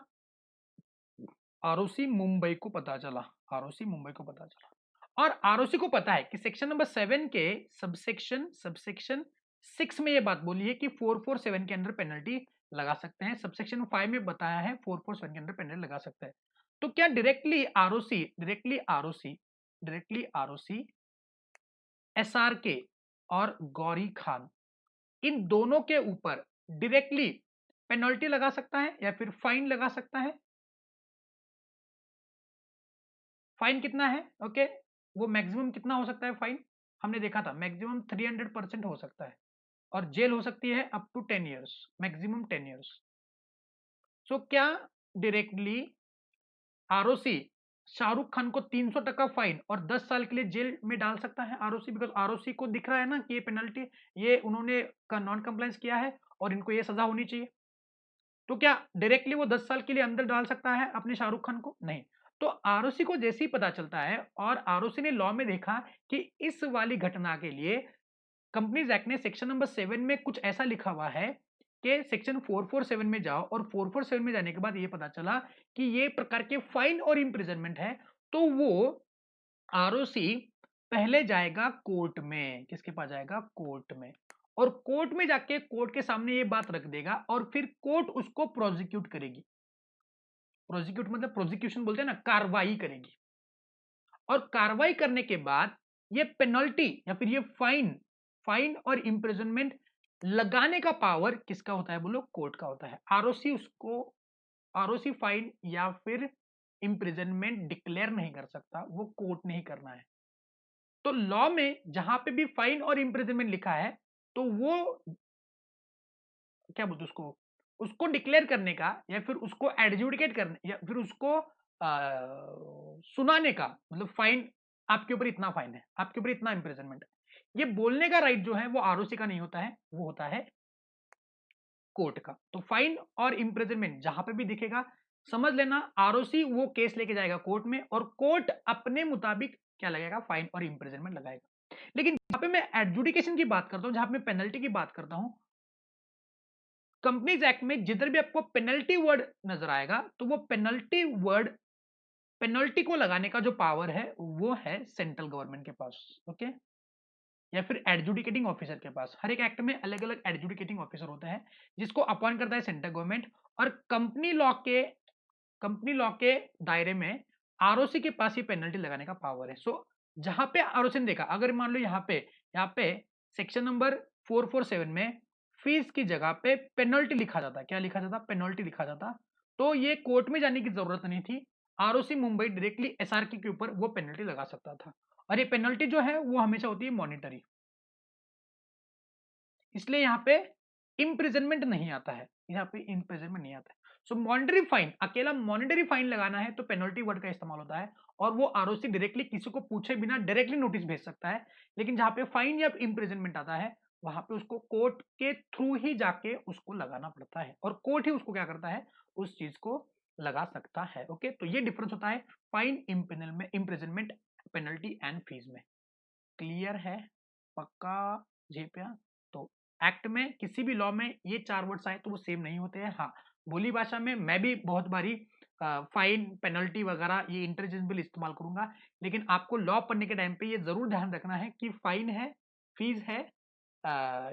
आरओसी मुंबई को पता चला, और आरओसी को पता है कि सेक्शन नंबर 7 के सबसेक्शन 6 में ये बात बोली है कि 447 के अंदर पेनल्टी लगा सकते हैं, सबसेक्शन 5 में बताया है 447 के अंदर पेनल्टी लगा सकते हैं। तो क्या डायरेक्टली आरओसी एसआरके और गौरी खान, इन दोनों के ऊपर डायरेक्टली पेनल्टी लगा सकता है या फिर फाइन लगा सकता है। फाइन कितना है, ओके वो मैक्सिमम कितना हो सकता है फाइन, हमने देखा था मैक्सिमम 300% हो सकता है, और जेल हो सकती है up to 10 years, maximum 10 years. So क्या डायरेक्टली आरओसी शाहरुख खान को 300 फाइन और 10 साल के लिए जेल में डाल सकता है आरओसी, बिकॉज आरओसी को दिख रहा है ना कि ये पेनल्टी, ये उन्होंने नॉन कंप्लायंस किया है और इनको ये सजा होनी चाहिए। तो क्या डायरेक्टली वो 10 साल के लिए अंदर डाल सकता है अपने शाहरुख खान को, नहीं। तो आरओसी को जैसे ही पता चलता है और आरओसी ने लॉ में देखा कि इस वाली घटना के लिए कंपनीज एक्ट ने सेक्शन नंबर 7 में कुछ ऐसा लिखा हुआ है कि सेक्शन 447 में जाओ, और 447 में जाने के बाद ये पता चला कि ये प्रकार के फाइन और इम्प्रिजनमेंट है, तो वो आरओसी पहले जाएगा कोर्ट में, किसके पास जाएगा, कोर्ट में, और कोर्ट में जाके कोर्ट के सामने ये बात रख देगा और फिर कोर्ट उसको प्रोसिक्यूट करेगी। प्रोसिक्यूट मतलब प्रोसिक्यूशन बोलते हैं ना, कार्रवाई करेगी। और कार्रवाई करने के बाद ये पेनल्टी या फिर ये फाइन और इंप्रिजनमेंट लगाने का पावर किसका होता है बोलो? कोर्ट का होता है। आरओसी फाइन या फिर इंप्रिजनमेंट डिक्लेयर नहीं कर सकता, वो कोर्ट ने ही करना है। तो लॉ में जहां पे भी फाइन और इंप्रिजनमेंट लिखा है तो वो क्या बोलते उसको, उसको डिक्लेयर करने का या फिर उसको एडजुडिकेट करने या फिर उसको सुनाने का, मतलब फाइन, आपके ऊपर इतना फाइन है, आपके ऊपर इतना इंप्रिजनमेंट है, ये बोलने का राइट जो है वो आरओसी का नहीं होता है, वो होता है कोर्ट का। तो फाइन और इंप्रिजनमेंट जहां पे भी दिखेगा समझ लेना आरओसी वो केस लेके जाएगा कोर्ट में और कोर्ट अपने मुताबिक क्या लगाएगा? फाइन और इंप्रिजनमेंट लगाएगा। लेकिन जहां पे मैं एडजुडिकेशन की बात करता हूं, जहां पे मैं पेनल्टी की बात करता हूं, कंपनीज एक्ट में जिधर भी आपको पेनल्टी वर्ड नजर आएगा तो वो पेनल्टी वर्ड, पेनल्टी को लगाने का जो पावर है वो है सेंट्रल गवर्नमेंट के पास। ओके, या फिर एडजुडिकेटिंग ऑफिसर के पास। हर एक एक्ट में अलग अलग एडजुडिकेटिंग ऑफिसर होता है जिसको अपॉइंट करता है सेंट्रल गवर्नमेंट। और कंपनी लॉ के दायरे में आरओसी के पास ही पेनल्टी लगाने का पावर है। सो जहां पे आरओसी ने देखा, अगर मान लो यहाँ पे सेक्शन नंबर 447 में फीस की जगह पे पेनल्टी लिखा जाता, क्या लिखा जाता? पेनल्टी लिखा जाता, तो ये कोर्ट में जाने की जरूरत नहीं थी। आरओसी मुंबई डायरेक्टली एसआरके के ऊपर वो पेनल्टी लगा सकता था। और ये पेनल्टी जो है वो हमेशा होती है मॉनिटरी, इसलिए यहाँ पे इम्प्रिजनमेंट नहीं आता है, यहाँ पे इम्प्रिजनमेंट नहीं आता है। सो मॉनिटरी फाइन, अकेला मॉनिटरी फाइन लगाना है तो पेनल्टी वर्ड का इस्तेमाल होता है और वो आरओसी डायरेक्टली किसी को पूछे बिना डायरेक्टली नोटिस भेज सकता है। लेकिन जहां पे फाइन या इम्प्रिजनमेंट आता है वहां पे उसको कोर्ट के थ्रू ही जाके उसको लगाना पड़ता है और कोर्ट ही उसको क्या करता है? उस चीज को लगा सकता है। ओके, तो ये डिफरेंस होता है fine, imprisonment, penalty and fees में। क्लियर है? पक्का जेपिया? तो एक्ट में किसी भी लॉ में ये चार वर्ड्स आए तो वो सेम नहीं होते हैं। हाँ, बोली भाषा में मैं भी बहुत बारी फाइन, पेनल्टी वगैरह ये इंटरचेंजेबल इस्तेमाल करूंगा, लेकिन आपको लॉ पढ़ने के टाइम पे ये जरूर ध्यान रखना है कि फाइन है, फीस है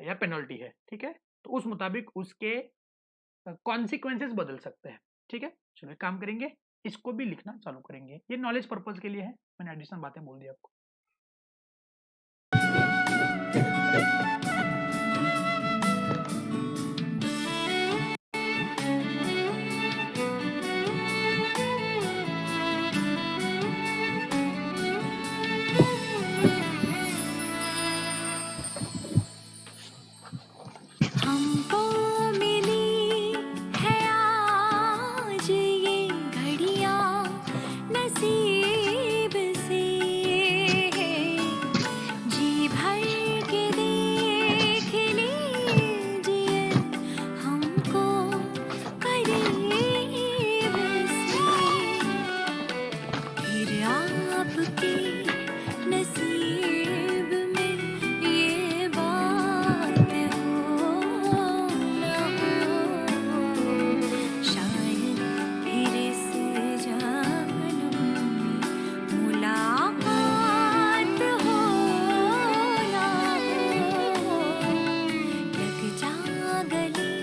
या पेनल्टी है। ठीक है, तो उस मुताबिक उसके कॉन्सिक्वेंसेस बदल सकते हैं। ठीक है, चलो एक काम करेंगे, इसको भी लिखना चालू करेंगे, ये नॉलेज पर्पज के लिए है, मैंने एडिशनल बातें बोल दी आपको। हमको मिली है आज ये घड़ियाँ नसीब से, जी भर के देख लीजिए हमको करीब से, फिर आपके नसीब में ये बात हो ना हो, शायद फिर इस जन्म में मुलाकात हो ना हो, लग जा गले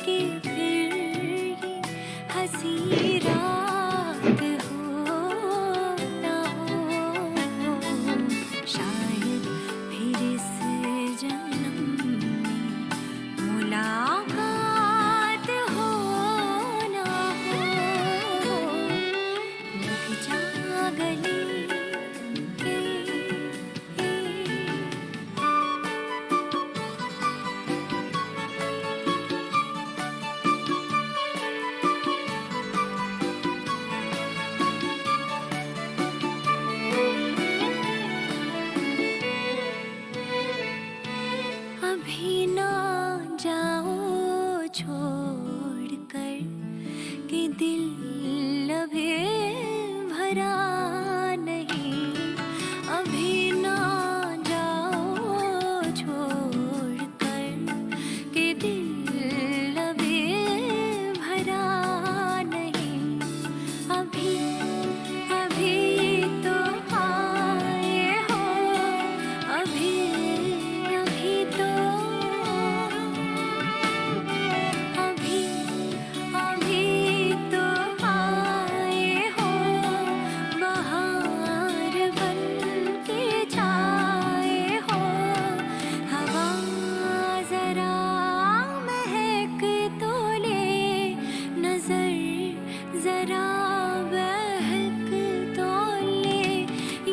कि फिर ये हंसी रात हो ना हो, शायद फिर इस जन्म में मुलाकात हो ना हो, लग जा गले के अभी ना जाओ छोड़ कर कि दिल अभी भरा नहीं, अभी ना जाओ छोड़ कर कि दिल अभी भरा नहीं, अभी अभी तो आए हो, अभी अभी तो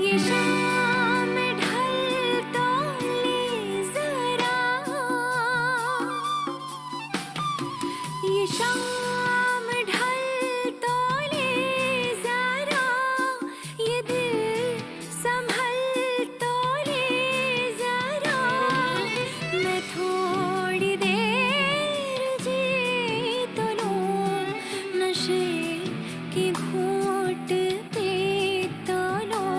ये शाम ढल तो ले जरा, ये शाम ढल तो ले जरा, ये दिल संभल तो ले जरा, मैं थोड़ी देर जी तो लूं, नशे की घूंट पी तो लूं,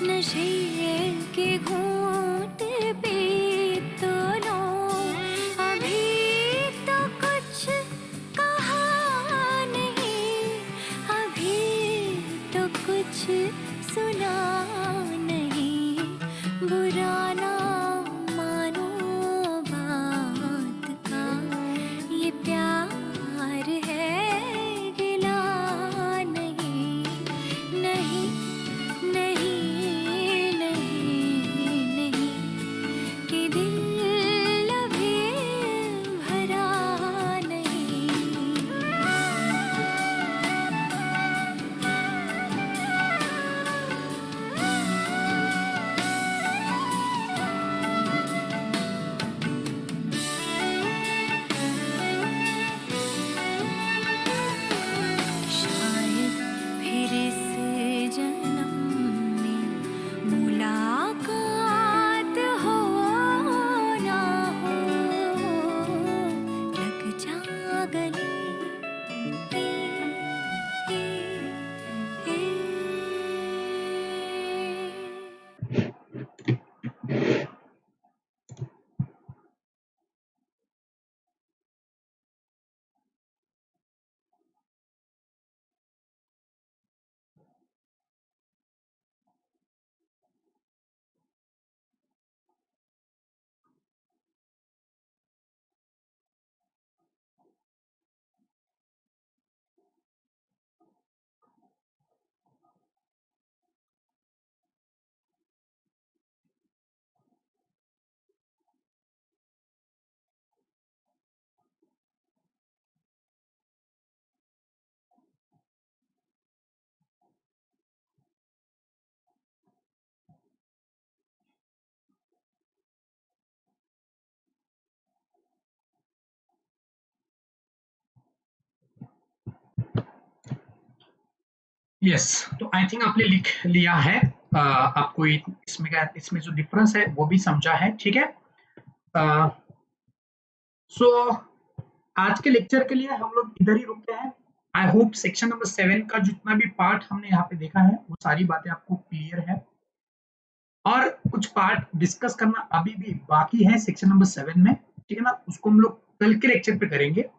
नशे की घूंट पी तो लूं, अभी तो कुछ कहा नहीं, अभी तो कुछ सुना नहीं, बुरा ना मानो बात का, ये प्यार है गिला नहीं, नहीं नहीं नहीं नहीं, कि दिल अभी भरा नहीं। शायद फिर इस जन्म में मुलाकात हो ना हो, लग जा गले यस, तो आई थिंक आपने लिख लिया है। आपको इसमें जो डिफरेंस है वो भी समझा है, ठीक है। सो आज के लेक्चर के लिए हम लोग इधर ही रुकते हैं। आई होप सेक्शन नंबर 7 का जितना भी पार्ट हमने यहाँ पे देखा है वो सारी बातें आपको क्लियर है, और कुछ पार्ट डिस्कस करना अभी भी बाकी है सेक्शन नंबर 7 में, ठीक है ना। उसको हम लोग कल के लेक्चर पे करेंगे।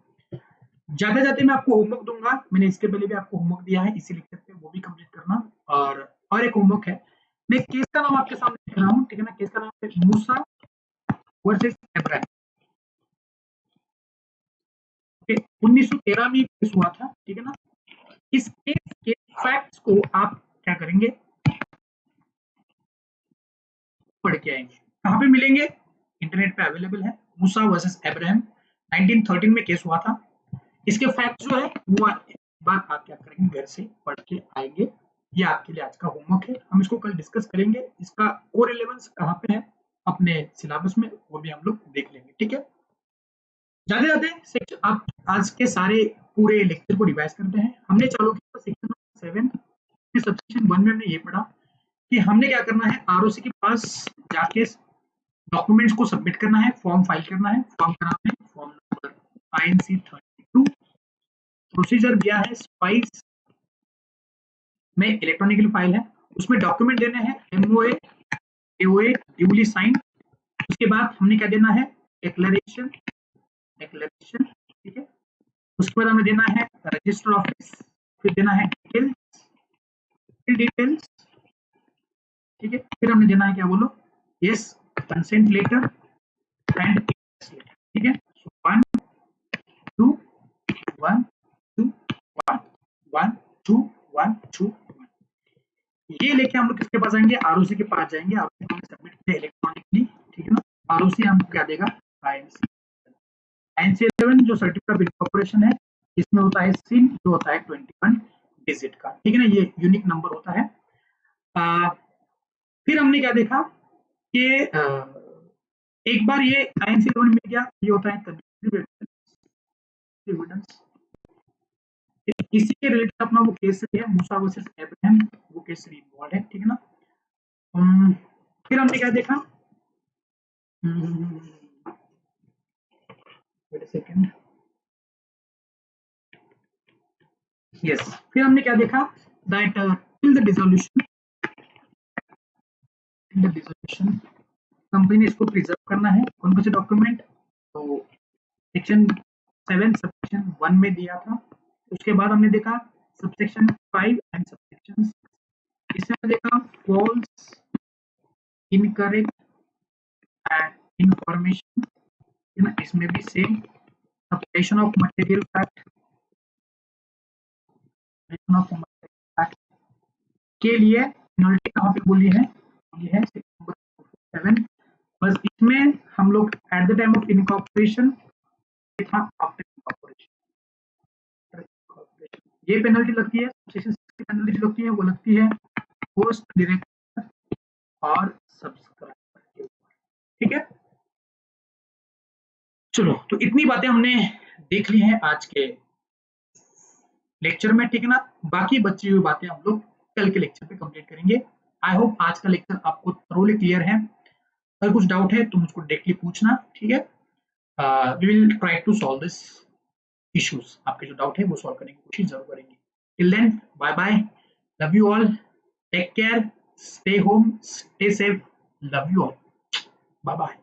जाते जाते मैं आपको होमवर्क दूंगा, मैंने इसके पहले भी आपको होमवर्क दिया है इसी लेक्चर पे, वो भी कंप्लीट करना। और एक होमवर्क है, मैं केस का नाम आपके सामने लिख रहा हूँ, ठीक है ना। केस का नाम है मूसा वर्सेस अब्राहम। 1913 में केस हुआ था, ठीक है ना। इस केस के फैक्ट्स को आप क्या करेंगे, पढ़ के आएंगे। कहाँ पे मिलेंगे, इंटरनेट पे अवेलेबल है। मूसा वर्सेस अब्राहम 1913 में केस हुआ था। इसके फैक्ट जो है वो बात आप क्या करेंगे, घर से पढ़ के आएंगे। ये आपके लिए आज का होमवर्क है, हम इसको कल डिस्कस करेंगे। इसका और रिलेवेंस कहाँ पे है अपने सिलेबस में, वो भी हम लोग देख लेंगे, ठीक है। जाते जाते आप आज के सारे पूरे लेक्चर को रिवाइज करते हैं। हमने चालू किया सेक्शन 7 में, सबसेक्शन 1 में हमने ये पढ़ा कि हमने क्या करना है, आरओसी के पास जाके डॉक्यूमेंट्स को सबमिट करना है, फॉर्म फाइल करना है। फॉर्म का नाम है फॉर्म नंबर INC 32। प्रोसीजर दिया है स्पाइस में, इलेक्ट्रॉनिकल फाइल है, उसमें डॉक्यूमेंट देने हैं MOA AOA ड्यूली साइन। उसके बाद हमने क्या देना है, डिक्लेरेशन, ठीक है। उसके बाद हमें देना है रजिस्टर ऑफिस, फिर देना है डिटेल्स, ठीक है। फिर हमने देना है क्या, बोलो, यस कंसेंट लेटर एंड, ठीक है। 1 2 1 2 1 2 1 2 1, ये लेके हम लोग किसके पास आएंगे, आरओसी के पास जाएंगे। आपने सबमिट किया इलेक्ट्रॉनिकली, ठीक है ना। आरओसी हमको क्या देगा, INC 11 जो सर्टिफिकेट ऑफ इनकॉर्पोरेशन है, इसमें होता है सिन, जो होता है 21 डिजिट का, ठीक है ना। ये यूनिक नंबर होता है। फिर हमने क्या देखा कि एक बार ये INC लोन मिल गया, ये होता है एविडेंस। इसी के रिलेटेड अपना वो केस है मूसा वर्सेस अब्राहम, वो केस इन्वॉल्व है, ठीक है ना। फिर हमने क्या देखा, वेट अ सेकंड, यस, फिर हमने क्या देखा that till the dissolution company ने इसको प्रिजर्व करना है। कौन कौन से डॉक्यूमेंट, तो सेक्शन 7 सबसेक्शन 1 में दिया था। उसके बाद हमने देखा सबसेक्शन 5 एंड सबसेक्शन 6, इसमें हमने देखा फॉल्स, इनकरेक्ट एंड इंफॉर्मेशन, है ना, इसमें भी same suppression of material fact, के लिए पेनल्टी कहाँ पे बोली है, ये है सेक्शन 7। बस इसमें हम लोग at the time of incorporation था, आफ्टर इनकॉर्पोरेशन ये पेनल्टी लगती है। सेक्शन 6 की पेनल्टी लगती है, वो लगती है पोस्ट डायरेक्टर और सब्सक्राइबर के ऊपर, ठीक है। चलो, तो इतनी बातें हमने देख ली हैं आज के लेक्चर में, ठीक है ना। बाकी बची हुई बातें हम लोग कल के लेक्चर पे कंप्लीट करेंगे। आई होप आज का लेक्चर आपको थोरोली क्लियर है। अगर कुछ डाउट है तो मुझको डायरेक्टली पूछना, ठीक है। We will try to solve this issues, आपके जो डाउट है वो सॉल्व करने की कोशिश जरूर करेंगे। Till then, bye bye, love you all, take care, stay home, stay safe, love you all, bye bye.